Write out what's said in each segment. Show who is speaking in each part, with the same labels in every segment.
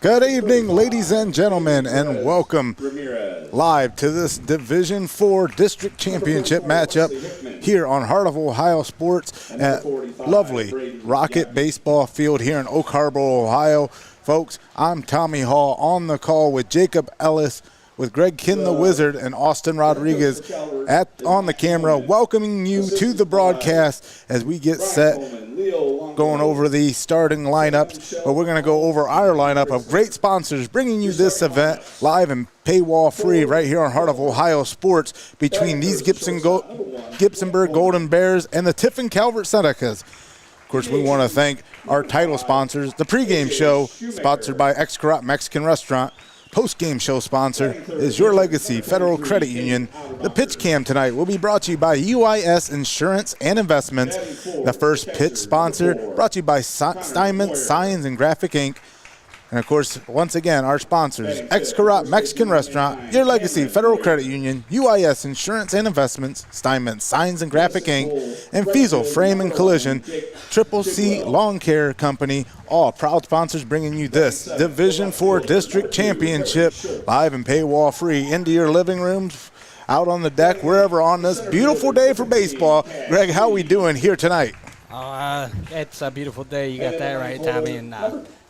Speaker 1: Good evening, ladies and gentlemen, and welcome live to this Division IV District Championship matchup here on Heart of Ohio Sports at lovely Rocket Baseball Field here in Oak Harbor, Ohio. Folks, I'm Tommy Hall on the call with Jacob Ellis, with Greg Kinn the Wizard and Austin Rodriguez on the camera, welcoming you to the broadcast as we get set, going over the starting lineups. But we're going to go over our lineup of great sponsors bringing you this event live and paywall free right here on Heart of Ohio Sports between these Gibsonburg Golden Bears and the Tiffin Calvert Senecas. Of course, we want to thank our title sponsors. The pregame show, sponsored by Xcaret Mexican Restaurant. Postgame show sponsor is Your Legacy Federal Credit Union. The pitch cam tonight will be brought to you by UIS Insurance and Investments. The first pitch sponsor brought to you by Steinmetz Signs and Graphic Inc. And, of course, once again, our sponsors, Xcaret Mexican Restaurant, Your Legacy Federal Credit Union, UIS Insurance and Investments, Steinmetz Signs and Graphic Inc., and Feasel Frame and Collision, Triple C Lawn Care Company, all proud sponsors bringing you this Division IV District Championship live and paywall free into your living rooms, out on the deck, wherever on this beautiful day for baseball. Greg, how are we doing here tonight?
Speaker 2: It's a beautiful day. You got that right, Tommy. And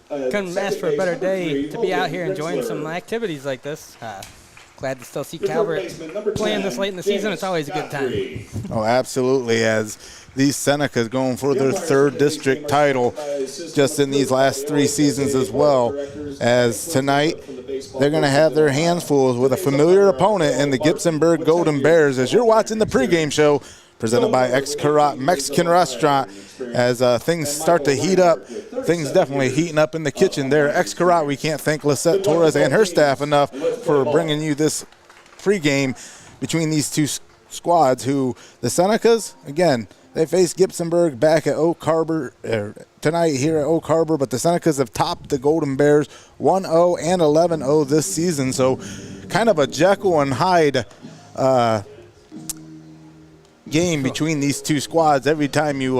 Speaker 2: couldn't ask for a better day to be out here enjoying some activities like this. Glad to still see Calvert playing this late in the season. It's always a good time.
Speaker 1: Oh, absolutely, as these Senecas going for their third district title just in these last 3 seasons as well. As tonight, they're going to have their hands full with a familiar opponent in the Gibsonburg Golden Bears. As you're watching the pregame show, presented by Xcaret Mexican Restaurant, as things start to heat up. Things definitely heating up in the kitchen there. Xcaret, we can't thank Lisette Torres and her staff enough for bringing you this pregame between these two squads, who the Senecas, again, they face Gibsonburg back at Oak Harbor tonight here at Oak Harbor, but the Senecas have topped the Golden Bears 1-0 and 11-0 this season. So kind of a Jekyll and Hyde game between these two squads every time you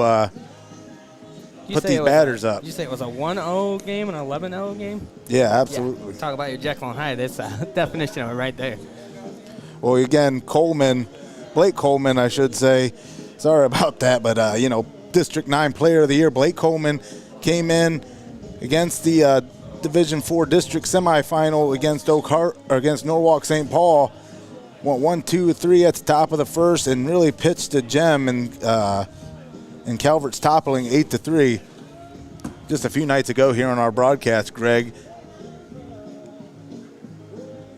Speaker 1: put these batters up.
Speaker 2: Did you say it was a 1-0 game and an 11-0 game?
Speaker 1: Yeah, absolutely.
Speaker 2: Yeah, talk about your Jekyll and Hyde. That's a definition of it right there.
Speaker 1: Well, again, Blake Coleman, I should say. Sorry about that, but, District 9 Player of the Year, Blake Coleman, came in against the Division IV District semifinal against Norwalk St. Paul. Went 1-2-3 at the top of the first and really pitched a gem in Calvert's toppling 8-3 just a few nights ago here on our broadcast, Greg.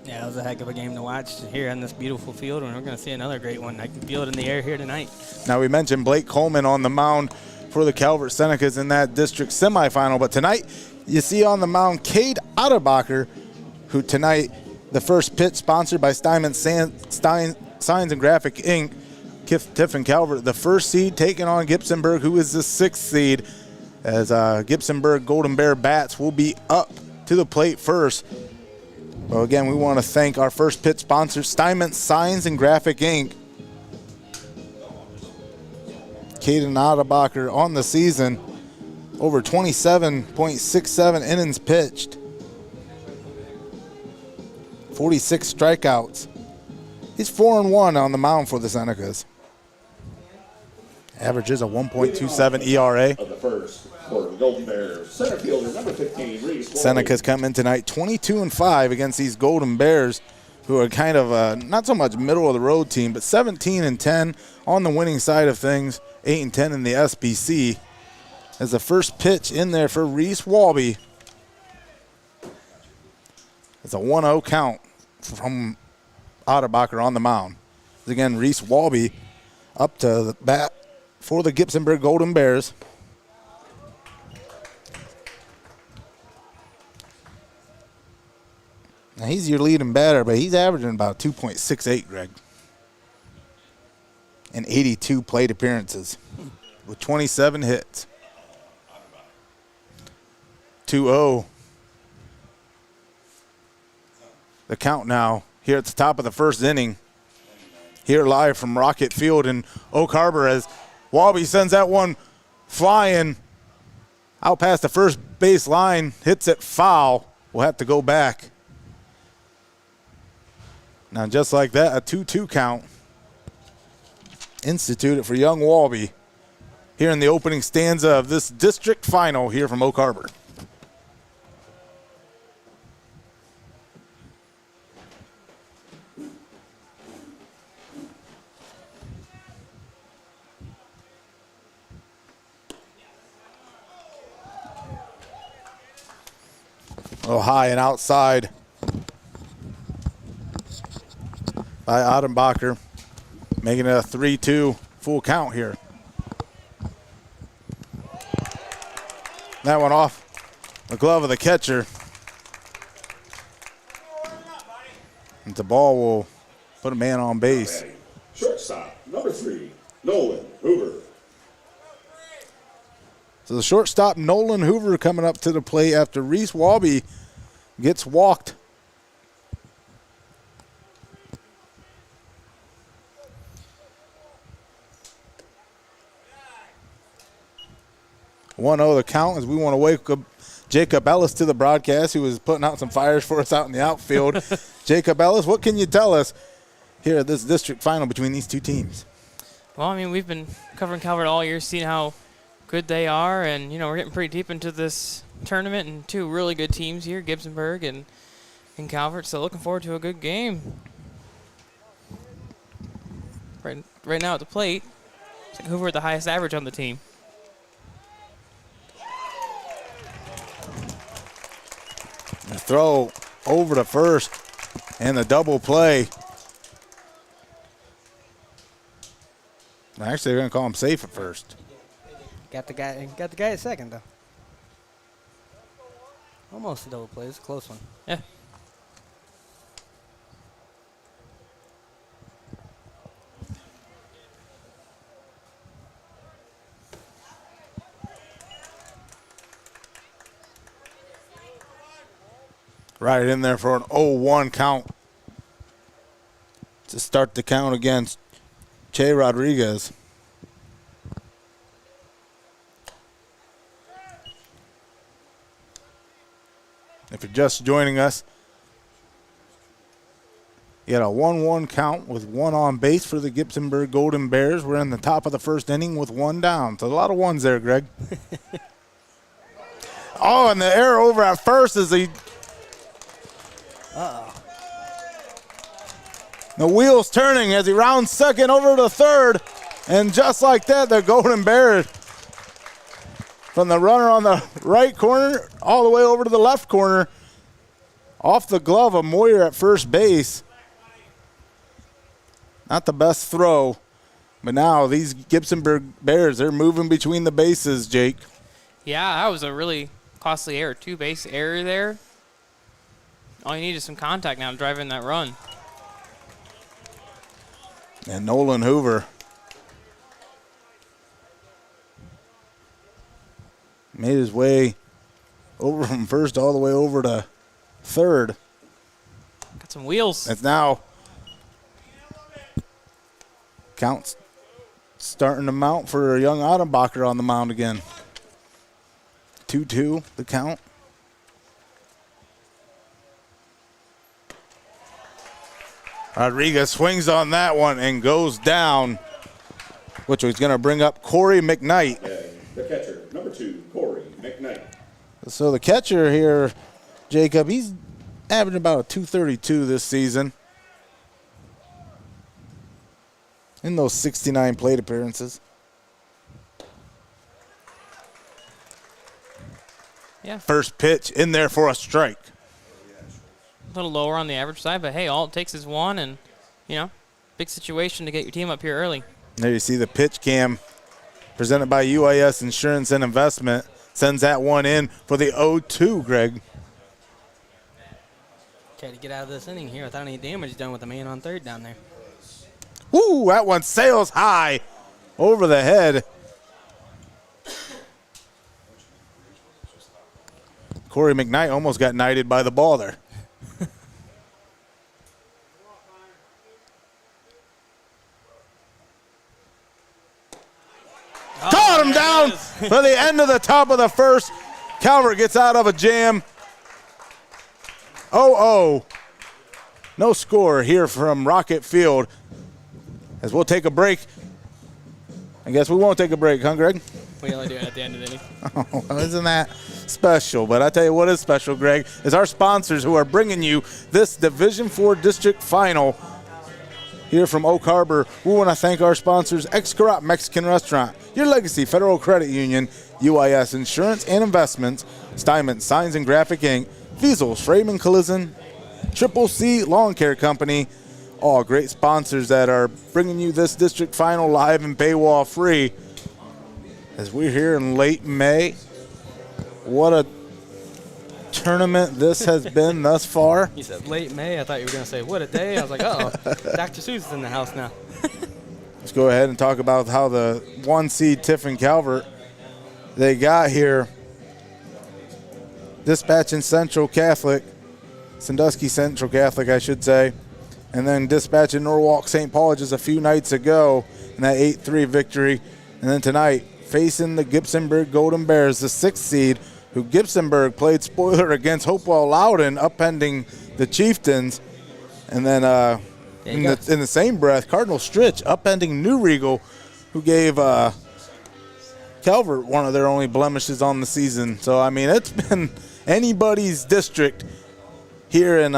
Speaker 2: Yeah, it was a heck of a game to watch here on this beautiful field, and we're going to see another great one. I can feel it in the air here tonight.
Speaker 1: Now, we mentioned Blake Coleman on the mound for the Calvert Senecas in that district semifinal, but tonight you see on the mound Cade Otterbacher, who tonight, the first pitch sponsored by Steinmetz Signs and Graphic Inc., Tiffin Calvert, the first seed taking on Gibsonburg, who is the 6th seed, as Gibsonburg Golden Bear bats will be up to the plate first. Well, again, we want to thank our first pitch sponsor, Steinmetz Signs and Graphic Inc. Caden Otterbacher on the season, over 27.67 innings pitched. 46 strikeouts. He's 4-1 on the mound for the Senecas. Averages a 1.27 ERA. Senecas come in tonight 22-5 against these Golden Bears, who are kind of not so much middle of the road team, but 17-10 on the winning side of things, 8-10 in the SBC. As the first pitch in there for Reese Walby. It's a 1-0 count from Otterbacher on the mound. Again, Reese Walby up to the bat for the Gibsonburg Golden Bears. Now, he's your leading batter, but he's averaging about 2.68, Greg, and 82 plate appearances with 27 hits. 2-0. The count now here at the top of the first inning. Here live from Rocket Field in Oak Harbor, as Walby sends that one flying out past the first base line, hits it foul. will have to go back. Now, just like that, a 2-2 count instituted for young Walby here in the opening stanza of this district final here from Oak Harbor. Oh, high and outside by Odenbacher, making it a 3-2 full count here. That one off the glove of the catcher. And the ball will put a man on base.
Speaker 3: Shortstop, number 3, Nolan Hoover.
Speaker 1: So the shortstop, Nolan Hoover, coming up to the plate after Reese Walby gets walked. One 1-0 the count as we want to wake up Jacob Ellis to the broadcast, who was putting out some fires for us out in the outfield. Jacob Ellis, what can you tell us here at this district final between these two teams?
Speaker 4: Well, I mean, we've been covering Calvert all year, seeing how good they are, and, you know, we're getting pretty deep into this tournament, and two really good teams here, Gibsonburg and Calvert, so looking forward to a good game. Right now at the plate, it's like Hoover at the highest average on the team.
Speaker 1: The throw over to first and the double play. Actually, they're going to call him safe at first.
Speaker 2: Got the guy at second, though. Almost a double play. It's a close one.
Speaker 4: Yeah.
Speaker 1: Right in there for an 0-1 count to start the count against Che Rodriguez. If you're just joining us, you had a 1-1 count with one on base for the Gibsonburg Golden Bears. We're in the top of the first inning with one down. So a lot of ones there, Greg. Oh, and the error over at first is the the wheels turning as he rounds second over to third. And just like that, the Golden Bears from the runner on the right corner all the way over to the left corner. Off the glove of Moyer at first base. Not the best throw. But now these Gibsonburg Bears, they're moving between the bases, Jake.
Speaker 4: Yeah, that was a really costly error. 2-base error there. All you need is some contact now to drive in that run.
Speaker 1: And Nolan Hoover made his way over from first all the way over to third.
Speaker 4: Got some wheels.
Speaker 1: It's now counts starting to mount for young Odenbacher on the mound again. 2-2 the count. Rodriguez swings on that one and goes down, which was going to bring up Corey McKnight.
Speaker 3: The catcher, number 2, Corey McKnight.
Speaker 1: So the catcher here, Jacob, he's averaging about a 232 this season in those 69 plate appearances.
Speaker 4: Yeah.
Speaker 1: First pitch in there for a strike.
Speaker 4: A little lower on the average side, but hey, all it takes is one, and, you know, big situation to get your team up here early.
Speaker 1: There you see the pitch cam presented by UIS Insurance and Investment. Sends that one in for the 0-2, Greg.
Speaker 2: Try to get out of this inning here without any damage done with the man on third down there.
Speaker 1: Woo, that one sails high over the head. Corey McKnight almost got knighted by the ball there. Caught him down for the end of the top of the first. Calvert gets out of a jam. 0-0. No score here from Rocket Field. As we'll take a break. I guess we won't take a break, huh, Greg?
Speaker 2: We only do it at the end of the inning.
Speaker 1: Oh, well, isn't that special? But I tell you what is special, Greg, is our sponsors who are bringing you this Division IV District Final here from Oak Harbor. We want to thank our sponsors, Xcaret Mexican Restaurant, Your Legacy Federal Credit Union, UIS Insurance and Investments, Steinmetz Signs and Graphic Inc., Feasel Frame and Collision, Triple C Lawn Care Company, all great sponsors that are bringing you this district final live and paywall free. As we're here in late May, what a tournament this has been thus far.
Speaker 2: He said late May. I thought you were going to say, what a day. I was like, uh-oh, Dr. Seuss is in the house now.
Speaker 1: Let's go ahead and talk about how the 1 seed Tiffin Calvert, they got here. Dispatching Sandusky Central Catholic, I should say. And then dispatching Norwalk St. Paul just a few nights ago in that 8-3 victory. And then tonight, facing the Gibsonburg Golden Bears, the 6th seed, who Gibsonburg played spoiler against Hopewell Loudon, upending the Chieftains. And then in the same breath, Cardinal Stritch upending New Regal, who gave Calvert one of their only blemishes on the season. So, I mean, it's been anybody's district here in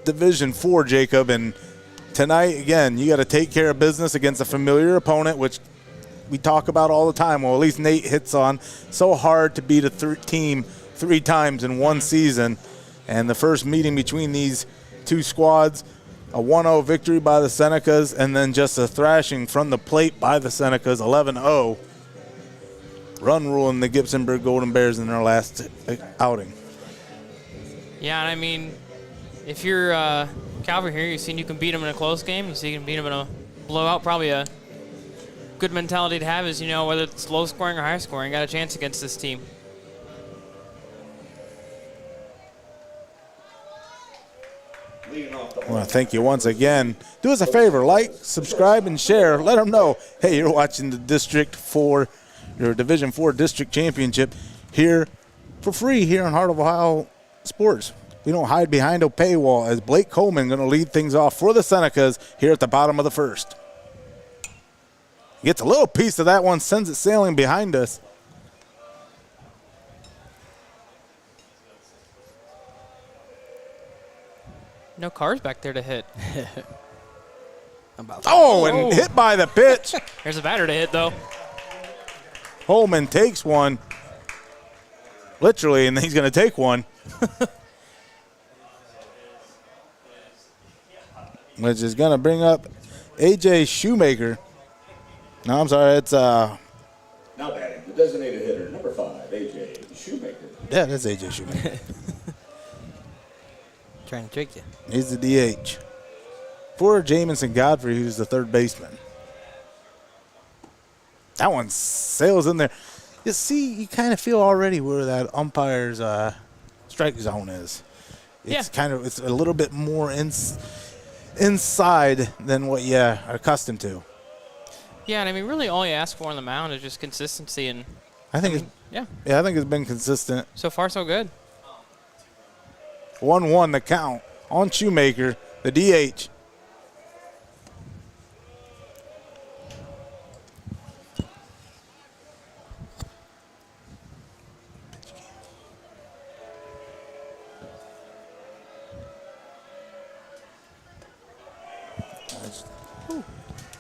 Speaker 1: Division 4, Jacob. And tonight, again, you got to take care of business against a familiar opponent, which we talk about all the time. Well, at least Nate hits on. So hard to beat a team 3 times in one season. And the first meeting between these two squads, a 1-0 victory by the Senecas, and then just a thrashing from the plate by the Senecas, 11-0. Run ruling the Gibsonburg Golden Bears in their last outing.
Speaker 4: Yeah, and I mean, if you're Calvert here, you've seen you can beat them in a close game. You see you can beat them in a blowout. Probably a good mentality to have is, you know, whether it's low scoring or high scoring, got a chance against this team.
Speaker 1: I want to thank you once again. Do us a favor, like, subscribe, and share. Let them know, hey, you're watching the District 4, your Division 4 District Championship here for free here on Heart of Ohio Sports. We don't hide behind a paywall, as Blake Coleman going to lead things off for the Senecas here at the bottom of the first. Gets a little piece of that one, sends it sailing behind us.
Speaker 4: No cars back there to hit.
Speaker 1: And hit by the pitch.
Speaker 4: There's a batter to hit, though.
Speaker 1: Holman takes one, literally, and he's going to take one. Which is going to bring up A.J. Shoemaker. No, I'm sorry, it's
Speaker 3: Now batting, the designated hitter, number 5, A.J. Shoemaker.
Speaker 1: Yeah, that's A.J. Shoemaker.
Speaker 2: Trying to trick you.
Speaker 1: He's the DH. For Jamison Godfrey, who's the third baseman. That one sails in there. You see, you kind of feel already where that umpire's strike zone is. It's it's a little bit more inside than what you're accustomed to.
Speaker 4: Yeah, and I mean, really all you ask for on the mound is just consistency. And
Speaker 1: I think I think it's been consistent.
Speaker 4: So far, so good.
Speaker 1: 1-1 the count on Shoemaker, the DH.
Speaker 4: A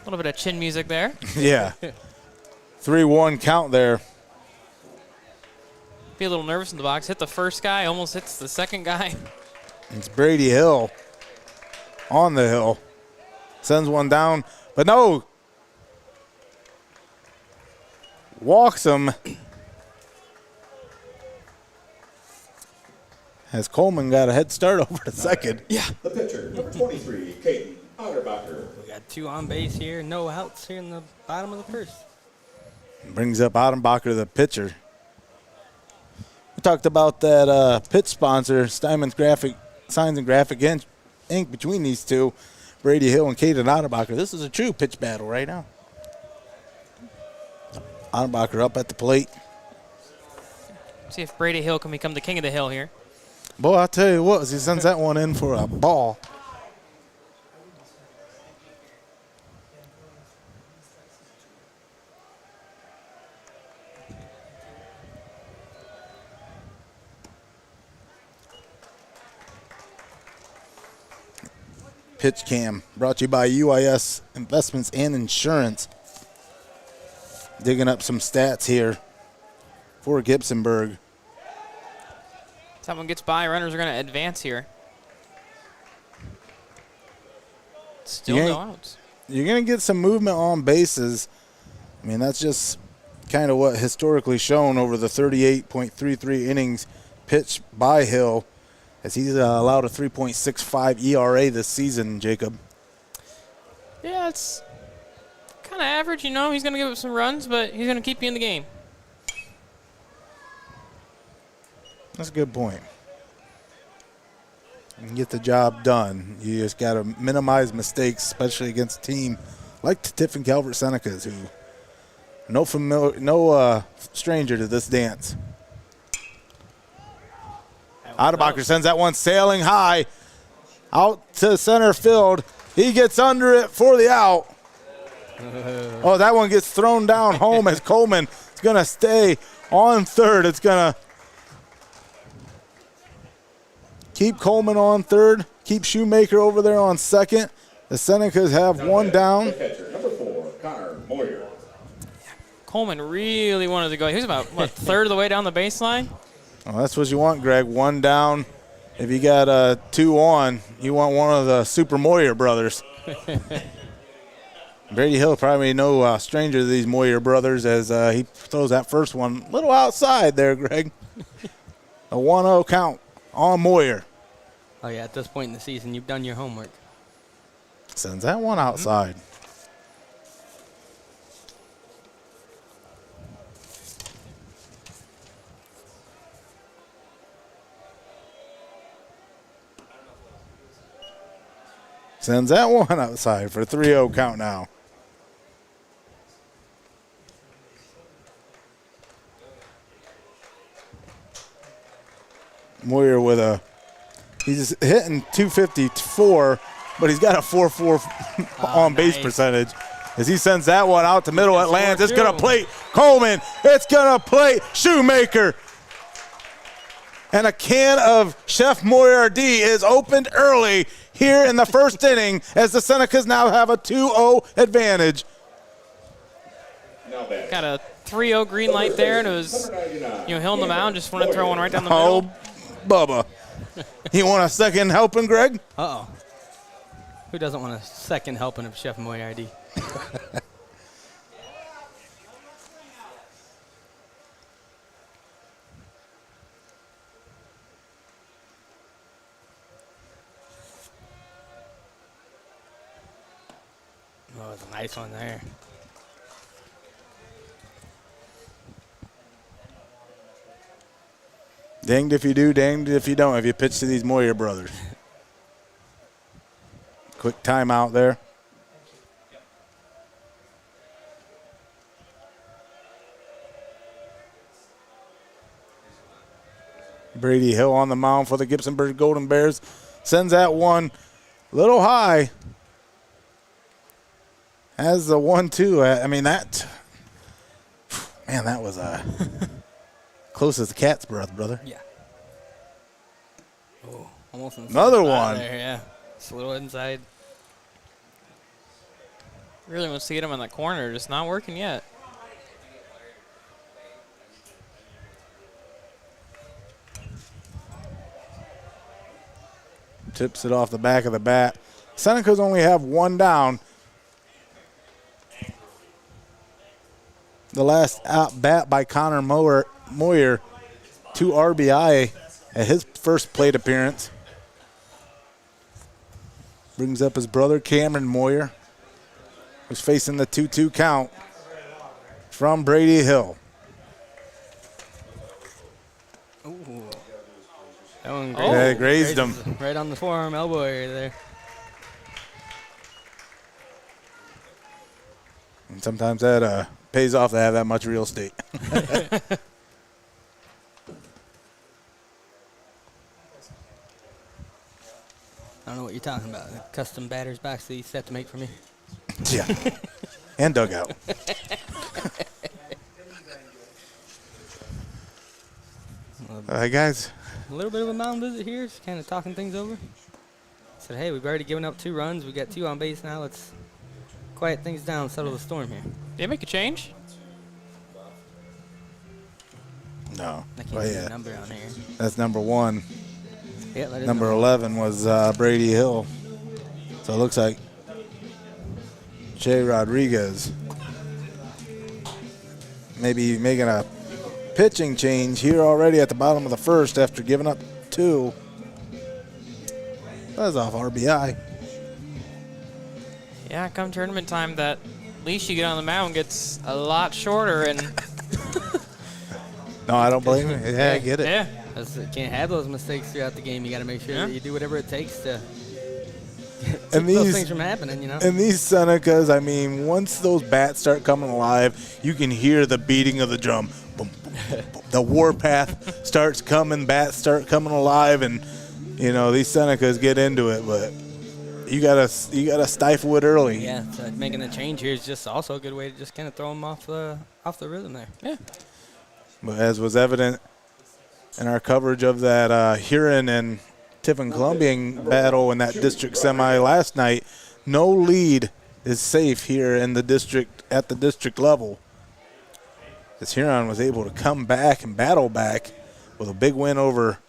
Speaker 4: little bit of chin music there.
Speaker 1: Yeah. 3-1 count there.
Speaker 4: Be a little nervous in the box. Hit the first guy, almost hits the second guy.
Speaker 1: It's Brady Hill on the hill. Sends one down, but no. Walks him. Has Coleman got a head start over the second.
Speaker 3: Yeah. The pitcher, number 23, Caden Otterbacher.
Speaker 2: We got 2 on base here, no outs here in the bottom of the first.
Speaker 1: Brings up Otterbacher, the pitcher. We talked about that pitch sponsor, Steinmetz Graphic Signs and Graphic Inc. between these two, Brady Hill and Caden Otterbacher. This is a true pitch battle right now. Otterbacher up at the plate.
Speaker 4: See if Brady Hill can become the king of the hill here.
Speaker 1: Boy, I tell you what, as he sends that one in for a ball. Pitch cam brought to you by UIS Investments and Insurance. Digging up some stats here for Gibsonburg.
Speaker 4: Someone gets by, runners are going to advance here. Still no outs.
Speaker 1: You're going to get some movement on bases. I mean, that's just kind of what historically shown over the 38.33 innings pitched by Hill, as he's allowed a 3.65 ERA this season, Jacob.
Speaker 4: Yeah, it's kind of average, you know. He's going to give up some runs, but he's going to keep you in the game.
Speaker 1: That's a good point. You can get the job done. You just got to minimize mistakes, especially against a team like the Tiffin Calvert Senecas, who no stranger to this dance. Adebacher sends that one sailing high out to center field. He gets under it for the out. Oh, that one gets thrown down home as Coleman is going to stay on third. It's going to keep Coleman on third, keep Shoemaker over there on second. The Senecas have one down.
Speaker 3: Number 4, Connor Moyer.
Speaker 4: Coleman really wanted to go. He was about, what, third of the way down the baseline?
Speaker 1: Well, that's what you want, Greg. One down. If you got 2 on, you want one of the Super Moyer brothers. Brady Hill probably no stranger to these Moyer brothers, as he throws that first one a little outside there, Greg. A 1-0 count on Moyer.
Speaker 2: Oh, yeah, at this point in the season, you've done your homework.
Speaker 1: Sends that one outside. Sends that one outside for a 3-0 count now. Moyer with he's hitting 254, but he's got a 4.4 on base percentage. As he sends that one out to middle, it lands. It's going to plate Coleman. It's going to plate Shoemaker. And a can of Chef Moyardee is opened early here in the first inning, as the Senecas now have a 2-0 advantage.
Speaker 4: Got a 3-0 green light there, and it was, Hill on the mound just wanted to throw one right down the middle.
Speaker 1: Oh, Bubba. You want a second helping, Greg?
Speaker 2: Uh-oh. Who doesn't want a second helping of Chef Moyardee? Oh, it's a nice one there.
Speaker 1: Danged if you do, danged if you don't, if you pitch to these Moyer brothers. Quick timeout there. Brady Hill on the mound for the Gibsonburg Golden Bears. Sends that one a little high. Has the 1-2. I mean, that was close as the cat's breath, brother.
Speaker 2: Yeah. Oh, almost inside.
Speaker 1: Another one.
Speaker 2: There, yeah. Just a little inside.
Speaker 4: Really wants to get him in the corner, just not working yet.
Speaker 1: Tips it off the back of the bat. Senecas only have one down. The last at bat by Connor Moyer, 2 RBI at his first plate appearance. Brings up his brother Cameron Moyer, who's facing the 2-2 count from Brady Hill.
Speaker 2: Ooh. That one
Speaker 1: grazed him.
Speaker 2: Right on the forearm elbow area there.
Speaker 1: And sometimes that pays off to have that much real estate.
Speaker 2: I don't know what you're talking about. A custom batter's box that you set to make for me.
Speaker 1: Yeah. And dugout. All right, guys.
Speaker 2: A little bit of a mound visit here, just kind of talking things over. Said, hey, we've already given up 2 runs. We got 2 on base now. Let's quiet things down, settle the storm here.
Speaker 4: Did they make a change?
Speaker 1: No.
Speaker 2: I can't see the number on here.
Speaker 1: That's number 1.
Speaker 2: Yeah, that is
Speaker 1: Number 11 was Brady Hill. So it looks like Jay Rodriguez maybe making a pitching change here already at the bottom of the first after giving up 2. That was off RBI.
Speaker 4: Yeah, come tournament time, that leash you get on the mound gets a lot shorter. And
Speaker 1: No, I don't blame you. Yeah, I get it.
Speaker 4: yeah,
Speaker 2: You can't have those mistakes throughout the game. You got to make sure that you do whatever it takes to keep those things from happening, you know?
Speaker 1: And these Senecas, I mean, once those bats start coming alive, you can hear the beating of the drum. Boom, boom, boom, boom. The warpath starts coming, bats start coming alive, and, you know, these Senecas get into it, but you gotta stifle it early.
Speaker 2: Yeah, so making a change here is just also a good way to just kind of throw them off the rhythm there.
Speaker 4: yeah.
Speaker 1: But as was evident in our coverage of that Huron and Tiffin Columbian battle in that district semi last night, no lead is safe here in the district at the district level. As Huron was able to come back and battle back with a big win over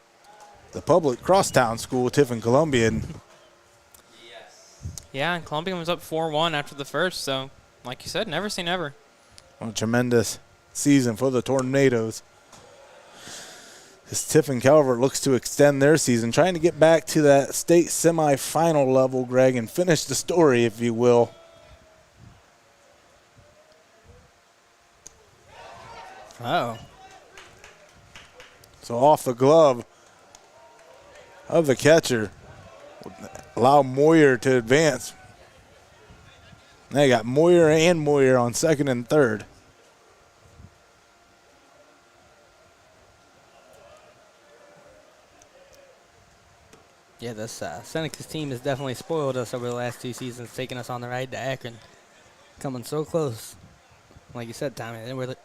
Speaker 1: the public crosstown school, Tiffin Columbian.
Speaker 4: Yeah, and Columbian was up 4-1 after the first, so like you said, never say never.
Speaker 1: A tremendous season for the Tornadoes. As Tiffin Calvert looks to extend their season, trying to get back to that state semifinal level, Greg, and finish the story, if you will.
Speaker 2: Oh.
Speaker 1: So off the glove of the catcher, allow Moyer to advance. Now you got Moyer and Moyer on second and third.
Speaker 2: Yeah, this Senecas team has definitely spoiled us over the last 2 seasons, taking us on the ride to Akron. Coming so close. Like you said, Tommy,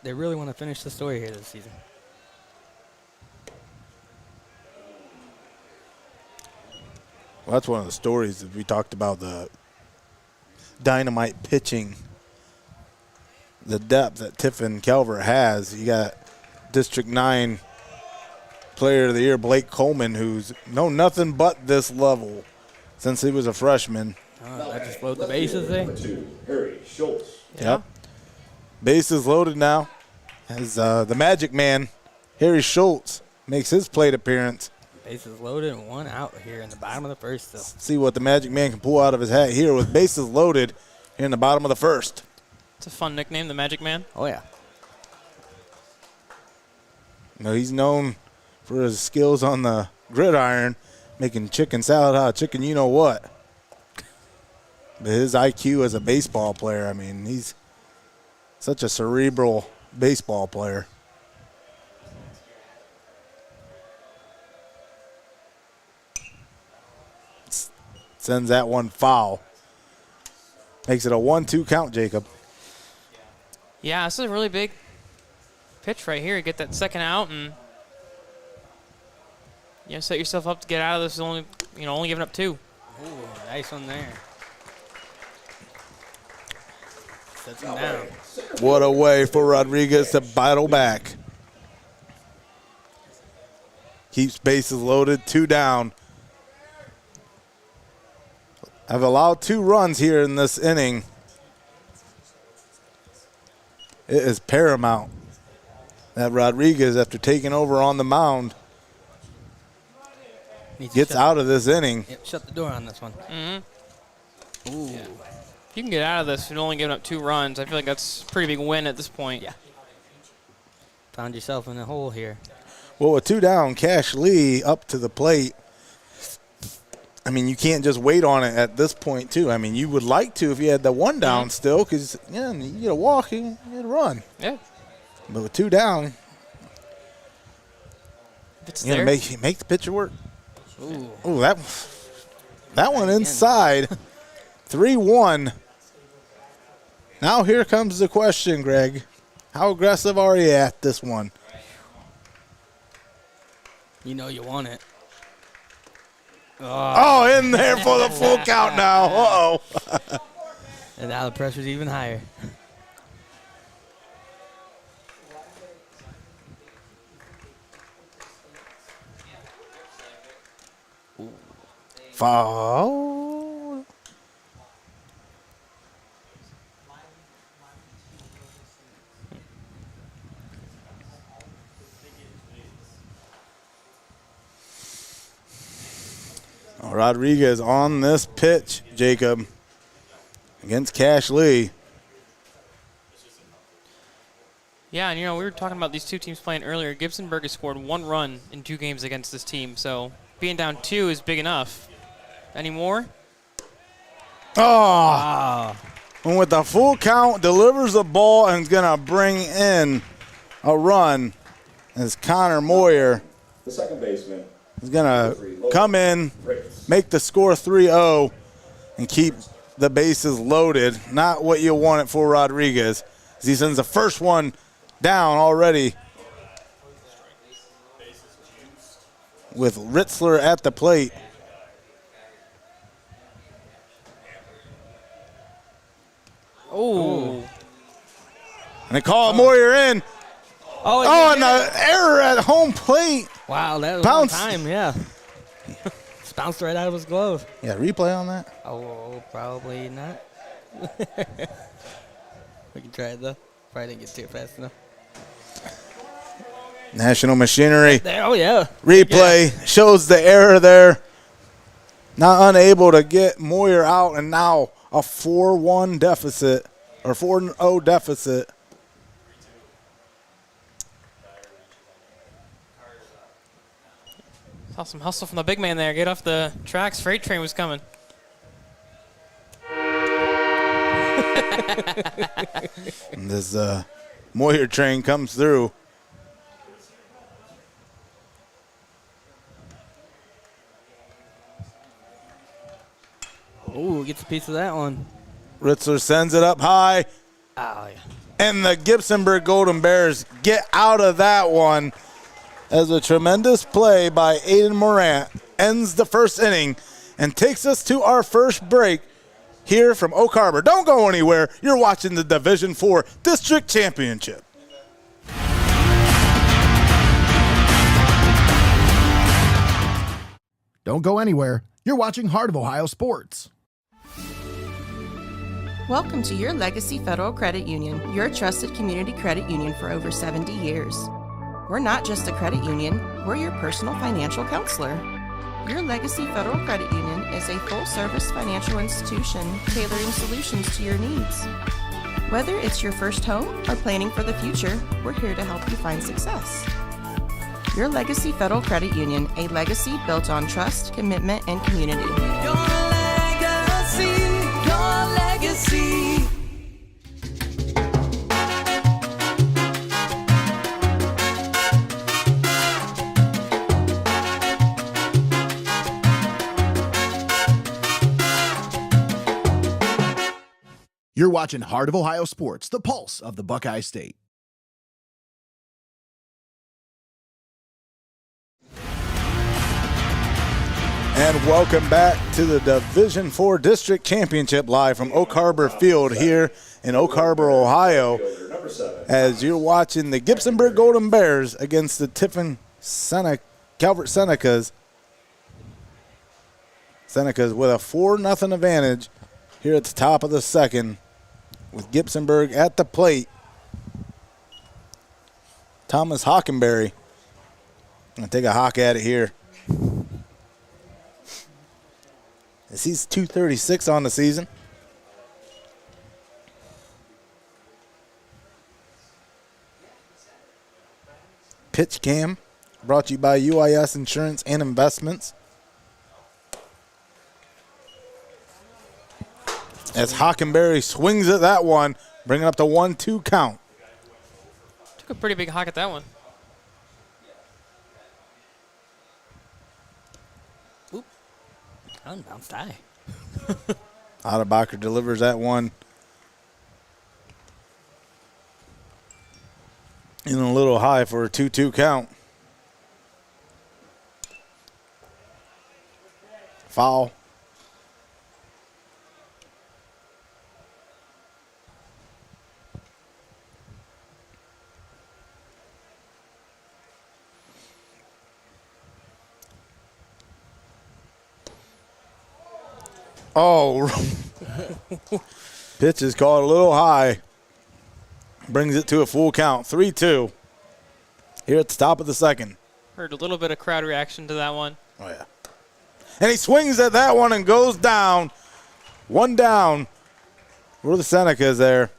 Speaker 2: they really want to finish the story here this season.
Speaker 1: Well, that's one of the stories that we talked about, the dynamite pitching, the depth that Tiffin Calvert has. You got District 9 Player of the Year, Blake Coleman, who's known nothing but this level since he was a freshman.
Speaker 2: I just load the bases there.
Speaker 3: Number 2, Harry Schultz.
Speaker 1: Yep. Bases loaded now as the Magic Man, Harry Schultz, makes his plate appearance.
Speaker 2: Bases loaded and 1 out here in the bottom of the first still.
Speaker 1: See what the Magic Man can pull out of his hat here with bases loaded here in the bottom of the first.
Speaker 4: It's a fun nickname, the Magic Man.
Speaker 2: Oh, yeah.
Speaker 1: You know, he's known for his skills on the gridiron, making chicken salad out of chicken you know what. But his IQ as a baseball player, I mean, he's such a cerebral baseball player. Sends that one foul. Makes it a 1-2 count, Jacob.
Speaker 4: Yeah, this is a really big pitch right here. You get that second out and set yourself up to get out of this. Only giving up 2.
Speaker 2: Ooh, nice one there. Sets him down.
Speaker 1: What a way for Rodriguez to battle back. Keeps bases loaded, 2 down. I've allowed 2 runs here in this inning. It is paramount that Rodriguez, after taking over on the mound, gets out of this inning.
Speaker 2: Yep, shut the door on this one.
Speaker 4: Mm-hmm.
Speaker 2: Ooh.
Speaker 4: Yeah. If you can get out of this and only giving up 2 runs, I feel like that's a pretty big win at this point.
Speaker 2: Yeah. Found yourself in a hole here.
Speaker 1: Well, with 2 down, Cash Lee up to the plate. I mean, you can't just wait on it at this point, too. I mean, you would like to if you had the 1 down still, because you get a walk, you get a run.
Speaker 4: Yeah.
Speaker 1: But with 2 down,
Speaker 4: If it's
Speaker 1: you
Speaker 4: there.
Speaker 1: got to make the pitcher work.
Speaker 2: Ooh.
Speaker 1: Ooh, that That one inside. 3-1. Now here comes the question, Greg. How aggressive are you at this one?
Speaker 2: You know you want it.
Speaker 1: Oh, in there for the full count now. Uh-oh.
Speaker 2: And now the pressure's even higher.
Speaker 1: Foul. Rodriguez on this pitch, Jacob, against Cash Lee.
Speaker 4: Yeah, and we were talking about these two teams playing earlier. Gibsonburg has scored 1 run in 2 games against this team, so being down 2 is big enough. Any more?
Speaker 1: Oh! And with the full count, delivers the ball and is going to bring in a run as Connor Moyer,
Speaker 3: The second baseman.
Speaker 1: is going to come in, make the score 3-0, and keep the bases loaded. Not what you want it for Rodriguez, as he sends the first one down already with Ritzler at the plate.
Speaker 4: Oh.
Speaker 1: And they call Moyer in.
Speaker 2: Oh,
Speaker 1: and an error at home plate.
Speaker 2: wow, that was
Speaker 1: Bounce.
Speaker 2: on time, yeah. Just bounced right out of his glove.
Speaker 1: Yeah, replay on that.
Speaker 2: Oh, probably not. We can try it, though. Probably didn't get to it fast enough.
Speaker 1: National Machinery.
Speaker 2: There, oh, yeah.
Speaker 1: Replay shows the error there. Not unable to get Moyer out, and now a 4-1 deficit, or 4-0 deficit.
Speaker 4: Saw some hustle from the big man there. Get off the tracks. Freight train was coming.
Speaker 1: And this Moyer train comes through.
Speaker 2: Oh, gets a piece of that one.
Speaker 1: Ritzler sends it up high,
Speaker 2: Oh, yeah.
Speaker 1: and the Gibsonburg Golden Bears get out of that one as a tremendous play by Aiden Morant ends the first inning and takes us to our first break here from Oak Harbor. Don't go anywhere. You're watching the Division IV District Championship.
Speaker 5: Don't go anywhere. You're watching Heart of Ohio Sports.
Speaker 6: Welcome to Your Legacy Federal Credit Union, your trusted community credit union for over 70 years. We're not just a credit union, we're your personal financial counselor. Your Legacy Federal Credit Union is a full-service financial institution tailoring solutions to your needs. Whether it's your first home or planning for the future, we're here to help you find success. Your Legacy Federal Credit Union, a legacy built on trust, commitment, and community.
Speaker 7: Your legacy, your legacy.
Speaker 5: You're watching Heart of Ohio Sports, the pulse of the Buckeye State.
Speaker 1: And welcome back to the Division IV District Championship live from Oak Harbor Field here in Oak Harbor, Ohio, as you're watching the Gibsonburg Golden Bears against the Tiffin Calvert Senecas. Senecas with a 4-0 advantage here at the top of the second with Gibsonburg at the plate. Thomas Hockenberry going to take a hawk at it here. As he's 236 on the season. Pitch cam brought to you by UIS Insurance and Investments. As Hockenberry swings at that one, bringing up the 1-2 count.
Speaker 4: Took a pretty big hawk at that one.
Speaker 2: Unbounced high.
Speaker 1: Adebacher delivers that one in a little high for a 2-2 count. Foul. Oh, pitch is called a little high. Brings it to a full count, 3-2. Here at the top of the second.
Speaker 4: Heard a little bit of crowd reaction to that one.
Speaker 1: Oh, yeah. And he swings at that one and goes down. One down for the Senecas there.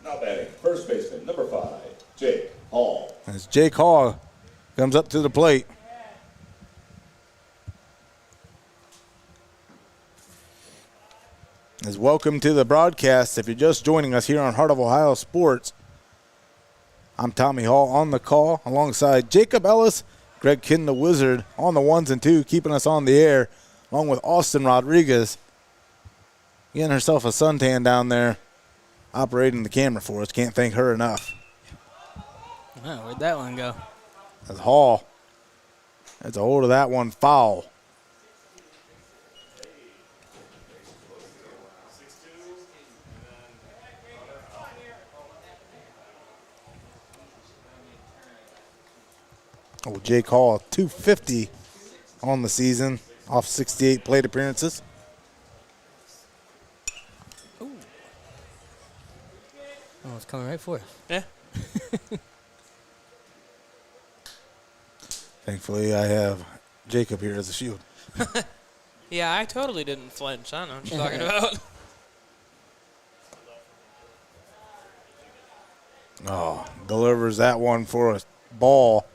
Speaker 3: Now batting, first baseman, number 5, Jake Hall.
Speaker 1: As Jake Hall comes up to the plate. As welcome to the broadcast. If you're just joining us here on Heart of Ohio Sports, I'm Tommy Hall on the call alongside Jacob Ellis, Greg Kinn, the Wizard, on the 1s and 2, keeping us on the air, along with Austin Rodriguez. Getting herself a suntan down there, operating the camera for us. Can't thank her enough.
Speaker 2: Oh, where'd that one go?
Speaker 1: As Hall gets a hold of that one, foul. Oh, Jake Hall, 250 on the season, off 68 plate appearances.
Speaker 2: Oh, it's coming right for us.
Speaker 4: Yeah.
Speaker 1: Thankfully, I have Jacob here as a shield.
Speaker 4: Yeah, I totally didn't flinch. I don't know what you're talking about.
Speaker 1: Oh, delivers that one for a ball.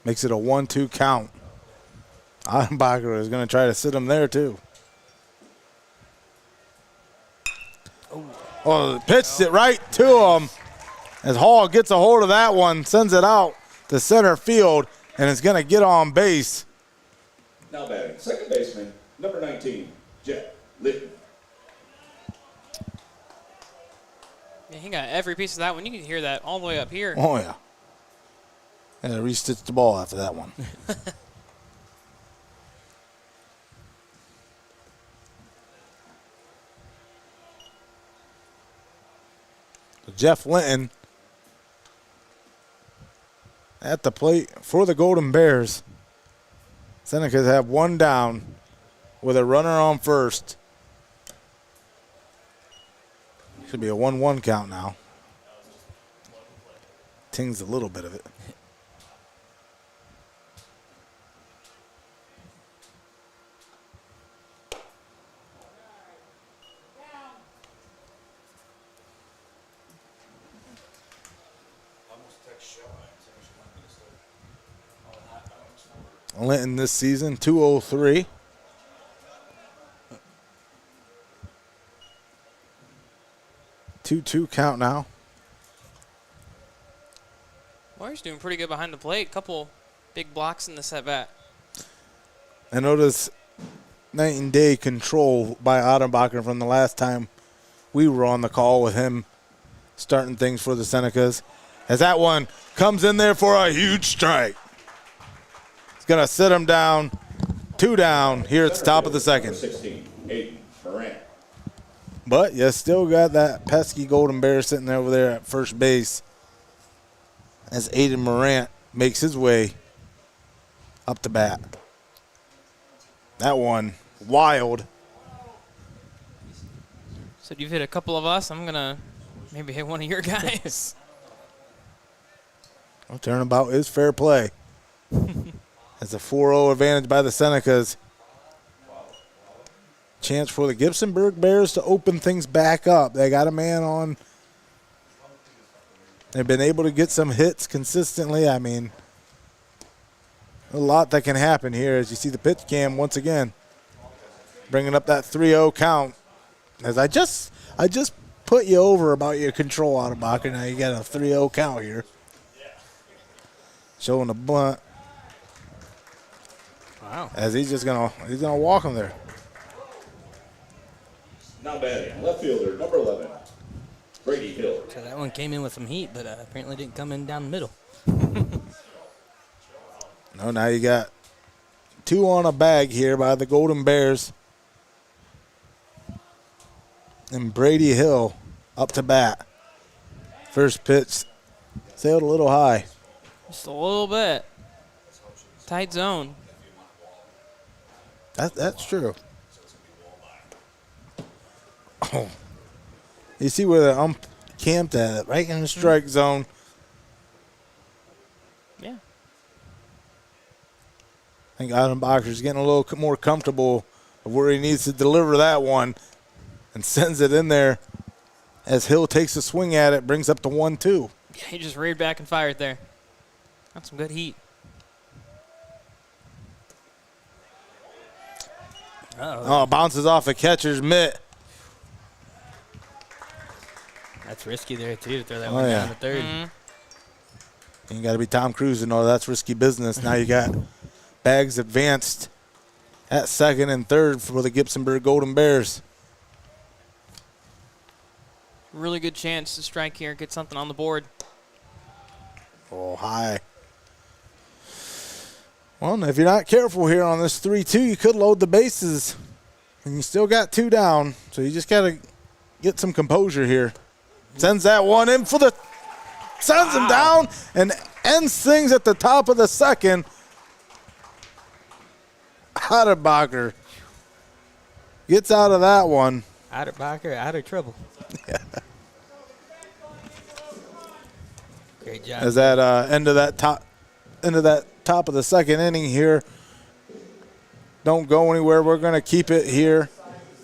Speaker 1: Makes it a 1-2 count. Adenbacher is going to try to sit him there, too. Oh, pitched it right to him. As Hall gets a hold of that one, sends it out to center field, and it's going to get on base.
Speaker 3: Now batting, second baseman, number 19, Jeff Litton.
Speaker 4: Yeah, he got every piece of that one. You can hear that all the way up here.
Speaker 1: Oh, yeah. And re-stitched the ball after that one. So Jeff Linton at the plate for the Golden Bears. Senecas have one down with a runner on first. Should be a 1-1 count now. Tings a little bit of it. Linton this season, 203. Two count now.
Speaker 4: Warriors doing pretty good behind the plate. Couple big blocks in the set bat.
Speaker 1: I notice night and day control by Adenbacher from the last time we were on the call with him starting things for the Senecas. As that one comes in there for a huge strike. It's going to sit him down. 2 down here at the top of the second.
Speaker 3: 16, Aiden Moran.
Speaker 1: But you still got that pesky Golden Bear sitting over there at first base as Aiden Morant makes his way up to bat. That one, wild.
Speaker 4: So you've hit a couple of us. I'm going to maybe hit one of your guys.
Speaker 1: Well, turnabout is fair play. As a 4-0 advantage by the Senecas. Chance for the Gibsonburg Bears to open things back up. They got a man on. They've been able to get some hits consistently. I mean, a lot that can happen here as you see the pitch cam once again. Bringing up that 3-0 count. As I just put you over about your control, Adenbacher. Now you got a 3-0 count here. Showing the bunt.
Speaker 2: Wow.
Speaker 1: As he's gonna walk him there.
Speaker 3: Now batting, left fielder, number 11, Brady Hill.
Speaker 2: So that one came in with some heat, but apparently didn't come in down the middle.
Speaker 1: No, now you got 2 on a bag here by the Golden Bears. And Brady Hill up to bat. First pitch sailed a little high.
Speaker 4: Just a little bit. Tight zone.
Speaker 1: That's true. Oh. You see where the ump camped at, right in the strike zone.
Speaker 4: Yeah.
Speaker 1: I think Adam Bacher's getting a little more comfortable of where he needs to deliver that one and sends it in there as Hill takes a swing at it, brings up the 1-2.
Speaker 4: Yeah, he just reared back and fired there. Got some good heat.
Speaker 1: Oh, bounces off the catcher's mitt.
Speaker 2: That's risky there, too, to throw that one down to third.
Speaker 1: You got to be Tom Cruise to know that's risky business. Now you got bags advanced at second and third for the Gibsonburg Golden Bears.
Speaker 4: Really good chance to strike here, get something on the board.
Speaker 1: Oh, high. Well, if you're not careful here on this 3-2, you could load the bases. And you still got 2 down, so you just got to get some composure here. Sends that one in for the – sends him down and ends things at the top of the second. Haderbacher gets out of that one.
Speaker 2: Haderbacher out of trouble. Great job.
Speaker 1: As that end of that top of the second inning here. Don't go anywhere. We're going to keep it here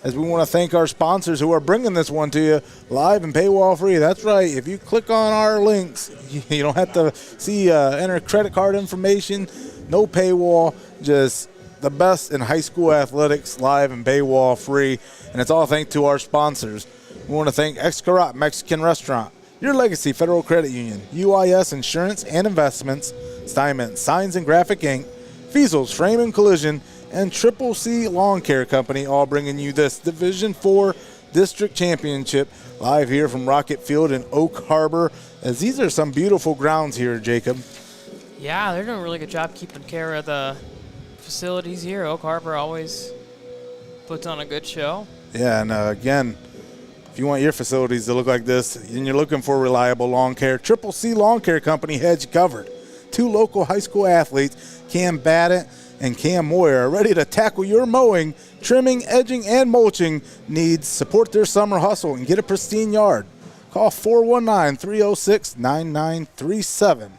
Speaker 1: as we want to thank our sponsors who are bringing this one to you live and paywall free. That's right. If you click on our links, you don't have to see enter credit card information. No paywall. Just the best in high school athletics, live and paywall free. And it's all thanks to our sponsors. We want to thank Xcaret Mexican Restaurant, Your Legacy Federal Credit Union, UIS Insurance and Investments, Steinmetz Signs and Graphic Ink, Feasel's Frame and Collision, and Triple C Lawn Care Company, all bringing you this Division IV District Championship live here from Rocket Field in Oak Harbor. As these are some beautiful grounds here, Jacob.
Speaker 4: Yeah, they're doing a really good job keeping care of the facilities here. Oak Harbor always puts on a good show.
Speaker 1: Yeah, and again, if you want your facilities to look like this and you're looking for reliable lawn care, Triple C Lawn Care Company has you covered. 2 local high school athletes, Cam Badett and Cam Moyer, are ready to tackle your mowing, trimming, edging, and mulching needs. Support their summer hustle and get a pristine yard. Call 419-306-9937.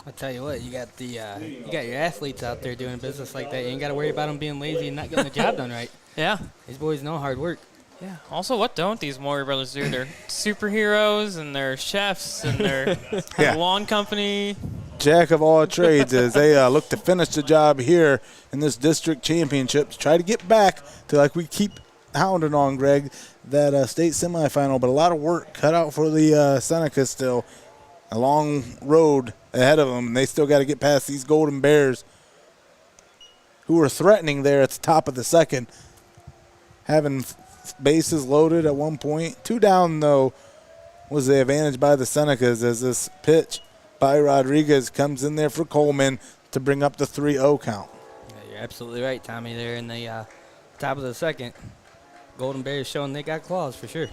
Speaker 2: I'll tell you what, you got your athletes out there doing business like that. You ain't got to worry about them being lazy and not getting the job done right.
Speaker 4: Yeah.
Speaker 2: These boys know hard work.
Speaker 4: Yeah. Also, what don't these Moyer brothers do? They're superheroes and they're chefs and they're
Speaker 1: Yeah.
Speaker 4: lawn company.
Speaker 1: Jack of all trades as they look to finish the job here in this district championship to try to get back to, like we keep hounding on, Greg, that state semifinal. But a lot of work cut out for the Senecas still. A long road ahead of them, and they still got to get past these Golden Bears who are threatening there at the top of the second, having bases loaded at one point. 2 down, though, was the advantage by the Senecas as this pitch by Rodriguez comes in there for Coleman to bring up the 3-0 count.
Speaker 2: Yeah, you're absolutely right, Tommy, there in the top of the second. Golden Bears showing they got claws for sure.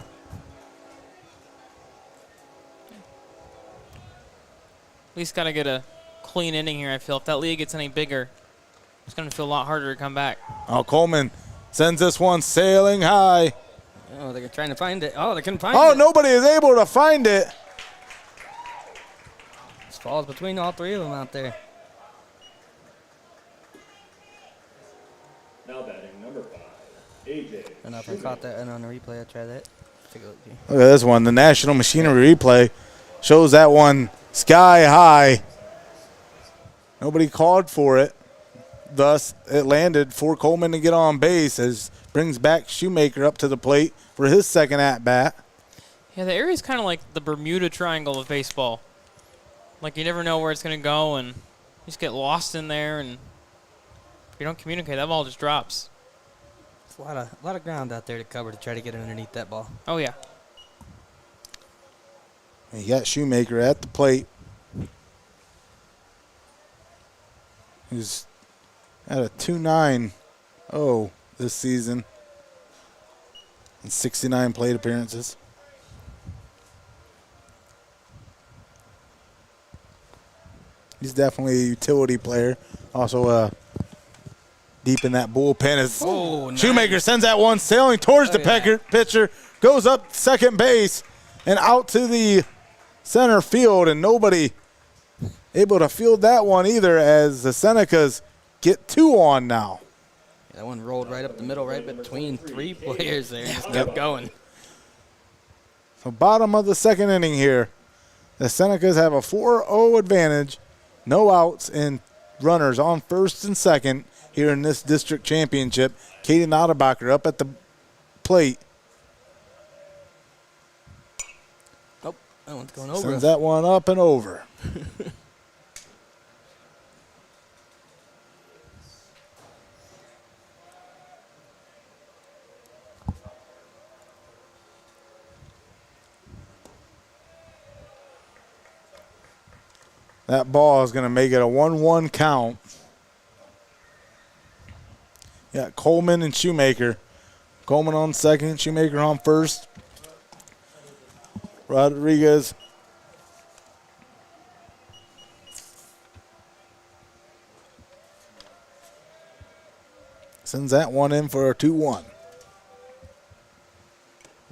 Speaker 4: At least got to get a clean inning here, I feel. If that lead gets any bigger, it's going to feel a lot harder to come back.
Speaker 1: Oh, Coleman sends this one sailing high.
Speaker 2: Oh, they're trying to find it. Oh, they couldn't find it.
Speaker 1: Oh, nobody is able to find it.
Speaker 2: This falls between all 3 of them out there.
Speaker 3: Now batting, number 5, AJ.
Speaker 2: I don't know if I caught that on the replay. I'll try that. Take a look.
Speaker 1: Look at this one. The National Machinery replay shows that one sky high. Nobody called for it. Thus, it landed for Coleman to get on base as brings back Shoemaker up to the plate for his second at-bat.
Speaker 4: Yeah, the area's kind of like the Bermuda Triangle of baseball. Like, you never know where it's going to go, and you just get lost in there, and if you don't communicate, that ball just drops.
Speaker 2: It's a lot of ground out there to cover to try to get underneath that ball.
Speaker 4: Oh, yeah.
Speaker 1: And you got Shoemaker at the plate. He's at a 2.90 this season and 69 plate appearances. He's definitely a utility player. Also, deep in that bullpen as
Speaker 2: Oh,
Speaker 1: Shoemaker
Speaker 2: nice.
Speaker 1: sends that one sailing towards the pitcher, goes up second base and out to the center field, and nobody able to field that one either as the Senecas get 2 on now.
Speaker 2: That one rolled right up the middle, right between 3 players there, and just kept going.
Speaker 1: So bottom of the second inning here. The Senecas have a 4-0 advantage. No outs and runners on first and second here in this district championship. Katie Nottabacher up at the plate.
Speaker 2: Oh, that one's going over.
Speaker 1: Sends that one up and over. That ball is going to make it a 1-1 count. Yeah, Coleman and Shoemaker. Coleman on second, Shoemaker on first. Rodriguez. Sends that one in for a 2-1.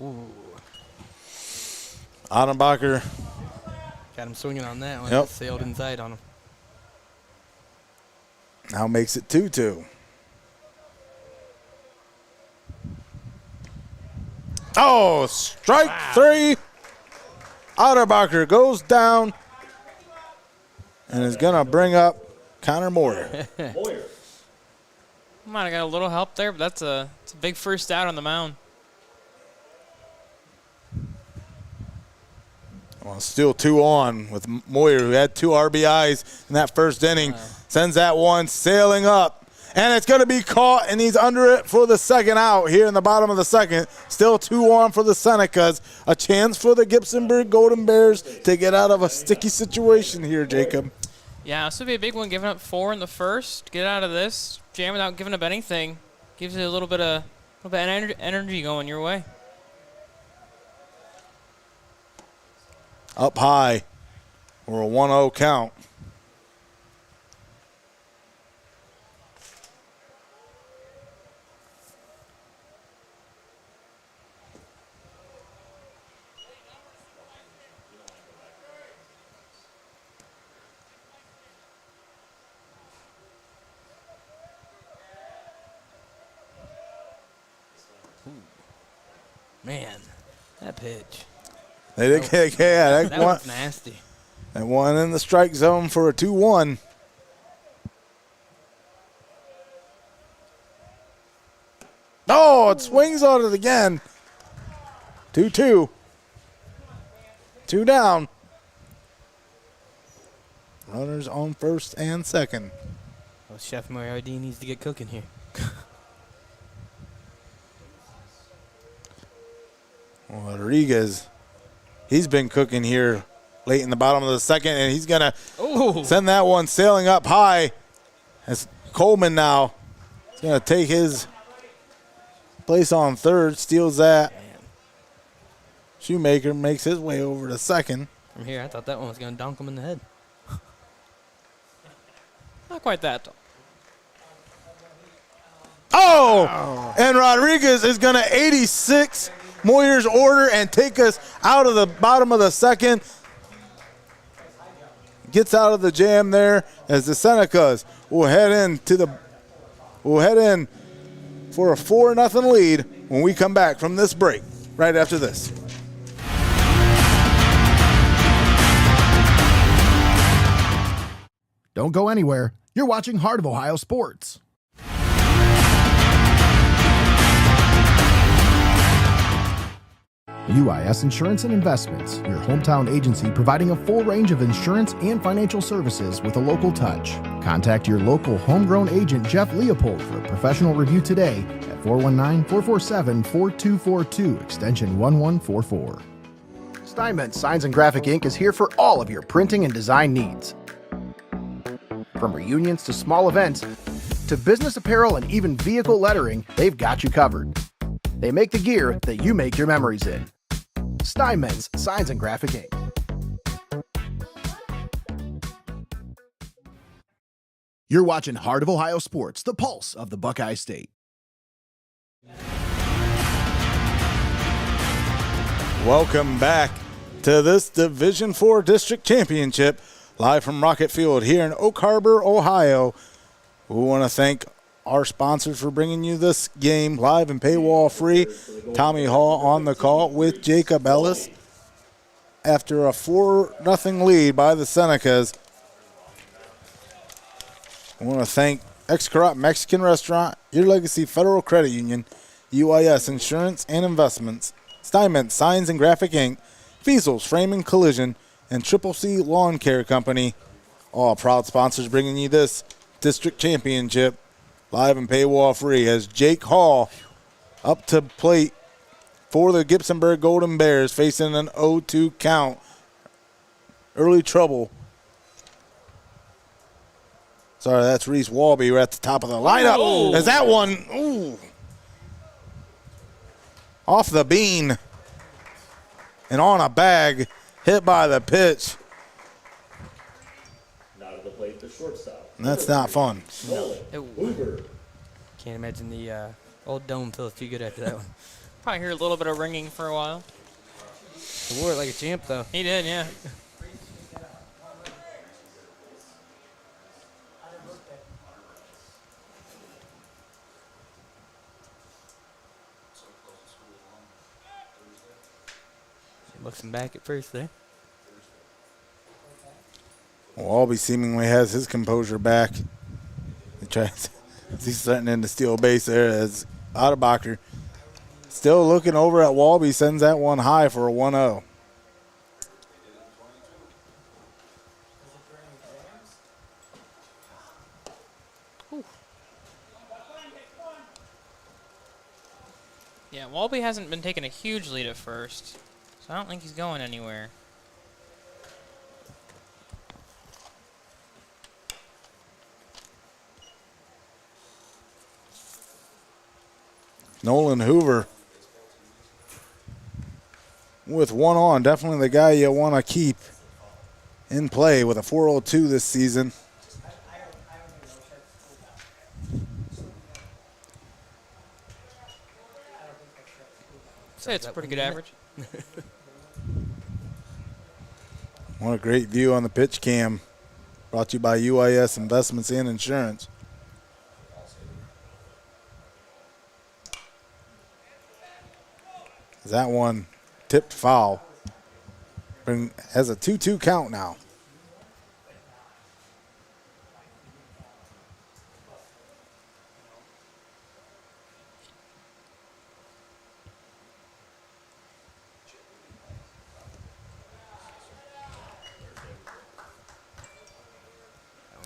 Speaker 2: Ooh.
Speaker 1: Ottenbacher.
Speaker 2: Got him swinging on that one.
Speaker 1: Yep.
Speaker 2: Sailed inside on him.
Speaker 1: Now makes it 2-2. Oh, strike 3. Otterbacher goes down and is going to bring up Connor Moyer.
Speaker 4: Might have got a little help there, but it's a big first out on the mound.
Speaker 1: Well, still 2 on with Moyer, who had 2 RBIs in that first inning. Sends that one sailing up. And it's going to be caught, and he's under it for the second out here in the bottom of the second. Still 2 on for the Senecas. A chance for the Gibsonburg Golden Bears to get out of a sticky situation here, Jacob.
Speaker 4: Yeah, this would be a big one, giving up 4 in the first. Get out of this. Jam without giving up anything. Gives you a little bit of energy going your way.
Speaker 1: Up high for a 1-0 count.
Speaker 2: Man, that pitch.
Speaker 1: They did get, yeah,
Speaker 2: That one's nasty.
Speaker 1: that one in the strike zone for a 2-1. Oh, it swings on it again. 2-2. 2 down. Runners on first and second.
Speaker 2: Well, Chef Moriarty needs to get cooking here.
Speaker 1: Rodriguez, he's been cooking here late in the bottom of the second, and he's going to send that one sailing up high. As Coleman now is going to take his place on third, steals that. Shoemaker makes his way over to second.
Speaker 2: From here, I thought that one was going to dunk him in the head.
Speaker 4: Not quite that.
Speaker 1: Oh! And Rodriguez is going to 86 Moyer's order and take us out of the bottom of the second. Gets out of the jam there as the Senecas will head in for a 4-0 lead when we come back from this break right after this.
Speaker 5: Don't go anywhere. You're watching Heart of Ohio Sports. UIS Insurance and Investments, your hometown agency providing a full range of insurance and financial services with a local touch. Contact your local homegrown agent Jeff Leopold for a professional review today at 419-447-4242, extension 1144. Steinmetz Signs and Graphic Ink is here for all of your printing and design needs. From reunions to small events, to business apparel and even vehicle lettering, they've got you covered. They make the gear that you make your memories in. Steinmetz Signs and Graphic Ink. You're watching Heart of Ohio Sports, the pulse of the Buckeye State.
Speaker 1: Welcome back to this Division IV District Championship, live from Rocket Field here in Oak Harbor, Ohio. We want to thank our sponsors for bringing you this game live and paywall free. Tommy Hall on the call with Jacob Ellis after a 4-0 lead by the Senecas. I want to thank Xcaret Mexican Restaurant, Your Legacy Federal Credit Union, UIS Insurance and Investments, Steinmetz Signs and Graphic Ink, Feasel's Frame and Collision, and Triple C Lawn Care Company. All proud sponsors bringing you this district championship live and paywall free as Jake Hall up to plate for the Gibsonburg Golden Bears facing an 0-2 count. Early trouble. Sorry, that's Reese Walby. We're at the top of the lineup. Oh. Is that one? Ooh. Off the bean and on a bag, hit by the pitch.
Speaker 3: Not at the plate, the shortstop.
Speaker 1: That's not fun.
Speaker 2: No. Can't imagine the old dome feels too good after that one.
Speaker 4: Probably hear a little bit of ringing for a while.
Speaker 2: He wore it like a champ, though.
Speaker 4: He did, yeah.
Speaker 2: Looks him back at first there.
Speaker 1: Well, Albee seemingly has his composure back. He's threatening in to steal base there as Otterbacher still looking over at Walby, sends that one high for a 1-0.
Speaker 4: Yeah, Walby hasn't been taking a huge lead at first, so I don't think he's going anywhere.
Speaker 1: Nolan Hoover with one on. Definitely the guy you want to keep in play with a 4.02 this season.
Speaker 4: Say it's a pretty good average.
Speaker 1: What a great view on the pitch cam. Brought to you by UIS Investments and Insurance. That one tipped foul. Has a 2-2 count now.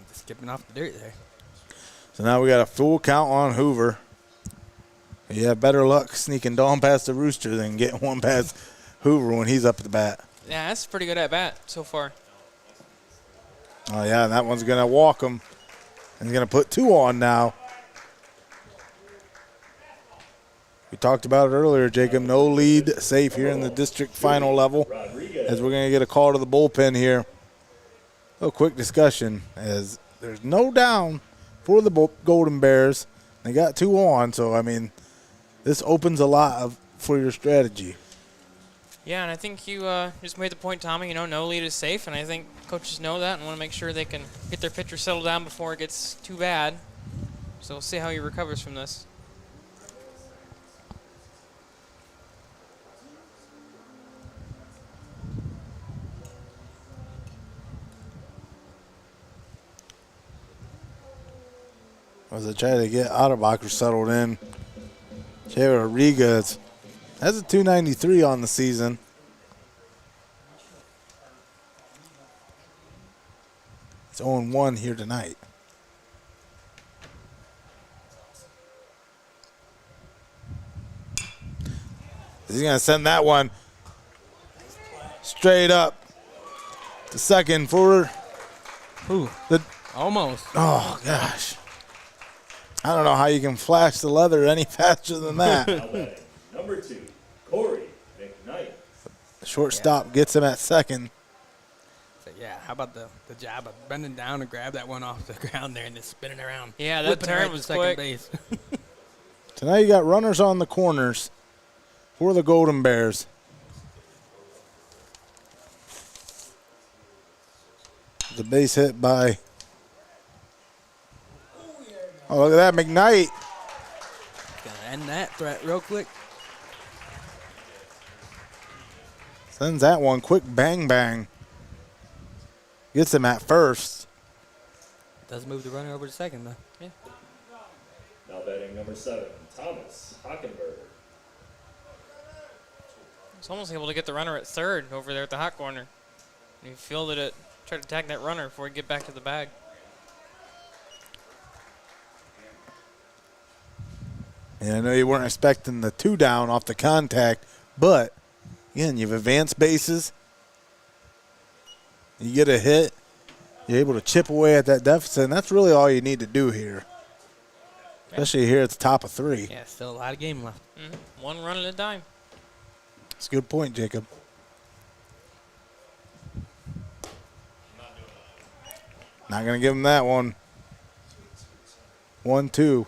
Speaker 2: Just skipping off the dirt there.
Speaker 1: So now we got a full count on Hoover. You have better luck sneaking Dawn past the Rooster than getting one past Hoover when he's up at the bat.
Speaker 4: Yeah, that's pretty good at bat so far.
Speaker 1: Oh, yeah, and that one's going to walk him. And he's going to put two on now. We talked about it earlier, Jacob. No lead safe here in the district final level as we're going to get a call to the bullpen here. A quick discussion as there's no down for the Golden Bears. They got two on, so, I mean, this opens a lot for your strategy.
Speaker 4: Yeah, and I think you just made the point, Tommy. You know, no lead is safe, and I think coaches know that and want to make sure they can get their pitcher settled down before it gets too bad. So we'll see how he recovers from this.
Speaker 1: As I try to get Otterbacher settled in. Javier Rodriguez has a 293 on the season. It's 0-1 here tonight. He's going to send that one straight up to second for
Speaker 2: Ooh,
Speaker 1: the.
Speaker 2: almost.
Speaker 1: Oh, gosh. I don't know how you can flash the leather any faster than that.
Speaker 3: Now batting, number 2, Corey McKnight.
Speaker 1: The shortstop gets him at second.
Speaker 2: So, yeah, how about the job of bending down to grab that one off the ground there and just spinning around.
Speaker 4: Yeah, that
Speaker 2: whipping it
Speaker 4: turn
Speaker 2: right to
Speaker 4: was
Speaker 2: second
Speaker 4: quick.
Speaker 2: base.
Speaker 1: So now you got runners on the corners for the Golden Bears. The base hit by, oh, look at that, McKnight.
Speaker 2: Gonna end that threat real quick.
Speaker 1: Sends that one, quick bang bang. Gets him at first.
Speaker 2: Does move the runner over to second, though. Yeah.
Speaker 3: Now batting, number 7, Thomas Hockenberg.
Speaker 4: He's almost able to get the runner at third over there at the hot corner. And he fielded it, tried to tag that runner before he get back to the bag.
Speaker 1: And I know you weren't expecting the 2 down off the contact, but again, you've advanced bases. You get a hit, you're able to chip away at that deficit, and that's really all you need to do here. Especially here at the top of 3.
Speaker 2: Yeah, still a lot of game left.
Speaker 4: One run at a time.
Speaker 1: That's a good point, Jacob. Not going to give him that one. 1-2.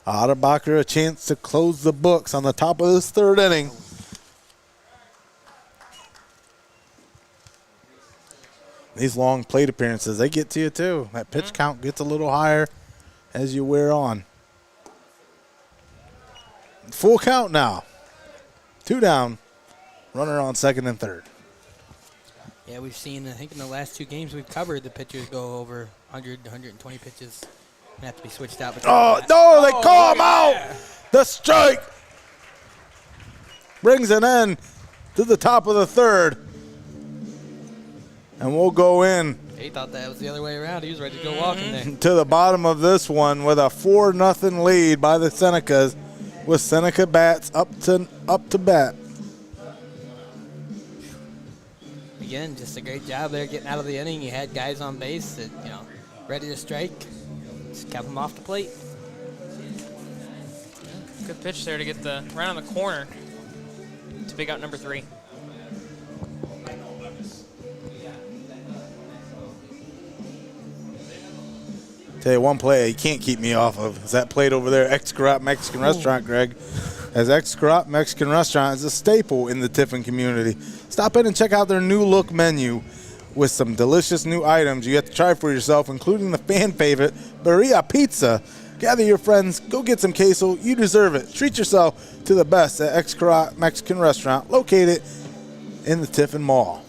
Speaker 1: Otterbacher a chance to close the books on the top of this 3rd inning. These long plate appearances, they get to you too. That pitch count gets a little higher as you wear on. Full count now. 2 down. Runner on second and third.
Speaker 2: Yeah, we've seen, I think in the last 2 games we've covered, the pitchers go over 100 to 120 pitches. They have to be switched out.
Speaker 1: Oh, no, they call him out. The strike brings an end to the top of the third. And we'll go in
Speaker 2: He thought that was the other way around. He was ready to go walking there.
Speaker 1: to the bottom of this one with a 4-0 lead by the Senecas, with Seneca bats up to bat.
Speaker 2: Again, just a great job there getting out of the inning. You had guys on base that, ready to strike. Just kept them off the plate.
Speaker 4: Good pitch there to get the right on the corner to pick out number 3.
Speaker 1: Tell you one play you can't keep me off of is that plate over there, Xcaret Mexican Restaurant, Greg. As Xcaret Mexican Restaurant is a staple in the Tiffin community. Stop in and check out their new look menu with some delicious new items you have to try for yourself, including the fan favorite Birria Pizza. Gather your friends, go get some queso. You deserve it. Treat yourself to the best at Xcaret Mexican Restaurant, located in the Tiffin Mall.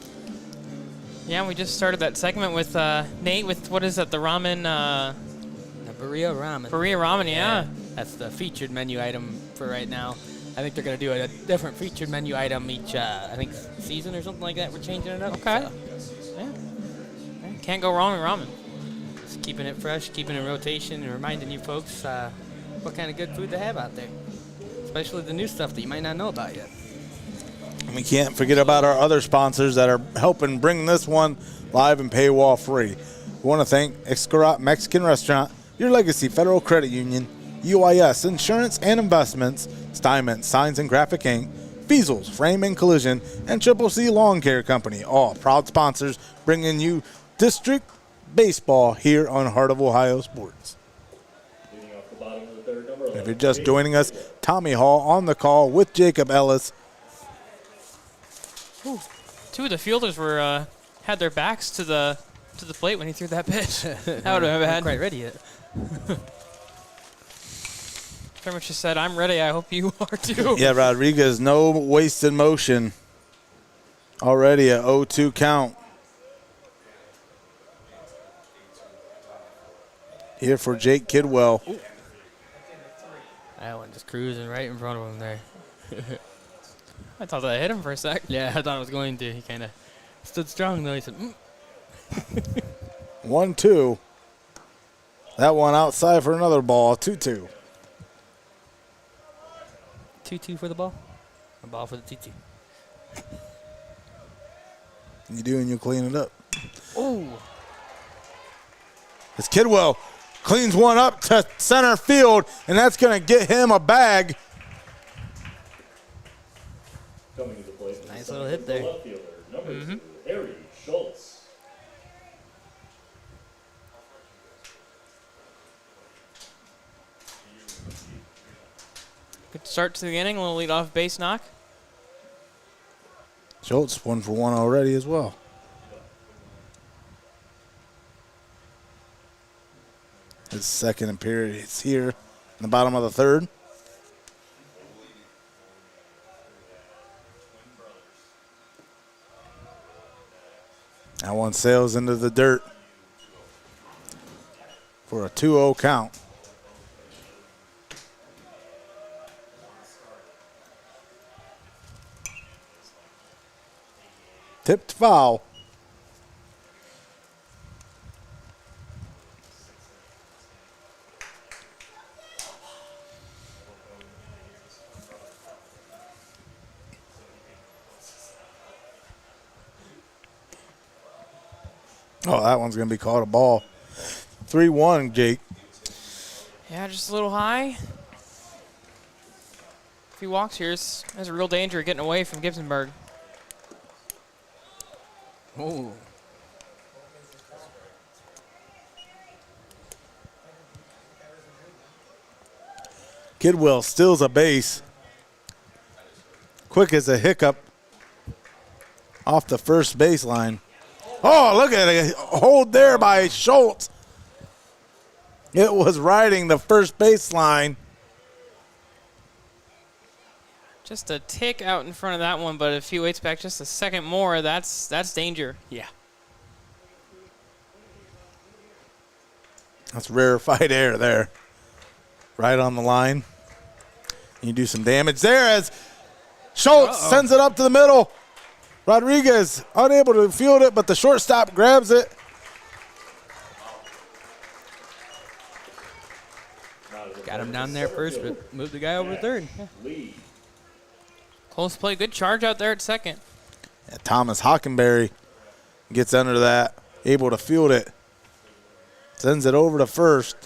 Speaker 4: Yeah, we just started that segment with Nate with, what is that, the ramen?
Speaker 2: The Birria Ramen.
Speaker 4: Birria Ramen, yeah.
Speaker 2: That's the featured menu item for right now. I think they're going to do a different featured menu item each, I think, season or something like that. We're changing it up.
Speaker 4: Okay.
Speaker 2: So
Speaker 4: Yeah. Can't go wrong with ramen.
Speaker 2: just keeping it fresh, keeping it in rotation, and reminding you folks what kind of good food they have out there. Especially the new stuff that you might not know about yet.
Speaker 1: And we can't forget about our other sponsors that are helping bring this one live and paywall free. We want to thank Xcaret Mexican Restaurant, Your Legacy Federal Credit Union, UIS Insurance and Investments, Steinmetz Signs and Graphic Inc., Feasel's Frame and Collision, and Triple C Lawn Care Company, all proud sponsors bringing you district baseball here on Heart of Ohio Sports.
Speaker 3: Leading off the bottom of the 3rd, number 11.
Speaker 1: If you're just joining us, Tommy Hall on the call with Jacob Ellis.
Speaker 4: 2 of the fielders were had their backs to the plate when he threw that pitch. That would have been
Speaker 2: Not
Speaker 4: bad.
Speaker 2: quite ready yet.
Speaker 4: Pretty much just said, I'm ready. I hope you are too.
Speaker 1: Yeah, Rodriguez, no wasted motion. Already a 0-2 count. Here for Jake Kidwell.
Speaker 2: That one just cruising right in front of him there.
Speaker 4: I thought that hit him for a sec.
Speaker 2: Yeah, I thought it was going to. He kind of stood strong, though. He said,
Speaker 1: 1-2. That one outside for another ball, 2-2.
Speaker 2: 2-2 for the ball. A ball for the 2-2.
Speaker 1: You do, and you clean it up.
Speaker 2: Oh.
Speaker 1: As Kidwell cleans one up to center field, and that's going to get him a bag.
Speaker 3: Coming to the plate. is the
Speaker 2: Nice little
Speaker 3: center
Speaker 2: hit there.
Speaker 3: left fielder, number 2, Harry Schultz.
Speaker 4: Good start to the inning. A little leadoff base knock.
Speaker 1: Schultz 1 for 1 already as well. His second appearance here in the bottom of the third. That one sails into the dirt for a 2-0 count. Tipped foul. Oh, that one's going to be called a ball. 3-1, Jake.
Speaker 4: Yeah, just a little high. If he walks here, there's a real danger of getting away from Gibsonburg.
Speaker 2: Oh.
Speaker 1: Kidwell steals a base. Quick as a hiccup off the first baseline. Oh, look at it. Hold there by Schultz. It was riding the first baseline.
Speaker 4: Just a tick out in front of that one, but if he waits back just a second more, that's danger.
Speaker 2: Yeah.
Speaker 1: That's rarefied air there. Right on the line. You do some damage there as Schultz sends it up to the middle. Rodriguez unable to field it, but the shortstop grabs it.
Speaker 2: Got him down there first, but moved the guy over to third. Yeah.
Speaker 4: Close play, good charge out there at second.
Speaker 1: Yeah, Thomas Hockenberry gets under that, able to field it. Sends it over to first.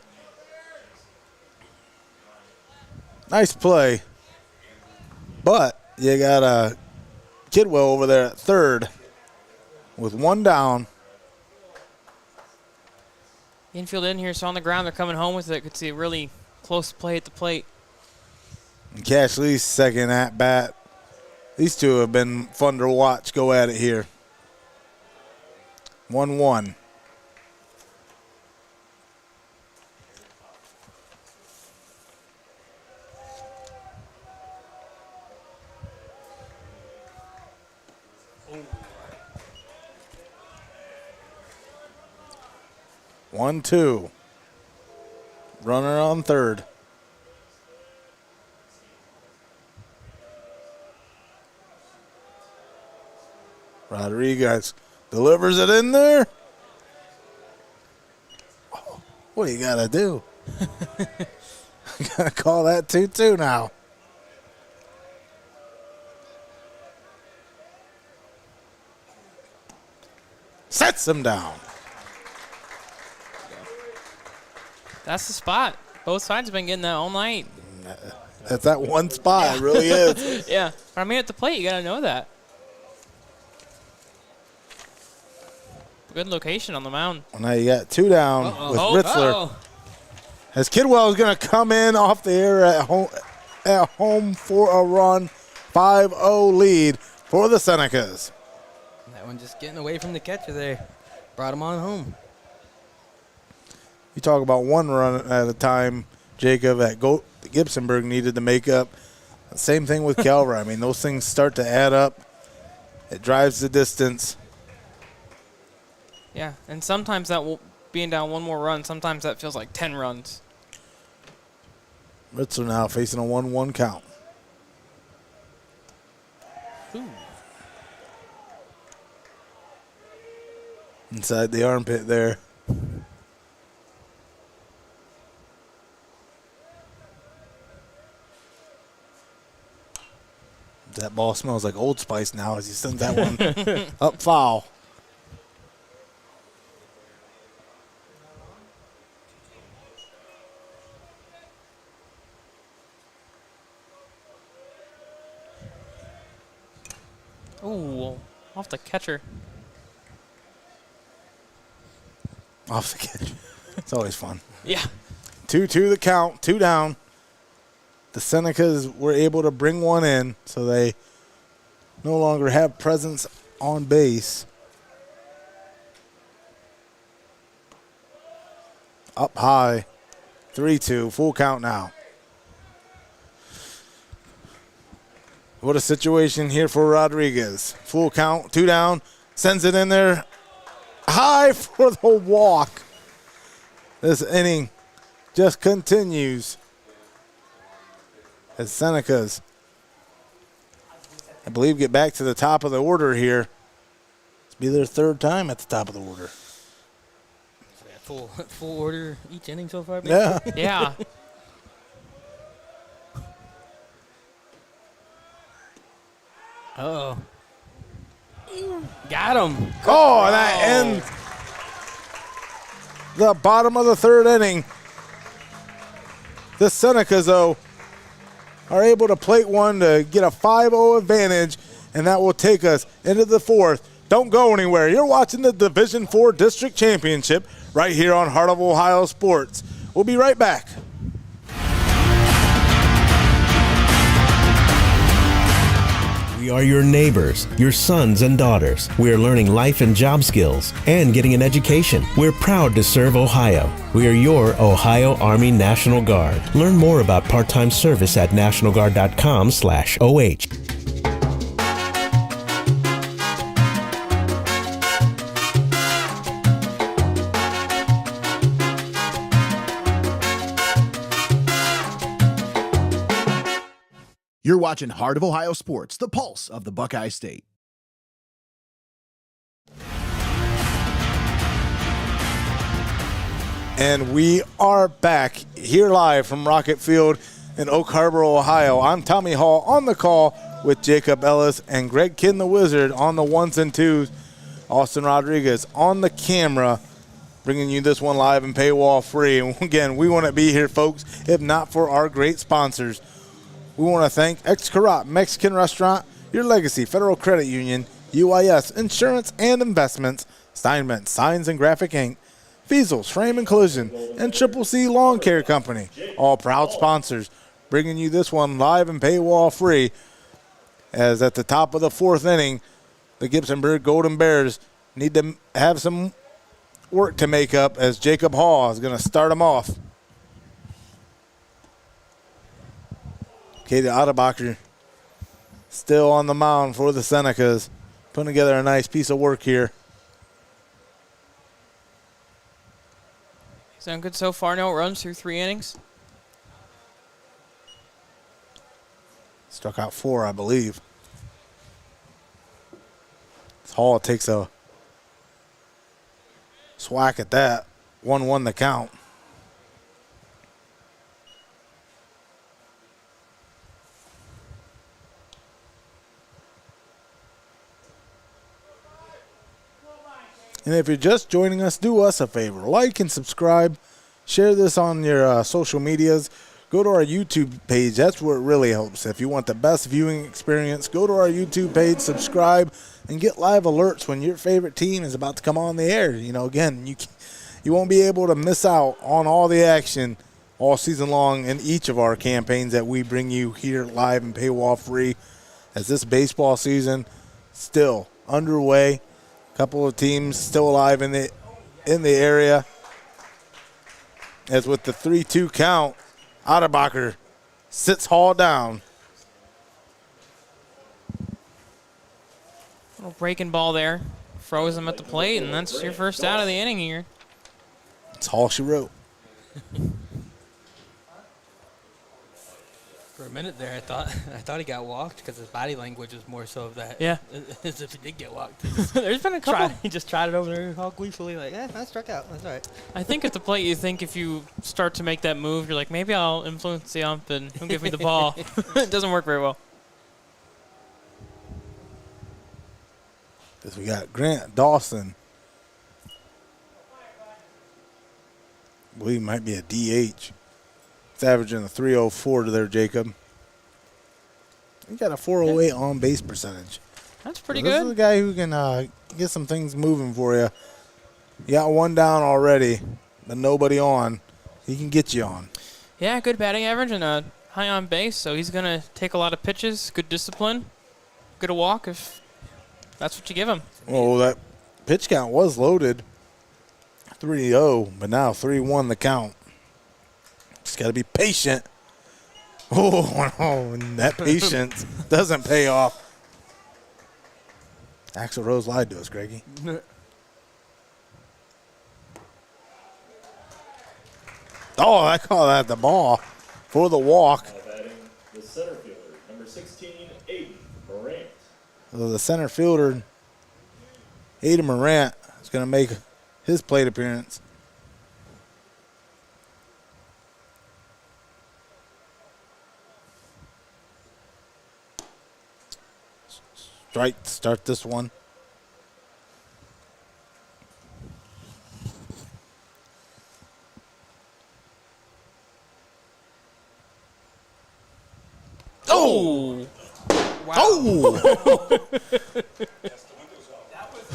Speaker 1: Nice play. But you got a Kidwell over there at third with one down.
Speaker 4: Infield in here, so on the ground, they're coming home with it. Could see a really close play at the plate.
Speaker 1: And Cash Lee's second at bat. These two have been fun to watch go at it here. 1-1. One, two. Runner on third. Rodriguez delivers it in there. Oh, what do you got to do? Got to call that 2-2 now. Sets him down.
Speaker 4: That's the spot. Both sides have been getting that all night.
Speaker 1: That's that one spot. It really is.
Speaker 4: Yeah. But I mean, at the plate, you got to know that. Good location on the mound.
Speaker 1: Well, now you got two down with Ritzler. As Kidwell is going to come in off the air at home for a run. 5-0 lead for the Senecas.
Speaker 2: That one just getting away from the catcher there. Brought him on home.
Speaker 1: You talk about one run at a time, Jacob, at Gibsonburg needed to make up. Same thing with Calvert. I mean, those things start to add up. It drives the distance.
Speaker 4: Yeah, and sometimes that being down one more run, sometimes that feels like 10 runs.
Speaker 1: Ritzler now facing a 1-1 count.
Speaker 4: Ooh.
Speaker 1: Inside the armpit there. That ball smells like Old Spice now as he sends that one up foul.
Speaker 4: Ooh, off the catcher.
Speaker 1: Off the catch. It's always fun.
Speaker 4: Yeah.
Speaker 1: 2-2 the count, 2 down. The Senecas were able to bring one in, so they no longer have presence on base. Up high, 3-2, full count now. What a situation here for Rodriguez. Full count, 2 down, sends it in there. High for the walk. This inning just continues as Senecas, I believe, get back to the top of the order here. It's be their 3rd time at the top of the order.
Speaker 2: Full order each inning so far?
Speaker 1: Yeah.
Speaker 4: Yeah.
Speaker 2: Uh-oh. Got him.
Speaker 1: Oh, and that ends the bottom of the 3rd inning. The Senecas, though, are able to plate one to get a 5-0 advantage, and that will take us into the 4th. Don't go anywhere. You're watching the Division IV District Championship right here on Heart of Ohio Sports. We'll be right back.
Speaker 8: We are your neighbors, your sons and daughters. We are learning life and job skills and getting an education. We're proud to serve Ohio. We are your Ohio Army National Guard. Learn more about part-time service at nationalguard.com/OH.
Speaker 5: You're watching Heart of Ohio Sports, the pulse of the Buckeye State.
Speaker 1: And we are back here live from Rocket Field in Oak Harbor, Ohio. I'm Tommy Hall on the call with Jacob Ellis and Greg Kinn the Wizard on the 1s and 2s. Austin Rodriguez on the camera, bringing you this one live and paywall free. And again, we wouldn't be here, folks, if not for our great sponsors. We want to thank Xcaret Mexican Restaurant, Your Legacy Federal Credit Union, UIS Insurance and Investments, Steinmetz Signs and Graphic Inc., Feasel's Frame and Collision, and Triple C Lawn Care Company, all proud sponsors, bringing you this one live and paywall free. As at the top of the 4th inning, the Gibsonburg Golden Bears need to have some work to make up as Jacob Hall is going to start them off. Katie Ottebacher still on the mound for the Senecas, putting together a nice piece of work here.
Speaker 4: He's done good so far. No runs through 3 innings.
Speaker 1: Struck out 4, I believe. Hall takes a swack at that. 1-1 the count. And if you're just joining us, do us a favor. Like and subscribe. Share this on your social medias. Go to our YouTube page. That's where it really helps. If you want the best viewing experience, go to our YouTube page, subscribe, and get live alerts when your favorite team is about to come on the air. You know, again, you won't be able to miss out on all the action all season long in each of our campaigns that we bring you here live and paywall free, as this baseball season still underway. Couple of teams still alive in the area. As with the 3-2 count, Ottebacher sits Hall down.
Speaker 4: Little breaking ball there. Froze him at the plate, and that's your first out of the inning here.
Speaker 1: It's all she wrote.
Speaker 2: For a minute there, I thought he got walked because his body language was more so of that.
Speaker 4: Yeah.
Speaker 2: As if he did get walked.
Speaker 4: There's been a couple.
Speaker 2: He just tried it over there all gleefully, like, I struck out. That's all right.
Speaker 4: I think at the plate, you think if you start to make that move, you're like, maybe I'll influence the ump and he'll give me the ball. It doesn't work very well.
Speaker 1: Because we got Grant Dawson. I believe he might be a DH. It's averaging a 304 to there, Jacob. He got a 408 on base percentage.
Speaker 4: That's pretty
Speaker 1: This is
Speaker 4: good.
Speaker 1: a guy who can get some things moving for you. You got one down already, but nobody on. He can get you on.
Speaker 4: Yeah, good batting average and a high on base, so he's going to take a lot of pitches, good discipline, good a walk if that's what you give him.
Speaker 1: Well, that pitch count was loaded 3-0, but now 3-1 the count. Just got to be patient. Oh, no, and that patience doesn't pay off. Axl Rose lied to us, Greggy. Oh, I call that the ball for the walk.
Speaker 3: Batting the center fielder, number 16, Aiden Morant.
Speaker 1: So the center fielder, Aiden Morant, is going to make his plate appearance. Strike to start this one.
Speaker 4: Oh! Wow.
Speaker 1: Oh!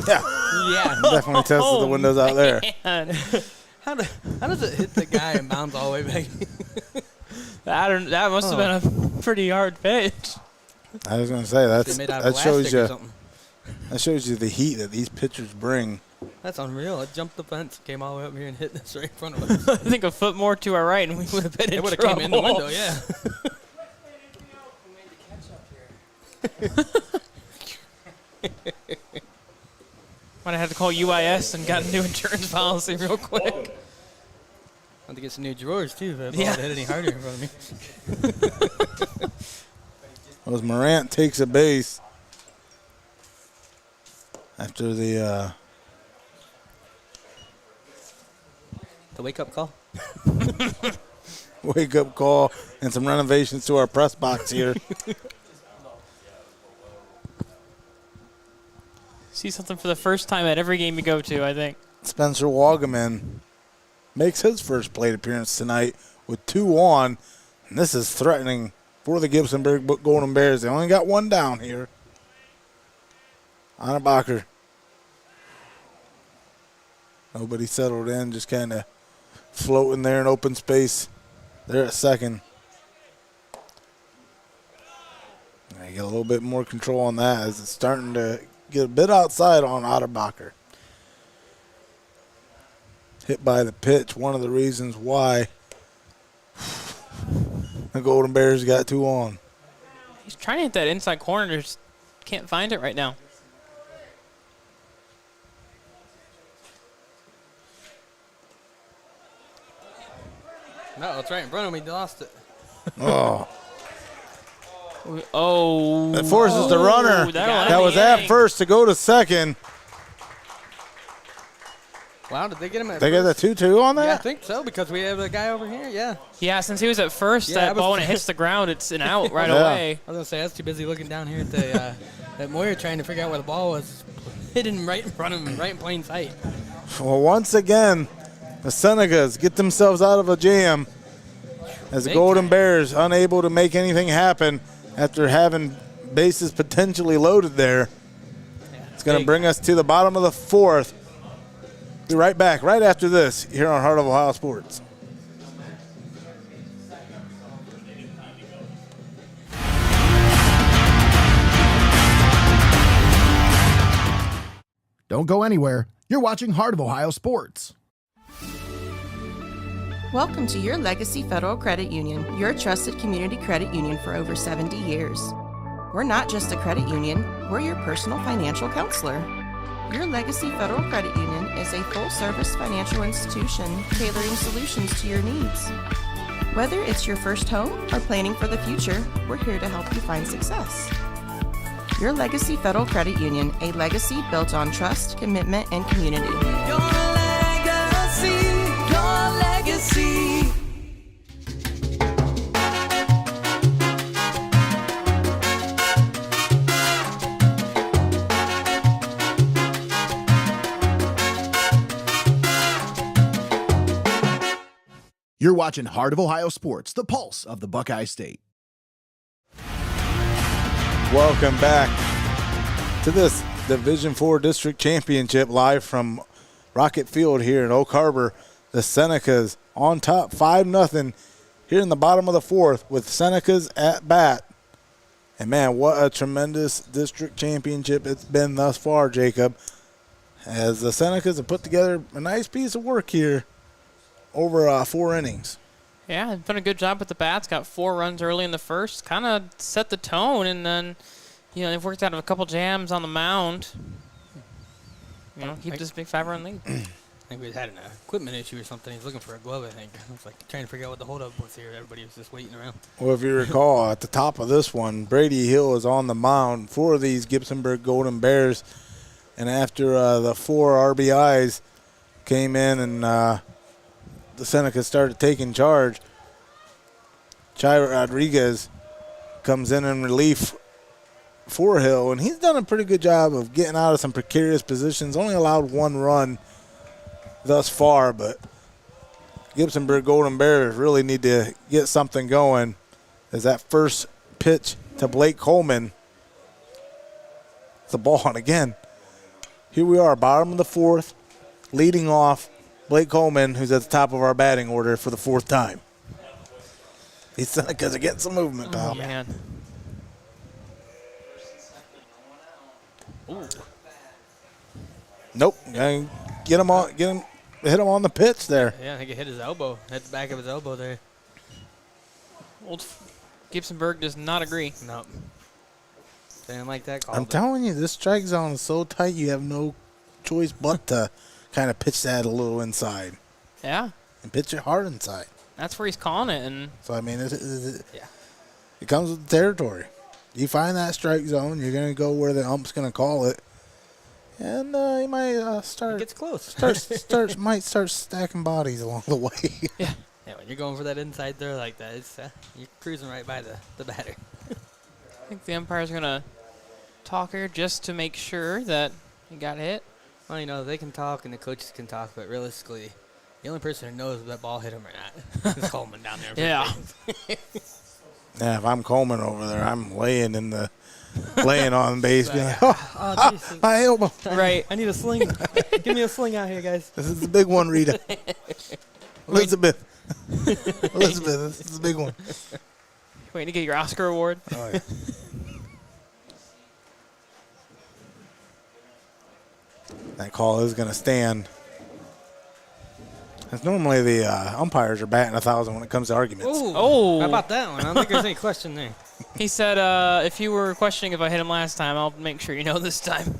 Speaker 1: Yeah,
Speaker 2: Yeah.
Speaker 1: definitely tested the windows out there.
Speaker 4: Man.
Speaker 2: How does it hit the guy and bounce all the way back?
Speaker 4: That must have been a pretty hard pitch.
Speaker 1: I was going to say
Speaker 2: They made out of
Speaker 1: that shows
Speaker 2: elastic or
Speaker 1: you
Speaker 2: something.
Speaker 1: the heat that these pitchers bring.
Speaker 2: That's unreal. It jumped the fence, came all the way up here and hit this right in front of us.
Speaker 4: I think a foot more to our right and we would have been in
Speaker 2: It would have
Speaker 4: trouble.
Speaker 2: came in the window, yeah.
Speaker 4: Might have had to call UIS and got a new insurance policy real quick.
Speaker 2: I had to get some new drawers, too, if I
Speaker 4: Yeah.
Speaker 2: hit any harder in front of me.
Speaker 1: As Morant takes a base after the
Speaker 2: wake-up call?
Speaker 1: wake-up call and some renovations to our press box here.
Speaker 4: See something for the first time at every game you go to, I think.
Speaker 1: Spencer Wagaman makes his first plate appearance tonight with 2 on, and this is threatening for the Gibsonburg Golden Bears. They only got 1 down here. Anabacher. Nobody settled in, just kind of floating there in open space. They're at second. I get a little bit more control on that as it's starting to get a bit outside on Otterbacher. Hit by the pitch, one of the reasons why the Golden Bears got 2 on.
Speaker 4: He's trying to hit that inside corner, just can't find it right now.
Speaker 2: No, it's right in front of me. They lost it.
Speaker 1: Oh,
Speaker 4: Oh.
Speaker 1: that forces the runner that was at first to go to second.
Speaker 2: Wow, did they get him at
Speaker 1: They got the
Speaker 2: first?
Speaker 1: 2-2 on
Speaker 2: Yeah, I
Speaker 1: that?
Speaker 2: think so, because we have the guy over here, yeah.
Speaker 4: Yeah, since he was at first,
Speaker 2: Yeah,
Speaker 4: that
Speaker 2: I was-
Speaker 4: ball when it hits the ground, it's an out right
Speaker 1: Yeah.
Speaker 4: away.
Speaker 2: I was going to say, I was too busy looking down here at the at Moyer trying to figure out where the ball was hidden right in front of him, right in plain sight.
Speaker 1: Well, once again, the Senecas get themselves out of a jam as the
Speaker 2: Big
Speaker 1: Golden
Speaker 2: time.
Speaker 1: Bears unable to make anything happen after having bases potentially loaded there. It's going to
Speaker 2: big.
Speaker 1: bring us to the bottom of the 4th. Be right back right after this here on Heart of Ohio Sports.
Speaker 5: Don't go anywhere. You're watching Heart of Ohio Sports.
Speaker 6: Welcome to your Legacy Federal Credit Union, your trusted community credit union for over 70 years. We're not just a credit union, we're your personal financial counselor. Your Legacy Federal Credit Union is a full-service financial institution tailoring solutions to your needs. Whether it's your first home or planning for the future, we're here to help you find success. Your Legacy Federal Credit Union, a legacy built on trust, commitment, and community.
Speaker 7: Your legacy, your legacy.
Speaker 5: You're watching Heart of Ohio Sports, the pulse of the Buckeye State.
Speaker 1: Welcome back to this Division IV District Championship live from Rocket Field here in Oak Harbor. The Senecas on top 5-0 here in the bottom of the fourth with Senecas at bat. And, man, what a tremendous district championship it's been thus far, Jacob, as the Senecas have put together a nice piece of work here over 4 innings.
Speaker 4: Yeah, done a good job with the bats. Got 4 runs early in the first. Kind of set the tone, and then, they've worked out of a couple jams on the mound. Keep this big 5-run lead.
Speaker 2: I think we had an equipment issue or something. He's looking for a glove, I think. I was trying to figure out what the holdup was here. Everybody was just waiting around.
Speaker 1: Well, if you recall, at the top of this one, Brady Hill is on the mound for these Gibsonburg Golden Bears. And after the 4 RBIs came in and the Senecas started taking charge, Chai Rodriguez comes in relief for Hill, and he's done a pretty good job of getting out of some precarious positions. Only allowed 1 run thus far, but Gibsonburg Golden Bears really need to get something going as that first pitch to Blake Coleman. It's a ball, and again, here we are, bottom of the fourth, leading off Blake Coleman, who's at the top of our batting order for the 4th time. These Senecas are getting some movement, pal.
Speaker 4: Oh, man.
Speaker 2: Ooh.
Speaker 1: Nope. Hit him on the pitch there.
Speaker 2: Yeah, I think it hit his elbow. Hit the back of his elbow there.
Speaker 4: Old Gibsonburg does not agree.
Speaker 2: Nope. They didn't like that call.
Speaker 1: I'm telling you, this strike zone is so tight you have no choice but to kind of pitch that a little inside.
Speaker 4: Yeah.
Speaker 1: And pitch it hard inside.
Speaker 4: That's where he's calling it. And
Speaker 1: So, I mean, it comes with the territory. You find that strike zone, you're going to go where the ump's going to call it. And he might
Speaker 2: It gets close.
Speaker 1: might start stacking bodies along the way.
Speaker 2: Yeah, when you're going for that inside throw like that, it's you're cruising right by the batter.
Speaker 4: I think the umpire's going to talk here just to make sure that he got hit.
Speaker 2: Well, they can talk and the coaches can talk, but realistically, the only person who knows if that ball hit him or not is Coleman down there.
Speaker 4: Yeah.
Speaker 1: Yeah, if I'm Coleman over there, I'm laying on base. Being like,
Speaker 2: geez.
Speaker 1: my elbow.
Speaker 4: Right.
Speaker 2: I need a sling. Give me a sling out here, guys.
Speaker 1: This is the big one, Rita. Elizabeth, this is the big one.
Speaker 4: Waiting to get your Oscar award.
Speaker 1: Oh, yeah. That call is going to stand. Because normally the umpires are batting 1,000 when it comes to arguments.
Speaker 2: Ooh.
Speaker 4: Oh.
Speaker 2: How about that one? I don't think there's any question there.
Speaker 4: He said, if you were questioning if I hit him last time, I'll make sure you know this time.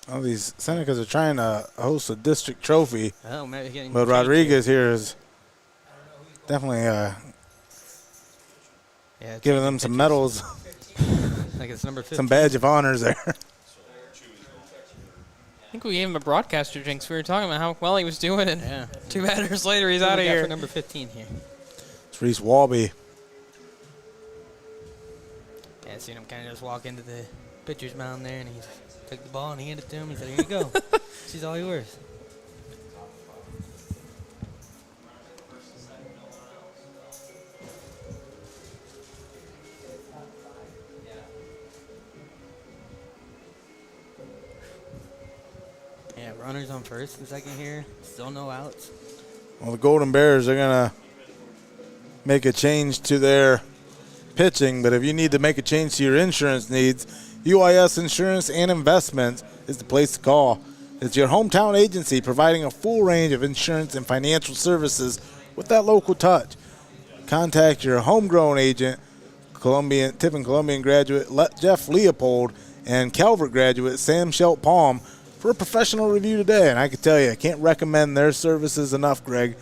Speaker 1: Well, these Senecas are trying to host a district trophy,
Speaker 2: Oh, maybe getting
Speaker 1: but Rodriguez here is definitely giving them some medals,
Speaker 2: Like it's number 15.
Speaker 1: some badge of honors there.
Speaker 4: I think we gave him a broadcaster jinx. We were talking about how well he was doing, and
Speaker 2: Yeah.
Speaker 4: 2 batters later, he's
Speaker 2: What
Speaker 4: out
Speaker 2: do
Speaker 4: of
Speaker 2: we got
Speaker 4: here.
Speaker 2: for number 15 here.
Speaker 1: It's Reese Walby.
Speaker 2: Yeah, seen him kind of just walk into the pitcher's mound there, and he took the ball and he handed it to him. He said, "Here you go. She's all yours." Yeah, runners on first and second here. Still no outs.
Speaker 1: Well, the Golden Bears are going to make a change to their pitching, but if you need to make a change to your insurance needs, UIS Insurance and Investments is the place to call. It's your hometown agency providing a full range of insurance and financial services with that local touch. Contact your homegrown agent, Tiffin Columbian graduate Jeff Leopold, and Calvert graduate Sam Schelt Palm for a professional review today. And I can tell you, I can't recommend their services enough, Greg.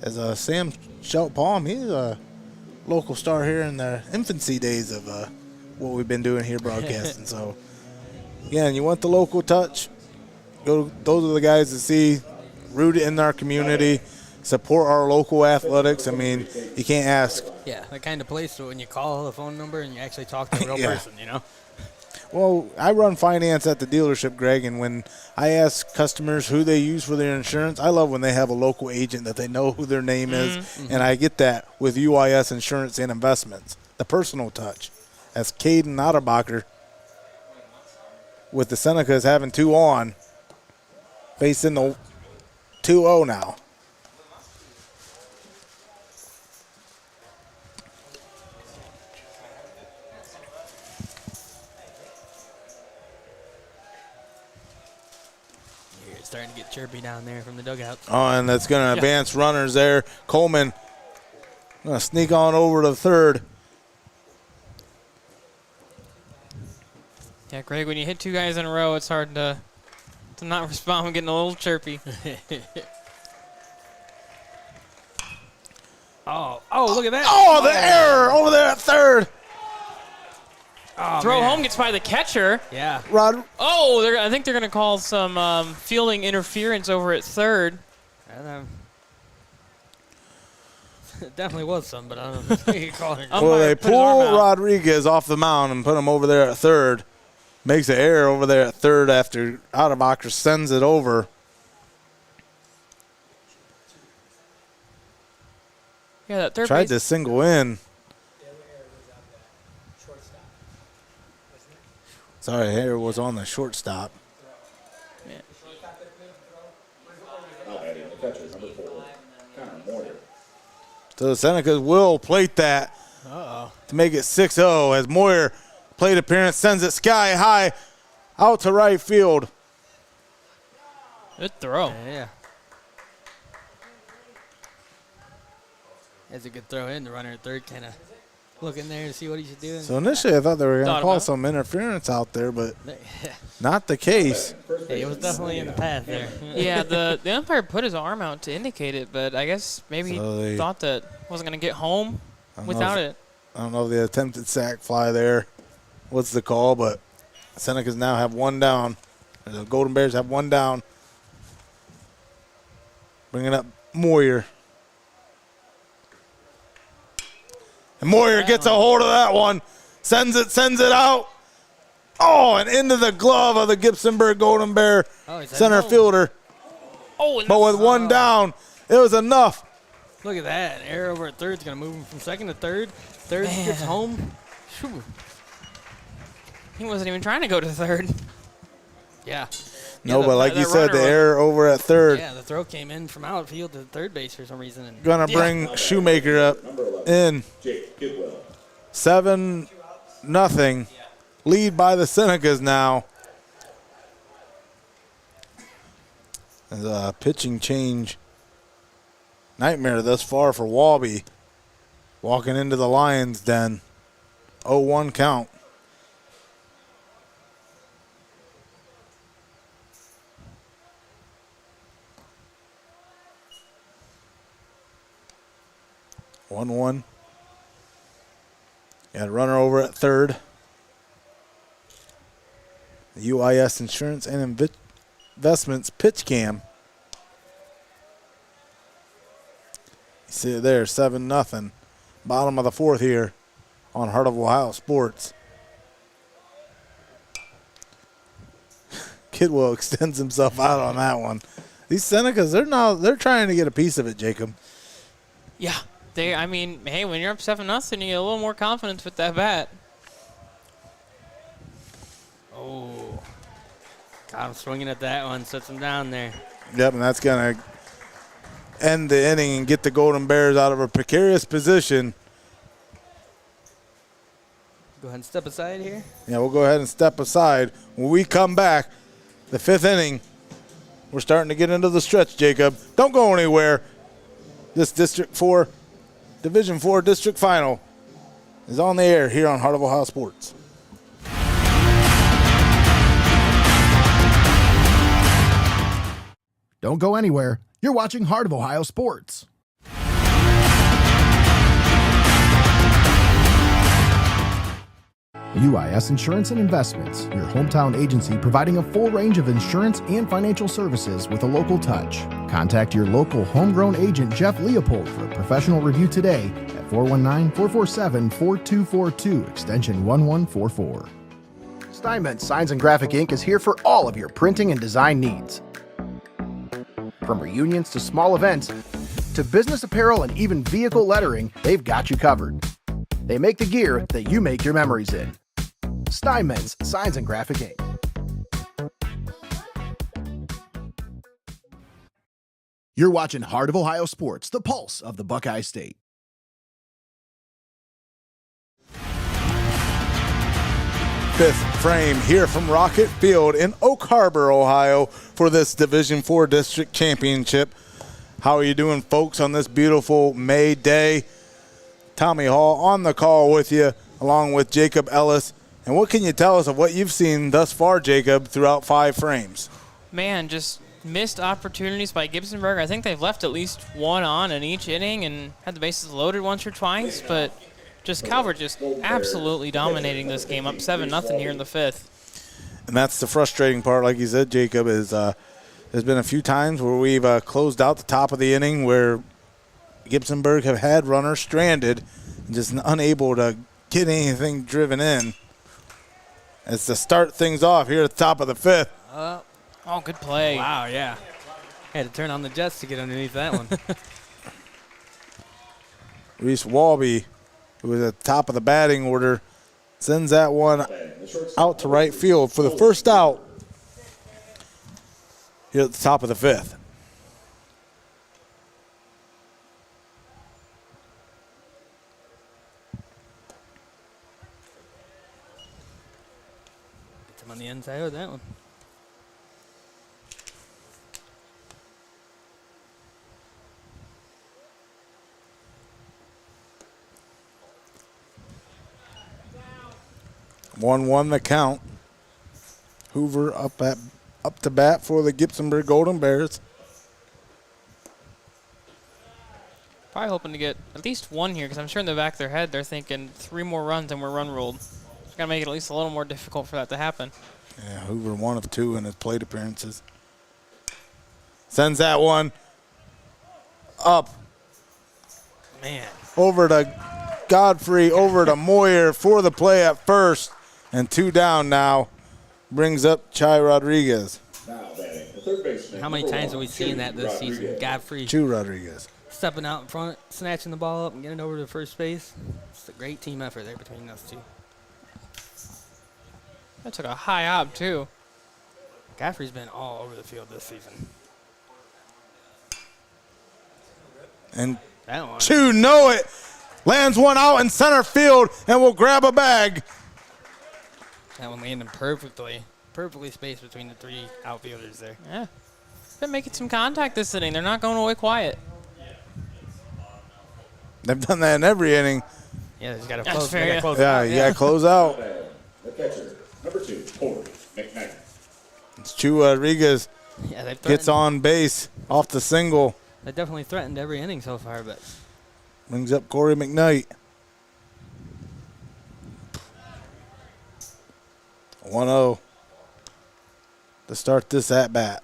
Speaker 1: As Sam Schelt Palm, he's a local star here in the infancy days of what we've been doing here broadcasting. So, again, you want the local touch, those are the guys to see, rooted in our community, support our local athletics. I mean, you can't ask.
Speaker 2: Yeah, that kind of place so when you call the phone number and you actually talk to a real
Speaker 1: Yeah.
Speaker 2: person, you know?
Speaker 1: Well, I run finance at the dealership, Greg, and when I ask customers who they use for their insurance, I love when they have a local agent that they know who their name is, and I get that with UIS Insurance and Investments, the personal touch. As Caden Otterbacher with the Senecas having 2 on, facing the 2-0 now.
Speaker 2: It's starting to get chirpy down there from the dugout.
Speaker 1: Oh, and that's going to advance runners there. Coleman going to sneak on over to third.
Speaker 4: Yeah, Greg, when you hit 2 guys in a row, it's hard to not respond when getting a little chirpy.
Speaker 2: Oh, look at that.
Speaker 1: Oh, the error over there at third.
Speaker 2: Oh,
Speaker 4: Throw
Speaker 2: man.
Speaker 4: home gets by the catcher.
Speaker 2: Yeah.
Speaker 1: Rod.
Speaker 4: Oh, I think they're going to call some fielding interference over at third.
Speaker 2: It definitely was some, but I don't know if you call it.
Speaker 1: Well, they
Speaker 4: put his arm
Speaker 1: pull
Speaker 4: out.
Speaker 1: Rodriguez off the mound and put him over there at third. Makes an error over there at third after Otterbacher sends it over.
Speaker 4: Yeah, that third
Speaker 1: Tried
Speaker 4: base.
Speaker 1: to single in. Sorry, error was on the shortstop.
Speaker 3: Now batting the catcher, number 4, Connor Moyer.
Speaker 1: So the Senecas will plate that to make it 6-0 as Moyer plate appearance sends it sky high out to right field.
Speaker 4: Good throw.
Speaker 2: Yeah. That's a good throw in. The runner at third kind of looking there to see what he should do.
Speaker 1: So initially I thought they were going to
Speaker 4: Thought
Speaker 1: call
Speaker 4: about it.
Speaker 1: some interference out there, but not the case.
Speaker 2: Hey, it was definitely in the path there.
Speaker 4: Yeah, the umpire put his arm out to indicate it, but I guess maybe
Speaker 1: So they-
Speaker 4: he thought that wasn't going to get home
Speaker 1: I don't know
Speaker 4: without
Speaker 1: if-
Speaker 4: it.
Speaker 1: I don't know if the attempted sack fly there. What's the call? But Senecas now have 1 down. The Golden Bears have 1 down. Bringing up Moyer. And Moyer gets a hold of that one. Sends it out. Oh, and into the glove of the Gibsonburg Golden Bear
Speaker 2: Oh, he's
Speaker 1: center
Speaker 2: heading home.
Speaker 1: fielder.
Speaker 4: Oh,
Speaker 1: But with 1 down, it was enough.
Speaker 2: Look at that. An error over at third is going to move him from second to third. Third gets home. Phew.
Speaker 4: he wasn't even trying to go to third.
Speaker 2: Yeah.
Speaker 1: No,
Speaker 2: Yeah,
Speaker 1: but like you
Speaker 4: that
Speaker 1: said,
Speaker 4: runner
Speaker 1: the
Speaker 4: was-
Speaker 1: error over at third.
Speaker 2: Yeah, the throw came in from outfield to third base for some reason. And
Speaker 1: Gonna bring Shoemaker up in.
Speaker 3: Jake Gidwell.
Speaker 1: 7-0. Lead by the Senecas now. There's a pitching change. Nightmare thus far for Walby. Walking into the Lions' den. 0-1 count. One. Got a runner over at third. The UIS Insurance and Investments pitch cam. You see it there, 7-0. Bottom of the 4th here on Heart of Ohio Sports. Kidwell extends himself out on that one. These Senecas, they're trying to get a piece of it, Jacob.
Speaker 4: Yeah. I mean, hey, when you're up 7-0, you get a little more confidence with that bat.
Speaker 2: oh, got him swinging at that one. Sets him down there.
Speaker 1: Yep, and that's going to end the inning and get the Golden Bears out of a precarious position.
Speaker 2: Go ahead and step aside here.
Speaker 1: Yeah, we'll go ahead and step aside. When we come back, the 5th inning, we're starting to get into the stretch, Jacob. Don't go anywhere. This Division 4 district final is on the air here on Heart of Ohio Sports.
Speaker 5: Don't go anywhere. You're watching Heart of Ohio Sports. UIS Insurance and Investments, your hometown agency providing a full range of insurance and financial services with a local touch. Contact your local homegrown agent Jeff Leopold for a professional review today at 419-447-4242, extension 1144. Steinmetz Signs and Graphic Ink is here for all of your printing and design needs. From reunions to small events, to business apparel and even vehicle lettering, they've got you covered. They make the gear that you make your memories in. Steinmetz Signs and Graphic Ink. You're watching Heart of Ohio Sports, the pulse of the Buckeye State.
Speaker 1: Fifth frame here from Rocket Field in Oak Harbor, Ohio for this Division IV District Championship. How are you doing, folks, on this beautiful May day? Tommy Hall on the call with you, along with Jacob Ellis. And what can you tell us of what you've seen thus far, Jacob, throughout 5 frames?
Speaker 4: Man, just missed opportunities by Gibsonburg. I think they've left at least one on in each inning and had the bases loaded once or twice, but just Calvert just absolutely dominating this game, up 7-0 here in the 5th.
Speaker 1: And that's the frustrating part, like you said, Jacob, is there's been a few times where we've closed out the top of the inning where Gibsonburg have had runners stranded and just unable to get anything driven in. As to start things off here at the top of the 5th.
Speaker 4: Oh, good play.
Speaker 2: Wow, yeah. Had to turn on the jets to get underneath that one.
Speaker 1: Reese Walby, who is at the top of the batting order, sends that one out to right field for the first out here at the top of the 5th.
Speaker 2: Gets him on the inside with that one.
Speaker 1: One the count. Hoover up to bat for the Gibsonburg Golden Bears.
Speaker 4: Probably hoping to get at least one here, because I'm sure in the back of their head they're thinking 3 more runs and we're run ruled. It's got to make it at least a little more difficult for that to happen.
Speaker 1: Yeah, Hoover 1 of 2 in his plate appearances. Sends that one up.
Speaker 2: Man.
Speaker 1: Over to Godfrey, over to Moyer for the play at first. And 2 down now. Brings up Chai Rodriguez.
Speaker 3: Now batting the third baseman.
Speaker 2: How many times have we seen that this season? Godfrey
Speaker 1: Chu Rodriguez.
Speaker 2: stepping out in front, snatching the ball up and getting over to first base. It's a great team effort there between those two.
Speaker 4: That took a high op, too.
Speaker 2: Godfrey's been all over the field this season.
Speaker 1: And
Speaker 2: That one.
Speaker 1: Chu know it. Lands one out in center field and will grab a bag.
Speaker 2: That one landed perfectly spaced between the 3 outfielders there.
Speaker 4: Yeah. Been making some contact this inning. They're not going away quiet.
Speaker 1: They've done that in every inning.
Speaker 2: Yeah, they just got to
Speaker 4: That's
Speaker 2: close.
Speaker 4: fair,
Speaker 2: They gotta
Speaker 4: yeah.
Speaker 2: close
Speaker 1: Yeah,
Speaker 2: out.
Speaker 1: you got to close out.
Speaker 3: The catcher, number 2, Corey McKnight.
Speaker 1: It's Chu Rodriguez
Speaker 2: Yeah, they've
Speaker 1: gets
Speaker 2: threatened.
Speaker 1: on base off the single.
Speaker 2: They definitely threatened every inning so far, but
Speaker 1: Brings up Corey McKnight. 1-0 to start this at bat.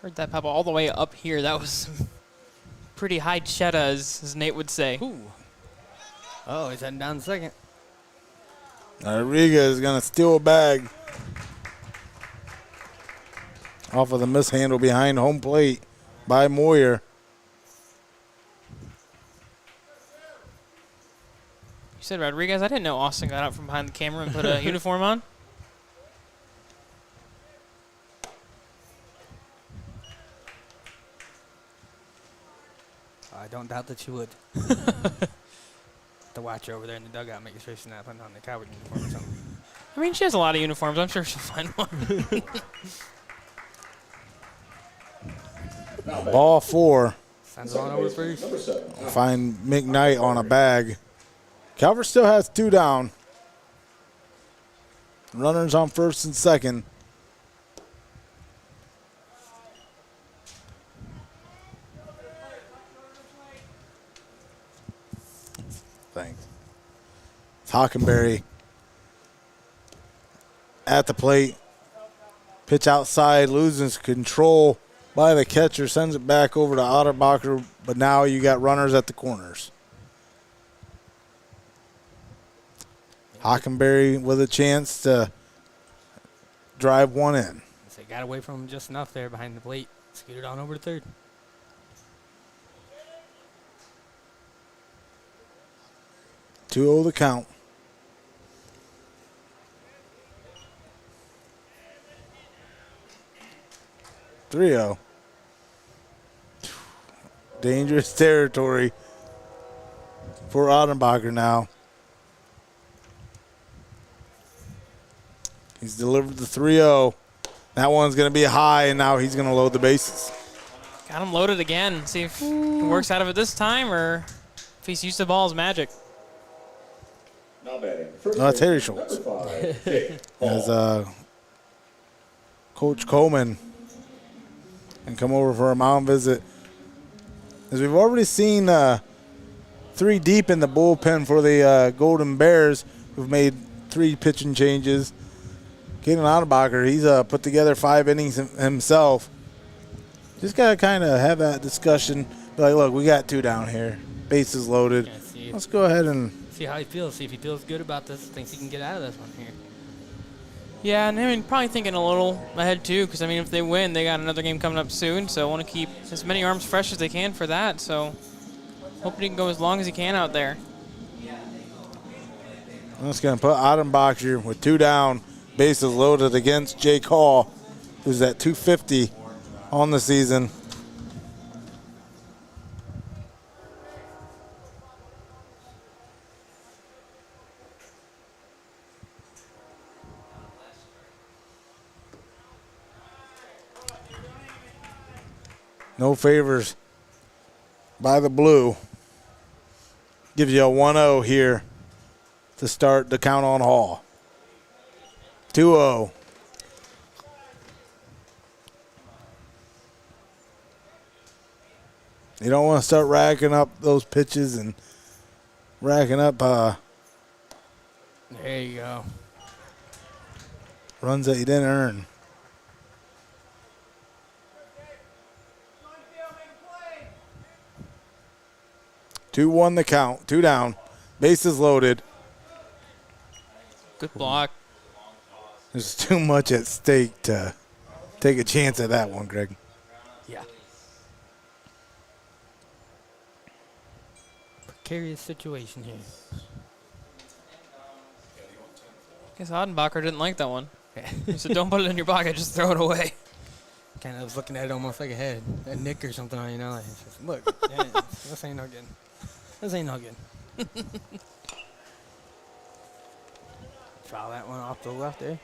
Speaker 4: Heard that pebble all the way up here. That was some pretty high cheddar, as Nate would say.
Speaker 2: ooh. Oh, he's heading down second.
Speaker 1: Rodriguez is going to steal a bag off of the mishandle behind home plate by Moyer.
Speaker 4: You said Rodriguez? I didn't know Austin got out from behind the camera and put a uniform on.
Speaker 2: I don't doubt that you would. To watch her over there in the dugout, making sure she's not putting on the Calvert uniform or something.
Speaker 4: I mean, she has a lot of uniforms. I'm sure she'll find one.
Speaker 1: Ball 4.
Speaker 2: Sends it on over first.
Speaker 3: Number 7.
Speaker 1: Find McKnight on a bag. Calvert still has 2 down. Runners on first and second. Thanks. It's Hockenberry at the plate. Pitch outside, loses control by the catcher, sends it back over to Otterbacher, but now you got runners at the corners. Hockenberry with a chance to drive one in.
Speaker 2: They got away from him just enough there behind the plate. Scooted on over to third.
Speaker 1: 2-0 the count. Three-0. Dangerous territory for Ottenbacher now. He's delivered the 3-0. That one's going to be high, and now he's going to load the bases.
Speaker 4: Got him loaded again. See if he works out of it this time or if he's used to ball's magic.
Speaker 3: Now batting.
Speaker 1: No, that's Harry Schultz. As Coach Coleman can come over for a mound visit. As we've already seen 3 deep in the bullpen for the Golden Bears, who've made 3 pitching changes. Kinn and Ottenbacher, he's put together 5 innings himself. Just got to kind of have that discussion. Be like, look, we got 2 down here. Bases loaded. Let's go ahead and
Speaker 2: see how he feels. See if he feels good about this. Thinks he can get out of this one here.
Speaker 4: Yeah, and I mean, probably thinking a little ahead too, because I mean, if they win, they got another game coming up soon, so want to keep as many arms fresh as they can for that. So, hoping he can go as long as he can out there.
Speaker 1: I'm just going to put Ottenbacher with 2 down, bases loaded against Jake Hall, who's at 250 on the season. No favors by the blue. Gives you a 1-0 here to start the count on Hall. 2-0. You don't want to start racking up those pitches and racking up
Speaker 2: There you go.
Speaker 1: runs that you didn't earn. Two won the count. 2 down. Bases loaded.
Speaker 4: Good block.
Speaker 1: There's too much at stake to take a chance at that one, Greg.
Speaker 2: Yeah. Precarious situation here.
Speaker 4: Guess Ottenbacher didn't like that one. He said, don't put it in your pocket, just throw it away.
Speaker 2: Kind of was looking at it almost like a nick or something, you know. Like, look, yeah, this ain't no good. This ain't no good. Foul that one off to the left there.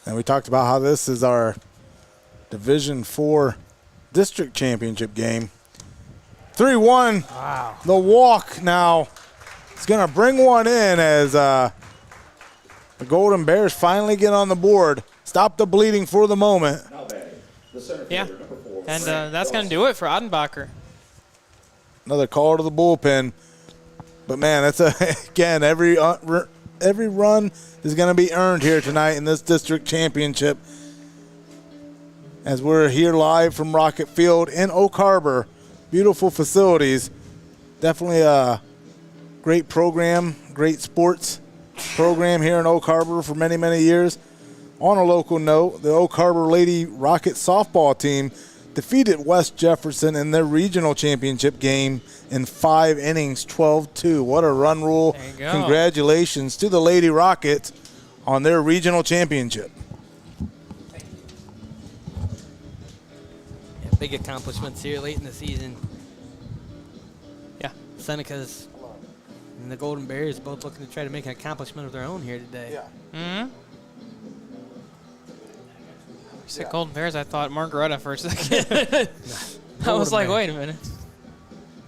Speaker 1: And we talked about how this is our Division 4 district championship game. 3-1.
Speaker 2: Wow.
Speaker 1: The walk now is going to bring one in as the Golden Bears finally get on the board. Stop the bleeding for the moment.
Speaker 3: Now batting. The center
Speaker 4: Yeah,
Speaker 3: fielder, number 4.
Speaker 4: and that's going to do it for Ottenbacher.
Speaker 1: Another call to the bullpen. But, man, that's again, every run is going to be earned here tonight in this district championship. As we're here live from Rocket Field in Oak Harbor. Beautiful facilities. Definitely a great program, great sports program here in Oak Harbor for many, many years. On a local note, the Oak Harbor Lady Rocket softball team defeated West Jefferson in their regional championship game in 5 innings, 12-2. What a run rule.
Speaker 4: There you go.
Speaker 1: Congratulations to the Lady Rockets on their regional championship.
Speaker 2: Yeah, big accomplishments here late in the season.
Speaker 4: Yeah.
Speaker 2: Senecas and the Golden Bears both looking to try to make an accomplishment of their own here today.
Speaker 4: Mm-hmm. You said Golden Bears, I thought Margaretta for a second. I was like, wait a minute.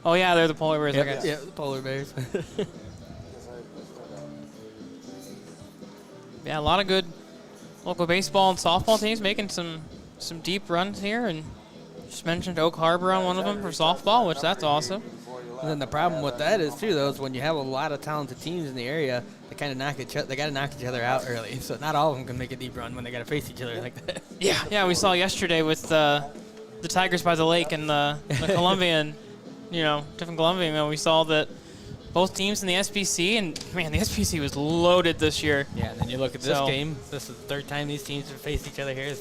Speaker 4: Oh, yeah, they're the polar bears, I
Speaker 2: Yep,
Speaker 4: guess.
Speaker 2: yeah, the polar bears.
Speaker 4: Yeah, a lot of good local baseball and softball teams making some deep runs here. And just mentioned Oak Harbor on one of them for softball, which that's awesome.
Speaker 2: And then the problem with that is too, though, is when you have a lot of talented teams in the area, they kind of they got to knock each other out early. So not all of them can make a deep run when they got to face each other like that.
Speaker 4: Yeah, we saw yesterday with the Tigers by the Lake and the Columbian, Tiffin Columbian. We saw that both teams in the SBC, and man, the SBC was loaded this year.
Speaker 2: Yeah, and then you look at this game. This is the third time these teams have faced each other here.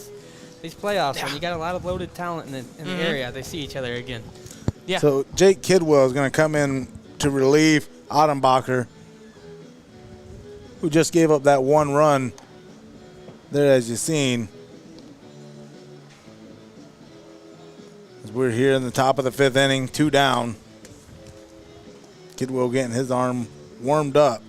Speaker 2: These playoffs, when you got a lot of loaded talent in the area, they see each other again.
Speaker 4: Yeah.
Speaker 1: So Jake Kidwell is going to come in to relieve Ottenbacher, who just gave up that one run there, as you've seen. As we're here in the top of the 5th inning, 2 down. Kidwell getting his arm warmed up.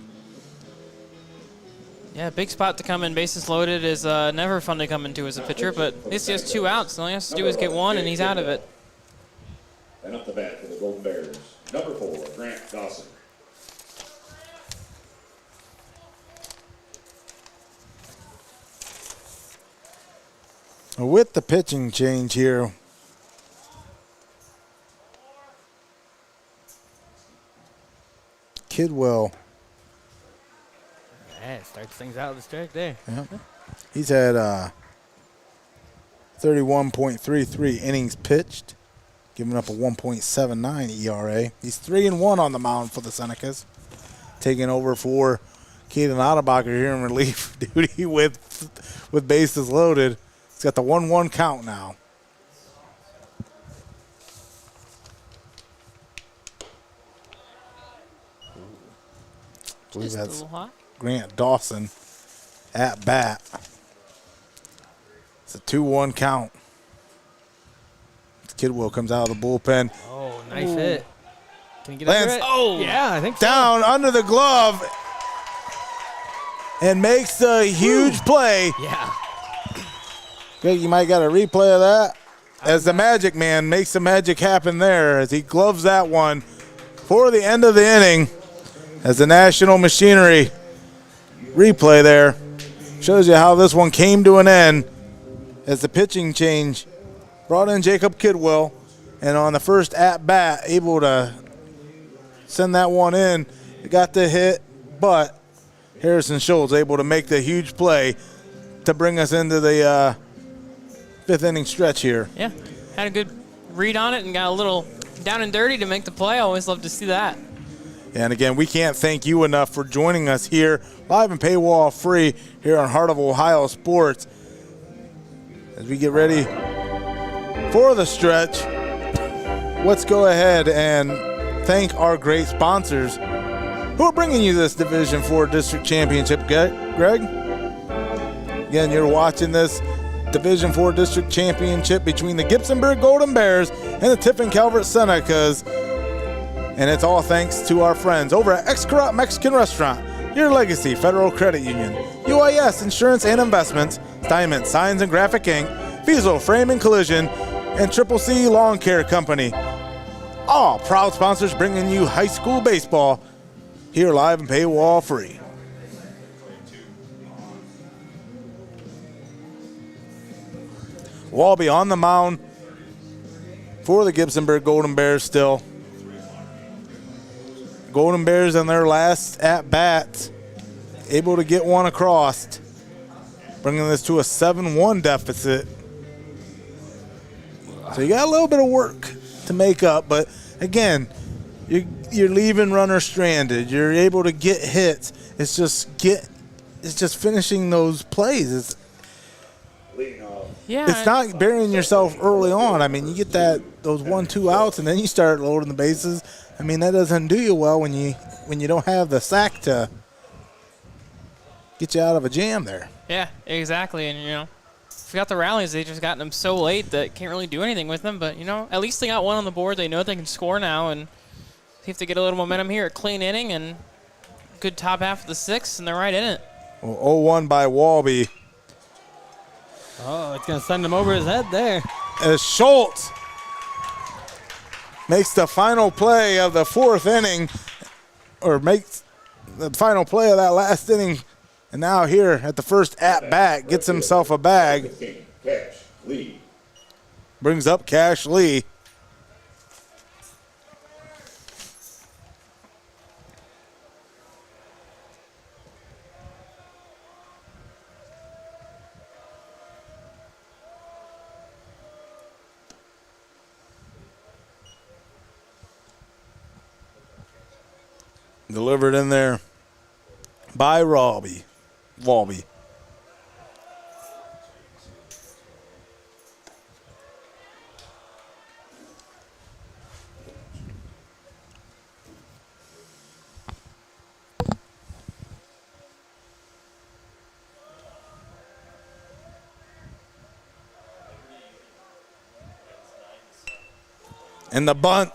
Speaker 4: Yeah, big spot to come in. Bases loaded is never fun to come into as a pitcher, but at least he has 2 outs. All he has to do is get 1, and he's out of it.
Speaker 3: And up the bat for the Golden Bears, number 4, Grant Dawson.
Speaker 1: With the pitching change here, Kidwell,
Speaker 2: Yeah, it starts things out with the strike there.
Speaker 1: yeah, he's had 31.33 innings pitched, giving up a 1.79 ERA. He's 3-1 on the mound for the Senecas, taking over for Keaton Ottenbacher here in relief duty with bases loaded. He's got the 1-1 count now. I believe
Speaker 4: Just a
Speaker 1: that's
Speaker 4: little hot.
Speaker 1: Grant Dawson at bat. It's a 2-1 count. Kidwell comes out of the bullpen.
Speaker 2: Oh, nice hit. Can he get
Speaker 1: Lands-
Speaker 2: under it?
Speaker 4: Oh.
Speaker 2: Yeah, I think so.
Speaker 1: Down under the glove and makes the huge play.
Speaker 2: Yeah.
Speaker 1: Greg, you might got a replay of that. As the Magic Man makes the magic happen there as he gloves that one for the end of the inning. As the National Machinery replay there shows you how this one came to an end as the pitching change brought in Jacob Kidwell, and on the first at-bat able to send that one in. He got the hit, but Harrison Schultz able to make the huge play to bring us into the 5th inning stretch here.
Speaker 4: Yeah, had a good read on it and got a little down and dirty to make the play. I always love to see that.
Speaker 1: And again, we can't thank you enough for joining us here live and paywall free here on Heart of Ohio Sports. As we get ready for the stretch, let's go ahead and thank our great sponsors who are bringing you this Division IV District Championship. Greg? Again, you're watching this Division IV District Championship between the Gibsonburg Golden Bears and the Tiffin Calvert Senecas. And it's all thanks to our friends over at Xcaret Mexican Restaurant, Your Legacy Federal Credit Union, UIS Insurance and Investments, Steinmetz Signs and Graphic Ink, Feasel Frame and Collision, and Triple C Lawn Care Company. All proud sponsors bringing you high school baseball here live and paywall free. Walby on the mound for the Gibsonburg Golden Bears still. Golden Bears in their last at-bat, able to get one across, bringing this to a 7-1 deficit. So you got a little bit of work to make up, but again, you're leaving runners stranded. You're able to get hits. It's just finishing those plays.
Speaker 4: Yeah,
Speaker 1: It's not burying yourself early on. I mean, you get those 1-2 outs, and then you start loading the bases. I mean, that doesn't do you well when you don't have the sack to get you out of a jam there.
Speaker 4: Yeah, exactly. And, if we got the rallies, they just gotten them so late that can't really do anything with them. But, at least they got one on the board. They know they can score now and see if they get a little momentum here. A clean inning and good top half of the 6th, and they're right in it.
Speaker 1: Well, 0-1 by Walby.
Speaker 2: Oh, it's going to send him over his head there.
Speaker 1: As Schultz makes the final play of the fourth inning, or makes the final play of that last inning. And now here at the first at-bat, gets himself a bag.
Speaker 3: Cash Lee.
Speaker 1: Brings up Cash Lee. Delivered in there by Walby. And the bunt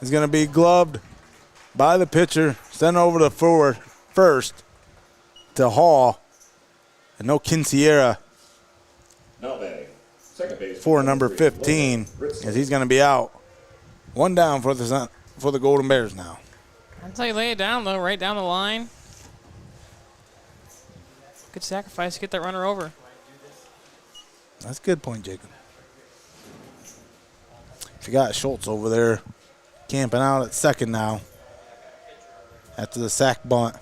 Speaker 1: is going to be gloved by the pitcher, sent over to first to Hall. And no Kinsierra
Speaker 3: Now batting. Second base.
Speaker 1: for number 15, as he's going to be out. One down for the Golden Bears now.
Speaker 4: I'd say lay it down, though, right down the line. Good sacrifice to get that runner over.
Speaker 1: That's a good point, Jacob. You got Schultz over there camping out at second now after the sack bunt.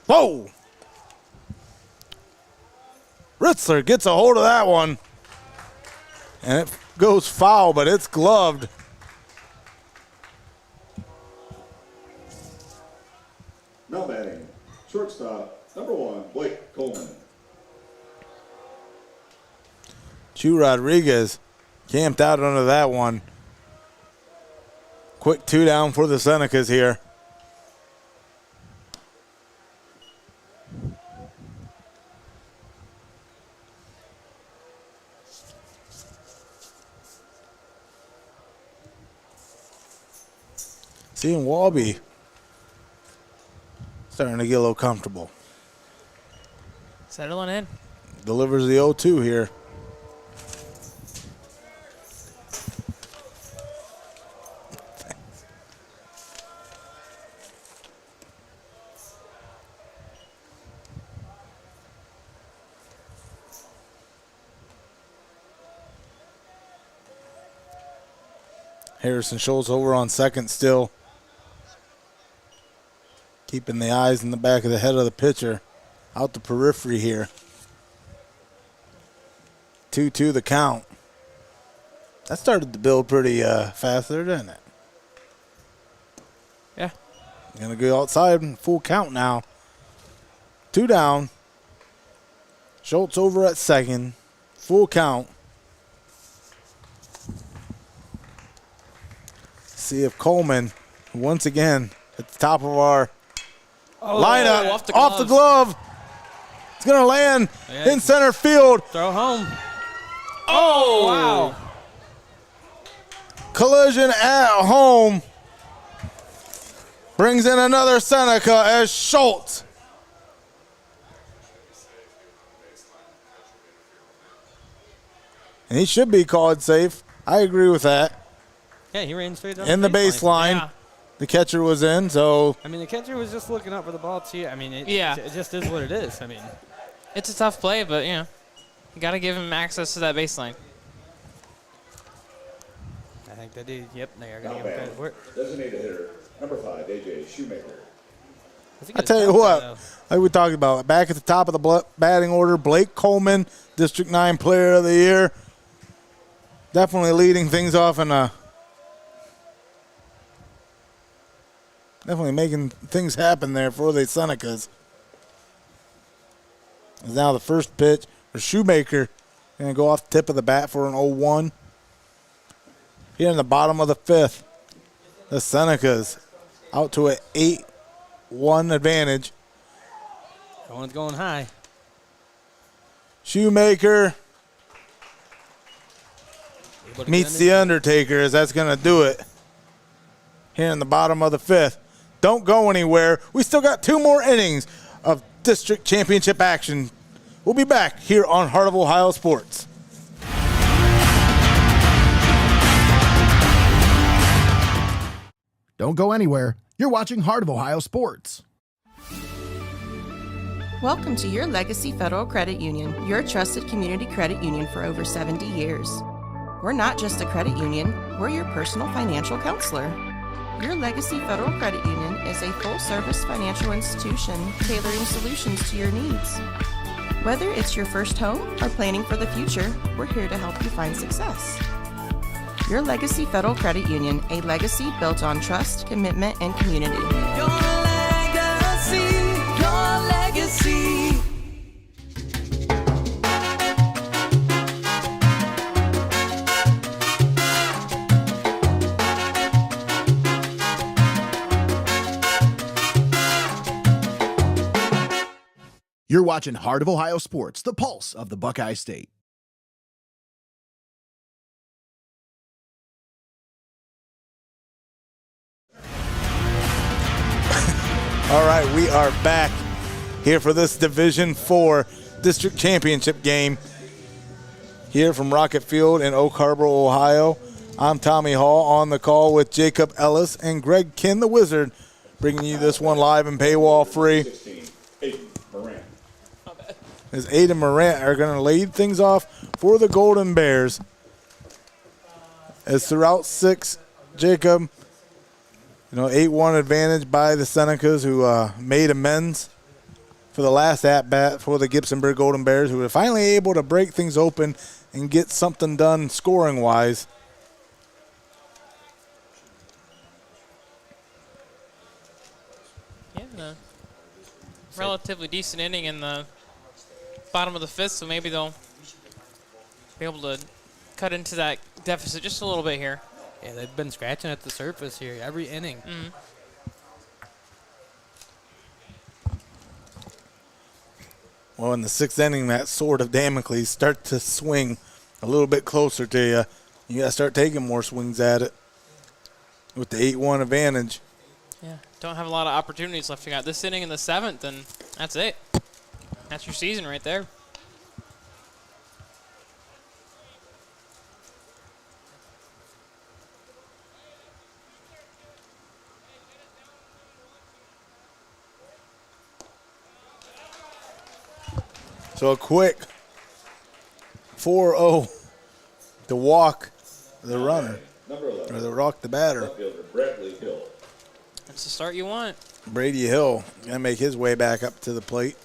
Speaker 1: Whoa! Ritzler gets a hold of that one. And it goes foul, but it's gloved.
Speaker 3: Now batting. Shortstop, number 1, Blake Coleman.
Speaker 1: Chu Rodriguez camped out under that one. Quick 2 down for the Senecas here. Seeing Walby starting to get a little comfortable.
Speaker 4: Settling in.
Speaker 1: Delivers the 0-2 here. Harrison Schultz over on second still. Keeping the eyes in the back of the head of the pitcher. Out the periphery here. 2-2 the count. That started to build pretty fast there, didn't it?
Speaker 4: Yeah.
Speaker 1: Gonna go outside, full count now. 2 down. Schultz over at second. Full count. See if Coleman, once again, at the top of our lineup, off the glove. It's going to land in center field.
Speaker 2: Throw home.
Speaker 4: Oh,
Speaker 2: Wow.
Speaker 1: Collision at home. Brings in another Seneca as Schultz. And he should be called safe. I agree with that.
Speaker 2: Yeah, he ran straight down
Speaker 1: In the baseline.
Speaker 4: Yeah.
Speaker 1: The catcher was in, so
Speaker 2: I mean, the catcher was just looking up for the ball, too. I mean, it just is what it is. I mean,
Speaker 4: It's a tough play, but, you got to give him access to that baseline.
Speaker 2: I think they do. Yep, they are going
Speaker 3: Now
Speaker 2: to give him credit
Speaker 3: batting.
Speaker 2: for it.
Speaker 3: Designated hitter, number 5, AJ Shoemaker.
Speaker 2: That's a
Speaker 1: I
Speaker 2: good
Speaker 1: tell you
Speaker 2: attempt,
Speaker 1: what,
Speaker 2: though.
Speaker 1: like we talked about, back at the top of the batting order, Blake Coleman, District 9 Player of the Year. Definitely leading things off and definitely making things happen there for the Senecas. Is now the first pitch for Shoemaker. Going to go off the tip of the bat for an 0-1. Here in the bottom of the 5th, the Senecas out to an 8-1 advantage.
Speaker 2: That one's going high.
Speaker 1: Shoemaker
Speaker 2: Able to
Speaker 1: meets
Speaker 2: get
Speaker 1: the Undertaker, as that's going to do it here in the bottom of the 5th. Don't go anywhere. We still got 2 more innings of district championship action. We'll be back here on Heart of Ohio Sports.
Speaker 5: Don't go anywhere. You're watching Heart of Ohio Sports.
Speaker 6: Welcome to your Legacy Federal Credit Union, your trusted community credit union for over 70 years. We're not just a credit union, we're your personal financial counselor. Your Legacy Federal Credit Union is a full-service financial institution tailoring solutions to your needs. Whether it's your first home or planning for the future, we're here to help you find success. Your Legacy Federal Credit Union, a legacy built on trust, commitment, and community.
Speaker 7: Your legacy, your legacy.
Speaker 5: You're watching Heart of Ohio Sports, the pulse of the Buckeye State.
Speaker 1: All right, we are back here for this Division IV District Championship game here from Rocket Field in Oak Harbor, Ohio. I'm Tommy Hall on the call with Jacob Ellis and Greg Kinn, the Wizard, bringing you this one live and paywall free.
Speaker 3: 16, Aiden Moran.
Speaker 1: As Aiden and Morant are going to lead things off for the Golden Bears. As throughout 6, Jacob, 8-1 advantage by the Senecas, who made amends for the last at-bat for the Gibsonburg Golden Bears, who were finally able to break things open and get something done scoring-wise.
Speaker 4: Yeah, relatively decent inning in the bottom of the 5th, so maybe they'll be able to cut into that deficit just a little bit here.
Speaker 2: Yeah, they've been scratching at the surface here every inning.
Speaker 4: Mm-hmm.
Speaker 1: Well, in the 6th inning, that sword of Damocles start to swing a little bit closer to you. You got to start taking more swings at it with the 8-1 advantage.
Speaker 4: Yeah, don't have a lot of opportunities left. You got this inning in the 7th, and that's it. That's your season right there.
Speaker 1: So a quick 4-0 to walk the runner,
Speaker 3: Number 11,
Speaker 1: or to rock the batter.
Speaker 3: left fielder Bradley Hill.
Speaker 4: That's the start you want.
Speaker 1: Brady Hill going to make his way back up to the plate.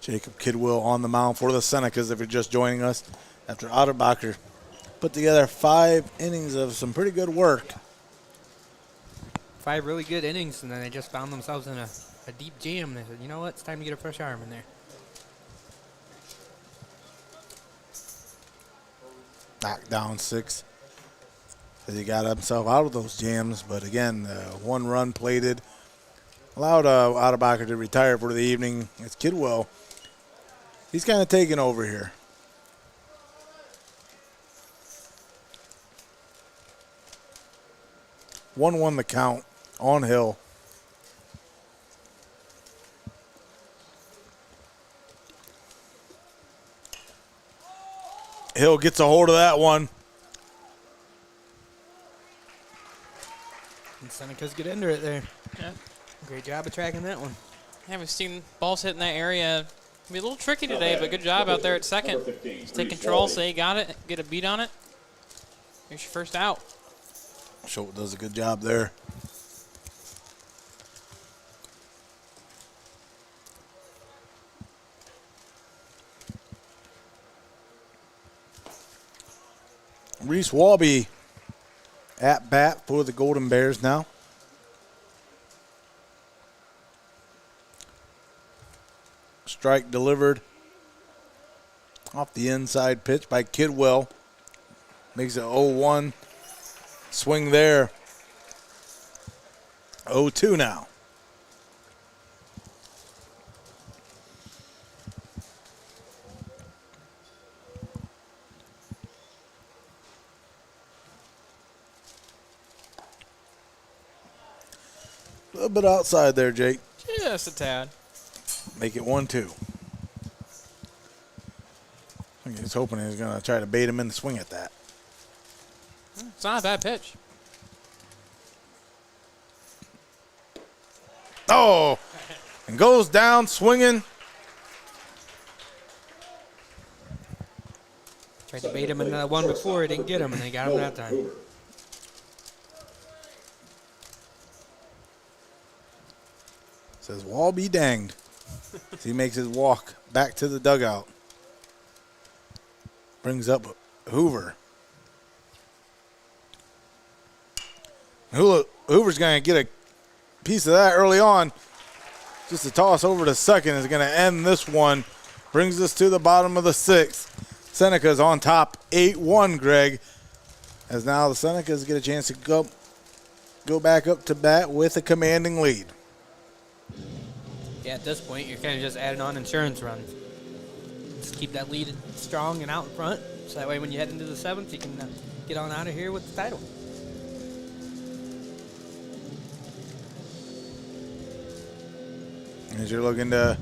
Speaker 1: Jacob Kidwell on the mound for the Senecas if you're just joining us after Otterbacher put together 5 innings of some pretty good work.
Speaker 2: 5 really good innings, and then they just found themselves in a deep jam. They said, you know what, it's time to get a fresh arm in there.
Speaker 1: Knocked down 6 as he got himself out of those jams. But again, 1 run plated. Allowed Otterbacher to retire for the evening. It's Kidwell. He's kind of taking over here. 1-1 the count on Hill. Hill gets a hold of that one.
Speaker 2: And Senecas get into it there.
Speaker 4: Yeah.
Speaker 2: Great job of tracking that one.
Speaker 4: Yeah, we've seen balls hit in that area. Be a little tricky today, but good job out there at second.
Speaker 3: Number 15,
Speaker 4: Just take
Speaker 3: Reese
Speaker 4: control,
Speaker 3: Wally.
Speaker 4: say you got it, get a beat on it. Here's your first out.
Speaker 1: Schultz does a good job there. Reese Walby at bat for the Golden Bears now. Strike delivered off the inside pitch by Kidwell. Makes it 0-1. Swing there. 0-2 now. A little bit outside there, Jake.
Speaker 4: Just a tad.
Speaker 1: Make it 1-2. I think he's hoping he's going to try to bait him in the swing at that.
Speaker 4: It's not a bad pitch.
Speaker 1: Oh, and goes down swinging.
Speaker 2: Tried to bait him in the one before, he didn't get him, and they got him that time.
Speaker 1: Says, "Wall be danged." As he makes his walk back to the dugout. Brings up Hoover. Hoover's going to get a piece of that early on. Just a toss over to second is going to end this one. Brings us to the bottom of the sixth. Senecas on top, 8-1, Greg. As now the Senecas get a chance to go back up to bat with a commanding lead.
Speaker 2: Yeah, at this point, you're kind of just adding on insurance runs. Just keep that lead strong and out in front, so that way when you head into the seventh, you can get on out of here with the title.
Speaker 1: As you're looking to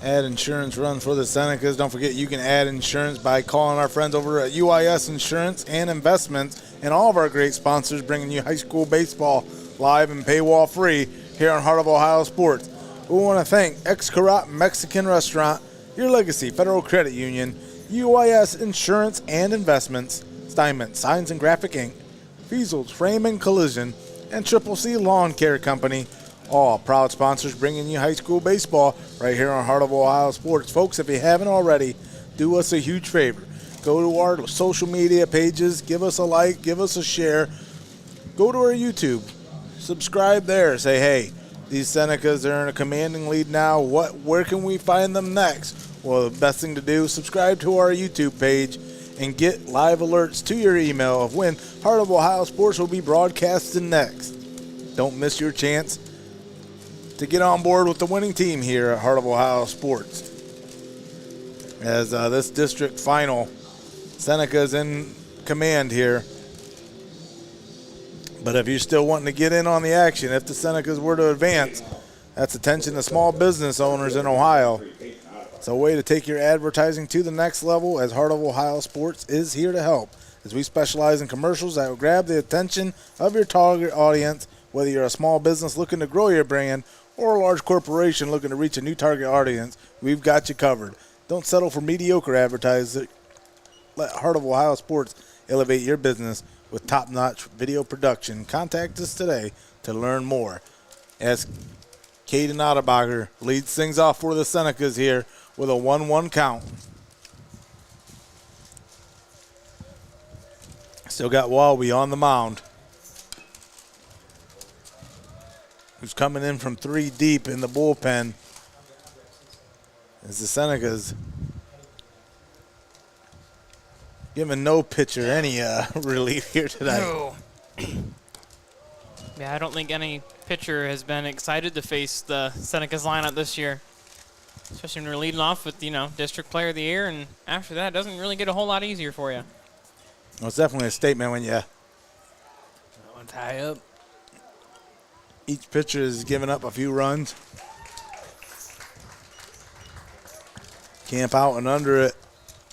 Speaker 1: add insurance runs for the Senecas, don't forget you can add insurance by calling our friends over at UIS Insurance and Investments and all of our great sponsors bringing you high school baseball live and paywall free here on Heart of Ohio Sports. We want to thank Xcaret Mexican Restaurant, Your Legacy Federal Credit Union, UIS Insurance and Investments, Steinmetz Signs and Graphic Inc., Feasel's Frame and Collision, and Triple C Lawn Care Company. All proud sponsors bringing you high school baseball right here on Heart of Ohio Sports. Folks, if you haven't already, do us a huge favor. Go to our social media pages, give us a like, give us a share. Go to our YouTube, subscribe there. Say, hey, these Senecas are in a commanding lead now. Where can we find them next? Well, the best thing to do is subscribe to our YouTube page and get live alerts to your email of when Heart of Ohio Sports will be broadcasting next. Don't miss your chance to get on board with the winning team here at Heart of Ohio Sports. As this district final, Seneca's in command here. But if you're still wanting to get in on the action, if the Senecas were to advance, that's attention to small business owners in Ohio. It's a way to take your advertising to the next level, as Heart of Ohio Sports is here to help, as we specialize in commercials that will grab the attention of your target audience, whether you're a small business looking to grow your brand or a large corporation looking to reach a new target audience. We've got you covered. Don't settle for mediocre advertising. Let Heart of Ohio Sports elevate your business with top-notch video production. Contact us today to learn more. As Caden Otterbacher leads things off for the Senecas here with a 1-1 count. Still got Walby on the mound, who's coming in from 3 deep in the bullpen. As the Senecas giving no pitcher any relief here tonight.
Speaker 4: No. Yeah, I don't think any pitcher has been excited to face the Senecas lineup this year. Especially when you're leading off with, District Player of the Year, and after that, it doesn't really get a whole lot easier for you.
Speaker 1: Well, it's definitely a statement when
Speaker 2: That one's high up.
Speaker 1: each pitcher is giving up a few runs. Camp out and under it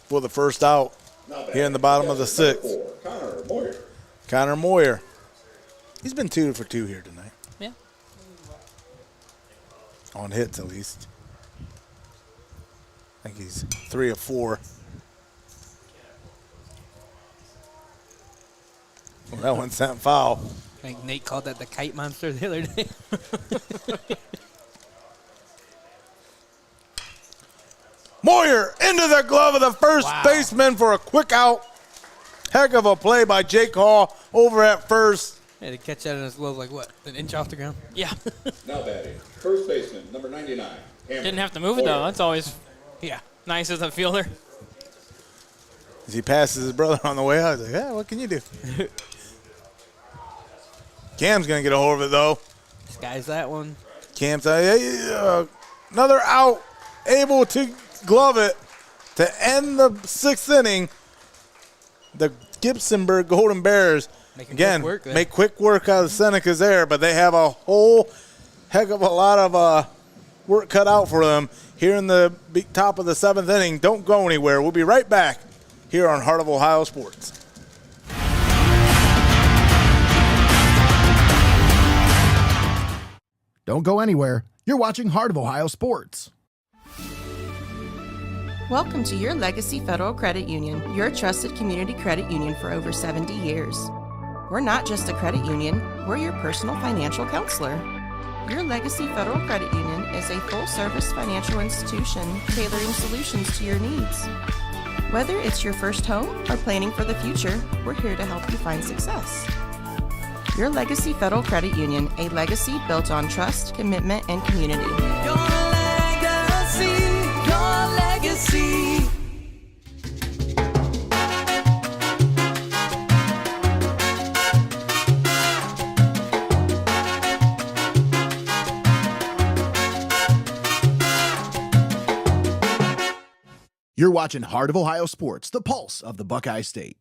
Speaker 1: for the first out here in the bottom of the sixth. Connor Moyer. He's been 2 for 2 here tonight.
Speaker 4: Yeah.
Speaker 1: On hits, at least. I think he's 3 of 4. Well, that one sent foul.
Speaker 2: I think Nate called that the kite monster the other day.
Speaker 1: Moyer into the glove of the first baseman for a quick out. Heck of a play by Jake Hall over at first.
Speaker 2: Had to catch that in his glove like, what, an inch off the ground?
Speaker 4: Yeah.
Speaker 3: Now batting, first baseman, number 99.
Speaker 4: Didn't have to move it, though. That's always nice as a fielder.
Speaker 1: As he passes his brother on the way out, he's like, yeah, what can you do? Cam's going to get a hold of it, though.
Speaker 2: Skies that one.
Speaker 1: Cam's another out, able to glove it to end the 6th inning. The Gibsonburg Golden Bears, make quick work out of the Senecas there, but they have a whole heck of a lot of work cut out for them here in the top of the 7th inning. Don't go anywhere. We'll be right back here on Heart of Ohio Sports.
Speaker 5: Don't go anywhere. You're watching Heart of Ohio Sports.
Speaker 6: Welcome to your Legacy Federal Credit Union, your trusted community credit union for over 70 years. We're not just a credit union, we're your personal financial counselor. Your Legacy Federal Credit Union is a full-service financial institution tailoring solutions to your needs. Whether it's your first home or planning for the future, we're here to help you find success. Your Legacy Federal Credit Union, a legacy built on trust, commitment, and community.
Speaker 7: Your legacy, your legacy.
Speaker 5: You're watching Heart of Ohio Sports, the pulse of the Buckeye State.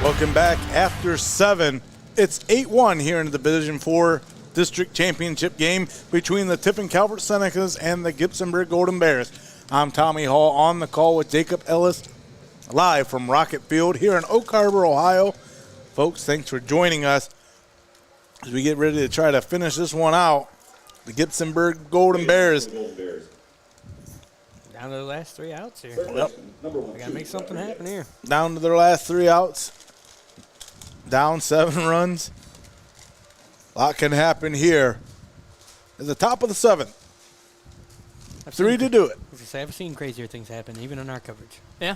Speaker 1: Welcome back after 7. It's 8-1 here in the Division 4 District Championship game between the Tiffin Calvert Senecas and the Gibsonburg Golden Bears. I'm Tommy Hall on the call with Jacob Ellis, live from Rocket Field here in Oak Harbor, Ohio. Folks, thanks for joining us as we get ready to try to finish this one out. The Gibsonburg Golden Bears.
Speaker 2: Down to the last 3 outs here.
Speaker 1: Yep.
Speaker 2: We got to make something happen here.
Speaker 1: Down to their last 3 outs. Down 7 runs. A lot can happen here. At the top of the 7th. 3 to do it.
Speaker 2: I've seen crazier things happen, even in our coverage.
Speaker 4: Yeah.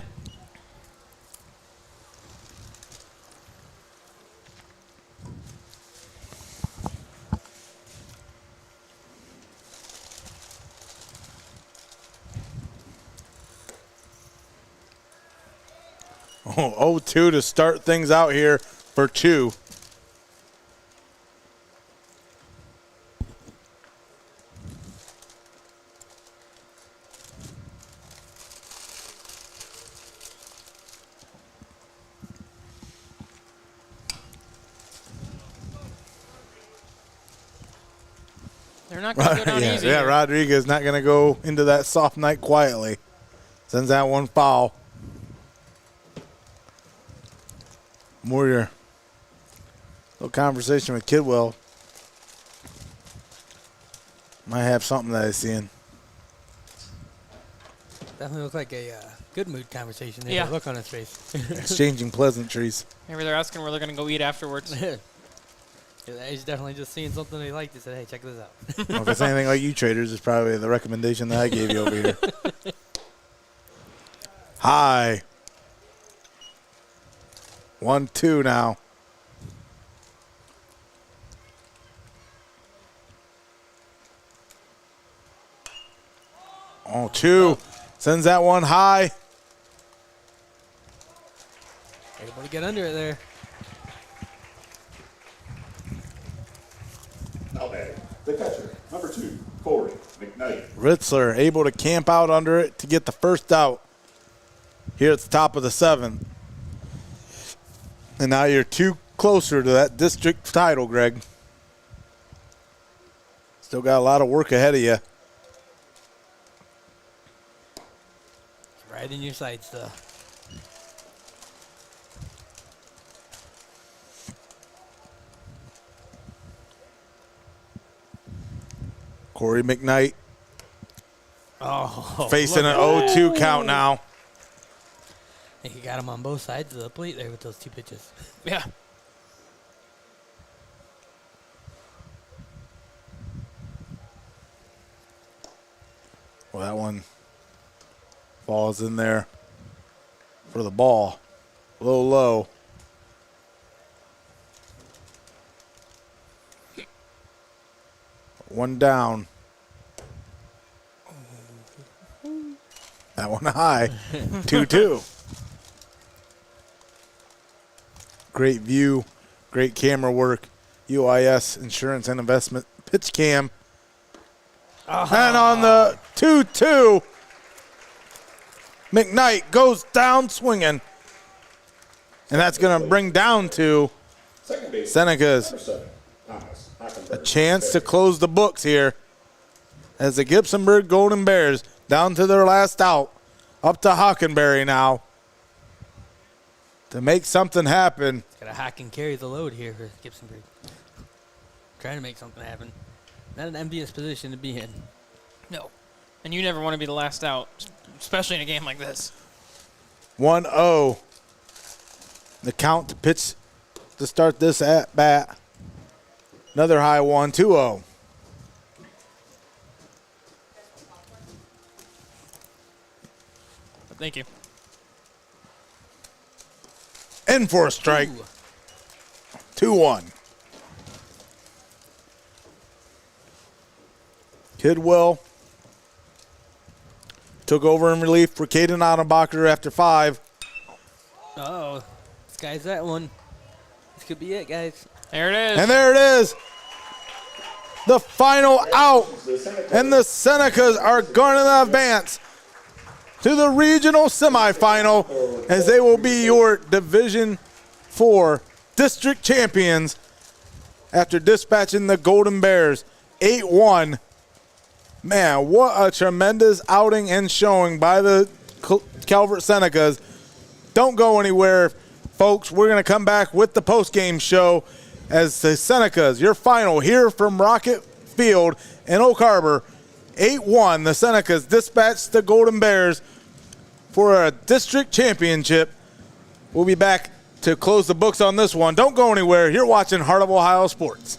Speaker 1: Oh, 0-2 to start things out here for 2.
Speaker 4: They're not going to go down easy.
Speaker 1: Yeah,
Speaker 4: here.
Speaker 1: Rodriguez not going to go into that soft night quietly. Sends that one foul. More your little conversation with Kidwell. Might have something that he's seeing.
Speaker 2: Definitely look like a good mood conversation there.
Speaker 4: Yeah.
Speaker 2: Look on his face.
Speaker 1: Exchanging pleasantries.
Speaker 4: Maybe they're asking where they're going to go eat afterwards.
Speaker 2: He's definitely just seeing something he liked. He said, hey, check this out.
Speaker 1: Well, if it's anything like you traders, it's probably the recommendation that I gave you over here. High. 1-2 now. Oh, 2. Sends that one high.
Speaker 2: Able to get under it there.
Speaker 3: Now batting, the catcher, number 2, Corey McKnight.
Speaker 1: Ritzler able to camp out under it to get the first out here at the top of the 7th. And now you're 2 closer to that district title, Greg. Still got a lot of work ahead of you.
Speaker 2: Right in your sights, though.
Speaker 1: Corey McKnight
Speaker 2: Oh,
Speaker 1: facing an 0-2 count now.
Speaker 2: I think he got him on both sides of the plate there with those 2 pitches.
Speaker 4: Yeah.
Speaker 1: Well, that one falls in there for the ball. Low. One down. That one high. 2-2. Great view. Great camera work. UIS Insurance and Investment pitch cam. And on the 2-2, McKnight goes down swinging. And that's going to bring down to Senecas a chance to close the books here as the Gibsonburg Golden Bears down to their last out. Up to Hockenberry now to make something happen.
Speaker 2: Got to hack and carry the load here for Gibsonburg. Trying to make something happen. Not an envious position to be in.
Speaker 4: No. And you never want to be the last out, especially in a game like this.
Speaker 1: 1-0. The count to pitch to start this at bat. Another high one, 2-0.
Speaker 4: Thank you.
Speaker 1: In for a strike. 2-1. Kidwell took over in relief for Caden Ottenbacher after 5.
Speaker 2: Uh-oh. This guy's that one. This could be it, guys.
Speaker 4: There it is.
Speaker 1: And there it is. The final out. And the Senecas are going to advance to the regional semifinal as they will be your Division IV district champions after dispatching the Golden Bears 8-1. Man, what a tremendous outing and showing by the Calvert Senecas. Don't go anywhere, folks. We're going to come back with the postgame show as the Senecas, your final here from Rocket Field in Oak Harbor. 8-1, the Senecas dispatched the Golden Bears for a district championship. We'll be back to close the books on this one. Don't go anywhere. You're watching Heart of Ohio Sports.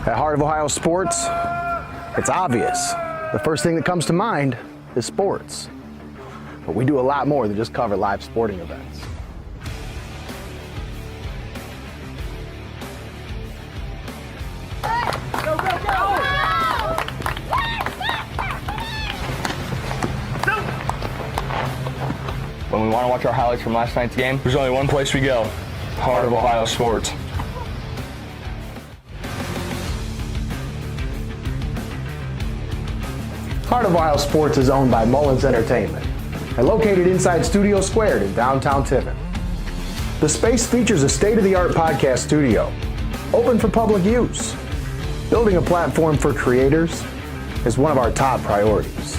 Speaker 5: At Heart of Ohio Sports, it's obvious. The first thing that comes to mind is sports. But we do a lot more than just cover live sporting events.
Speaker 9: When we want to watch our highlights from last night's game, there's only one place we go: Heart of Ohio Sports.
Speaker 5: Heart of Ohio Sports is owned by Mullins Entertainment and located inside Studio Squared in downtown Tiffin. The space features a state-of-the-art podcast studio, open for public use. Building a platform for creators is one of our top priorities.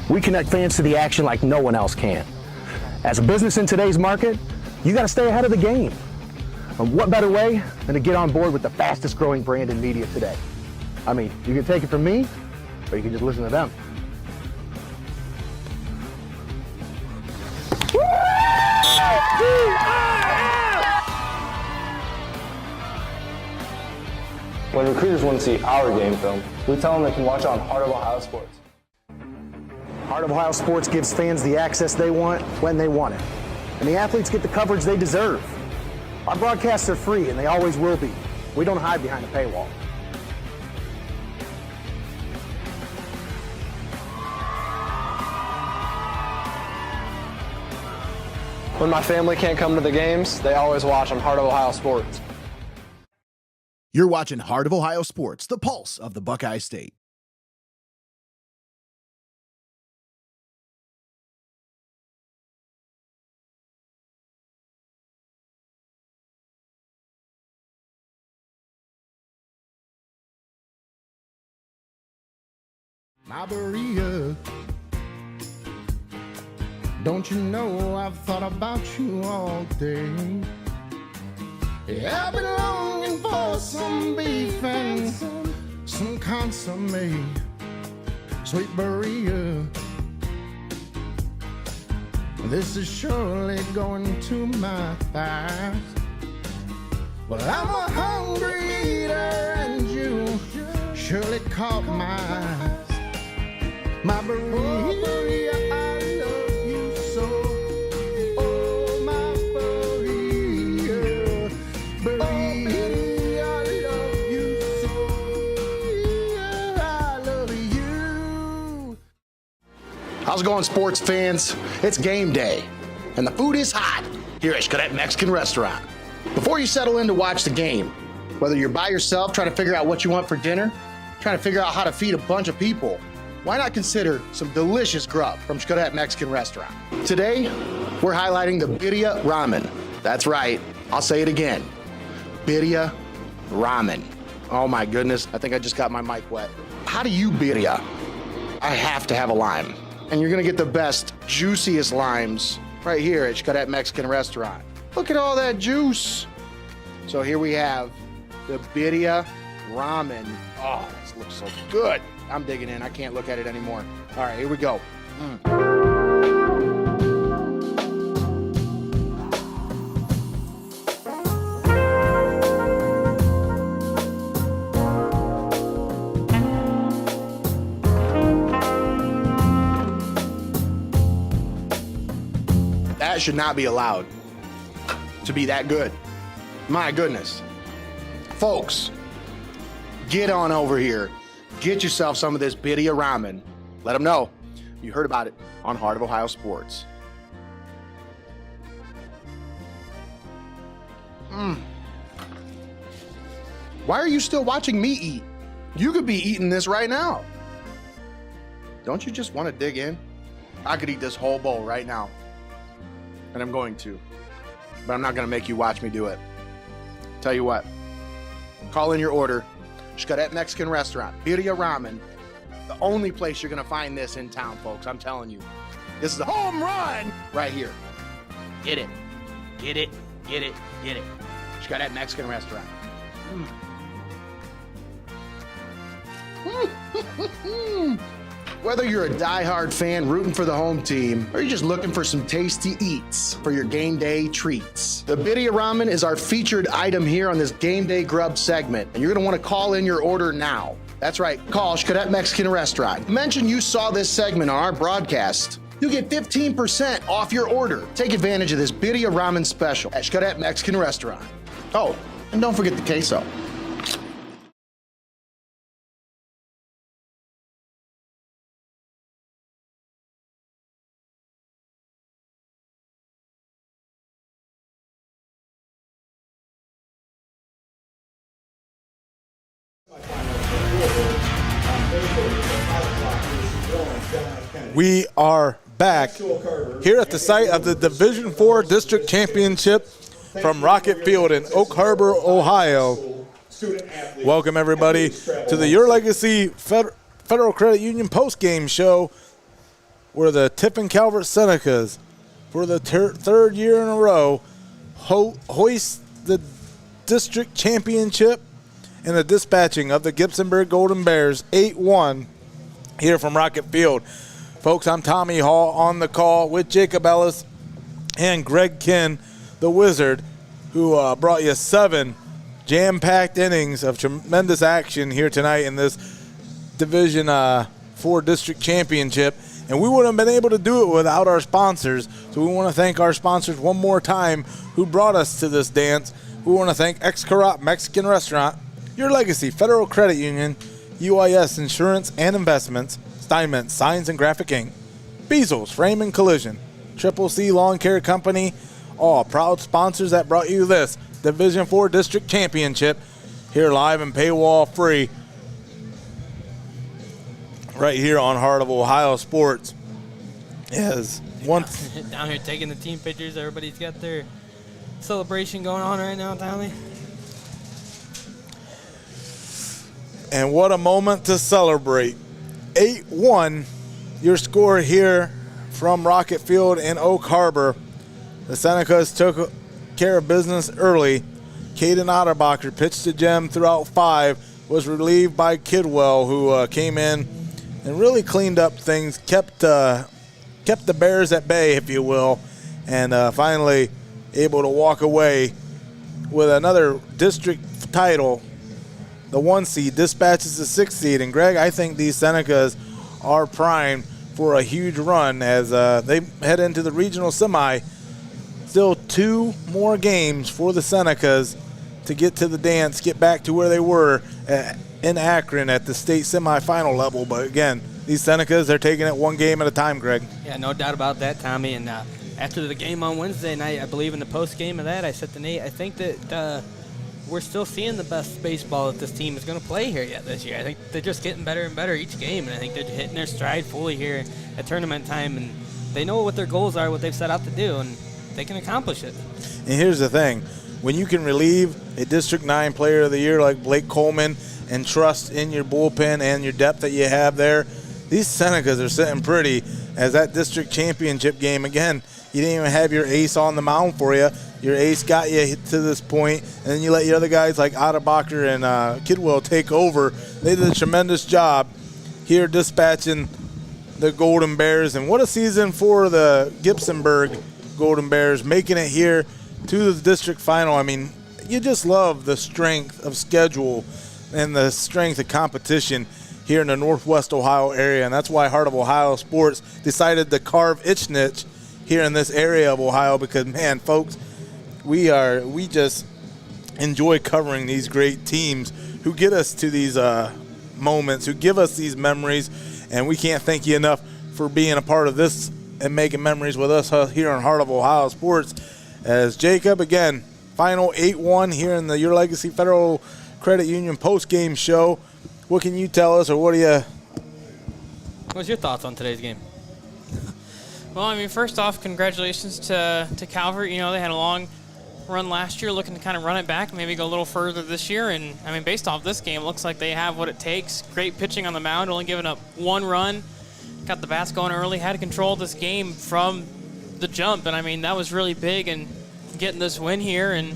Speaker 5: We connect fans to the action like no one else can. As a business in today's market, you got to stay ahead of the game. And what better way than to get on board with the fastest growing brand in media today? I mean, you can take it from me, or you can just listen to them.
Speaker 9: When recruiters want to see our game film, we tell them they can watch it on Heart of Ohio Sports.
Speaker 5: Heart of Ohio Sports gives fans the access they want when they want it. And the athletes get the coverage they deserve. Our broadcasts are free, and they always will be. We don't hide behind a paywall.
Speaker 9: When my family can't come to the games, they always watch on Heart of Ohio Sports.
Speaker 10: You're watching Heart of Ohio Sports, the pulse of the Buckeye State.
Speaker 11: My Berea, don't you know I've thought about you all day? Yeah, I've been longing for some beef and some consomme, sweet Berea. This is surely going to my thighs. Well, I'm a hungry eater and you surely caught my eyes. My Berea, I love you so. Oh, my Berea, Berea.
Speaker 5: How's it going, sports fans? It's game day, and the food is hot here at Xcaret Mexican Restaurant. Before you settle in to watch the game, whether you're by yourself trying to figure out what you want for dinner, trying to figure out how to feed a bunch of people, why not consider some delicious grub from Xcaret Mexican Restaurant? Today, we're highlighting the birria ramen. That's right, I'll say it again, birria ramen. Oh my goodness, I think I just got my mic wet. How do you birria? I have to have a lime. And you're gonna get the best, juiciest limes right here at Xcaret Mexican Restaurant. Look at all that juice. So here we have the birria ramen. Oh, this looks so good. I'm digging in, I can't look at it anymore. All right, here we go. That should not be allowed to be that good. My goodness. Folks, get on over here. Get yourself some of this birria ramen. Let them know you heard about it on Heart of Ohio Sports. Why are you still watching me eat? You could be eating this right now. Don't you just want to dig in? I could eat this whole bowl right now. And I'm going to. But I'm not going to make you watch me do it. Tell you what. Call in your order. Xcaret Mexican Restaurant. Birria ramen. The only place you're going to find this in town, folks. I'm telling you. This is a home run right here. Get it. Get it. Get it. Get it. Xcaret Mexican Restaurant. Whether you're a diehard fan rooting for the home team, or you're just looking for some tasty eats for your game day treats, the birria ramen is our featured item here on this game day grub segment, and you're gonna wanna call in your order now. That's right, call Xcaret Mexican Restaurant. Mention you saw this segment on our broadcast. You'll get 15% off your order. Take advantage of this birria ramen special at Xcaret Mexican Restaurant. Oh, and don't forget the queso.
Speaker 1: We are back here at the site of the Division IV District Championship from Rocket Field in Oak Harbor, Ohio. Welcome, everybody, to the Your Legacy Federal Credit Union postgame show, where the Tiffin Calvert Senecas, for the third year in a row, hoist the district championship in the dispatching of the Gibsonburg Golden Bears 8-1 here from Rocket Field. Folks, I'm Tommy Hall on the call with Jacob Ellis and Greg Kinn, the Wizard, who brought you 7 jam-packed innings of tremendous action here tonight in this Division IV District Championship. And we wouldn't have been able to do it without our sponsors. So we want to thank our sponsors one more time who brought us to this dance. We want to thank Xcaret Mexican Restaurant, Your Legacy Federal Credit Union, UIS Insurance and Investments, Steinmetz Signs and Graphic Inc., Feasel's Frame and Collision, Triple C Lawn Care Company, all proud sponsors that brought you this Division IV District Championship here live and paywall free right here on Heart of Ohio Sports. Yes,
Speaker 2: down here taking the team pictures. Everybody's got their celebration going on right now, Tommy.
Speaker 1: And what a moment to celebrate. 8-1, your score here from Rocket Field in Oak Harbor. The Senecas took care of business early. Caden Otterbacher pitched to Gem throughout 5, was relieved by Kidwell, who came in and really cleaned up things, kept the Bears at bay, if you will, and finally able to walk away with another district title. The 1 seed dispatches the 6 seed. And, Greg, I think these Senecas are primed for a huge run as they head into the regional semi. Still 2 more games for the Senecas to get to the dance, get back to where they were in Akron at the state semifinal level. But, again, these Senecas, they're taking it one game at a time, Greg.
Speaker 2: Yeah, no doubt about that, Tommy. And after the game on Wednesday night, I believe in the post game of that, I said to Nate, I think that we're still seeing the best baseball that this team is going to play here yet this year. I think they're just getting better and better each game, and I think they're hitting their stride fully here at tournament time, and they know what their goals are, what they've set out to do, and they can accomplish it.
Speaker 1: And here's the thing. When you can relieve a District 9 Player of the Year like Blake Coleman and trust in your bullpen and your depth that you have there, these Senecas are sitting pretty as that district championship game. Again, you didn't even have your ace on the mound for you. Your ace got you to this point, and then you let your other guys like Otterbacher and Kidwell take over. They did a tremendous job here dispatching the Golden Bears. And what a season for the Gibsonburg Golden Bears, making it here to the district final. I mean, you just love the strength of schedule and the strength of competition here in the Northwest Ohio area, and that's why Heart of Ohio Sports decided to carve its niche here in this area of Ohio, because, man, folks, we just enjoy covering these great teams who get us to these moments, who give us these memories, and we can't thank you enough for being a part of this and making memories with us here on Heart of Ohio Sports. As Jacob, again, final 8-1 here in the Your Legacy Federal Credit Union post-game show. What can you tell us, or
Speaker 2: what's your thoughts on today's game?
Speaker 4: Well, I mean, first off, congratulations to Calvert. You know, they had a long run last year, looking to kind of run it back, maybe go a little further this year. And, I mean, based off this game, it looks like they have what it takes. Great pitching on the mound, only giving up one run. Got the bats going early, had control of this game from the jump. And, I mean, that was really big in getting this win here and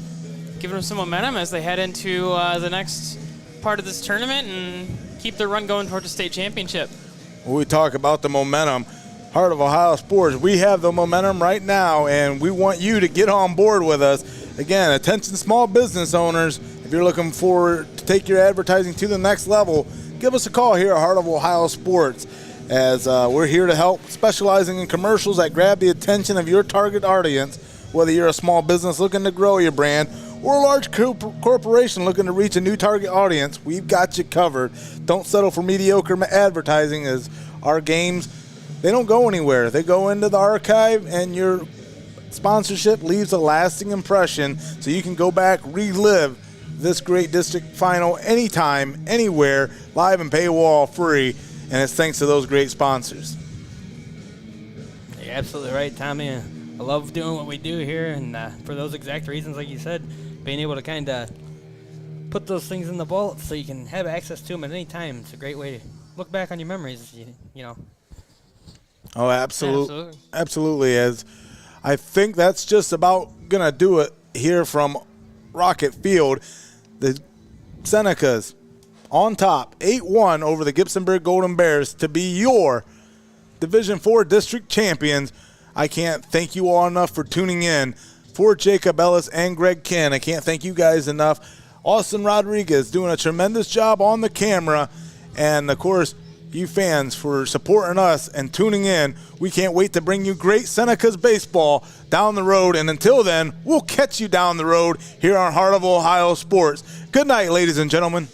Speaker 4: giving them some momentum as they head into the next part of this tournament and keep their run going toward the state championship.
Speaker 1: When we talk about the momentum, Heart of Ohio Sports, we have the momentum right now, and we want you to get on board with us. Again, attention small business owners, if you're looking forward to take your advertising to the next level, give us a call here at Heart of Ohio Sports, as we're here to help, specializing in commercials that grab the attention of your target audience, whether you're a small business looking to grow your brand or a large corporation looking to reach a new target audience. We've got you covered. Don't settle for mediocre advertising, as our games, they don't go anywhere. They go into the archive, and your sponsorship leaves a lasting impression, so you can go back, relive this great district final anytime, anywhere, live and paywall free, and it's thanks to those great sponsors.
Speaker 2: You're absolutely right, Tommy. I love doing what we do here, and for those exact reasons, like you said, being able to kind of put those things in the vault so you can have access to them at any time. It's a great way to look back on your memories, you know.
Speaker 1: Oh, absolutely. Absolutely. As I think that's just about going to do it here from Rocket Field. The Senecas on top, 8-1 over the Gibsonburg Golden Bears to be your Division IV district champions. I can't thank you all enough for tuning in. For Jacob Ellis and Greg Kinn, I can't thank you guys enough. Austin Rodriguez doing a tremendous job on the camera. And, of course, you fans for supporting us and tuning in. We can't wait to bring you great Senecas baseball down the road. And until then, we'll catch you down the road here on Heart of Ohio Sports. Good night, ladies and gentlemen.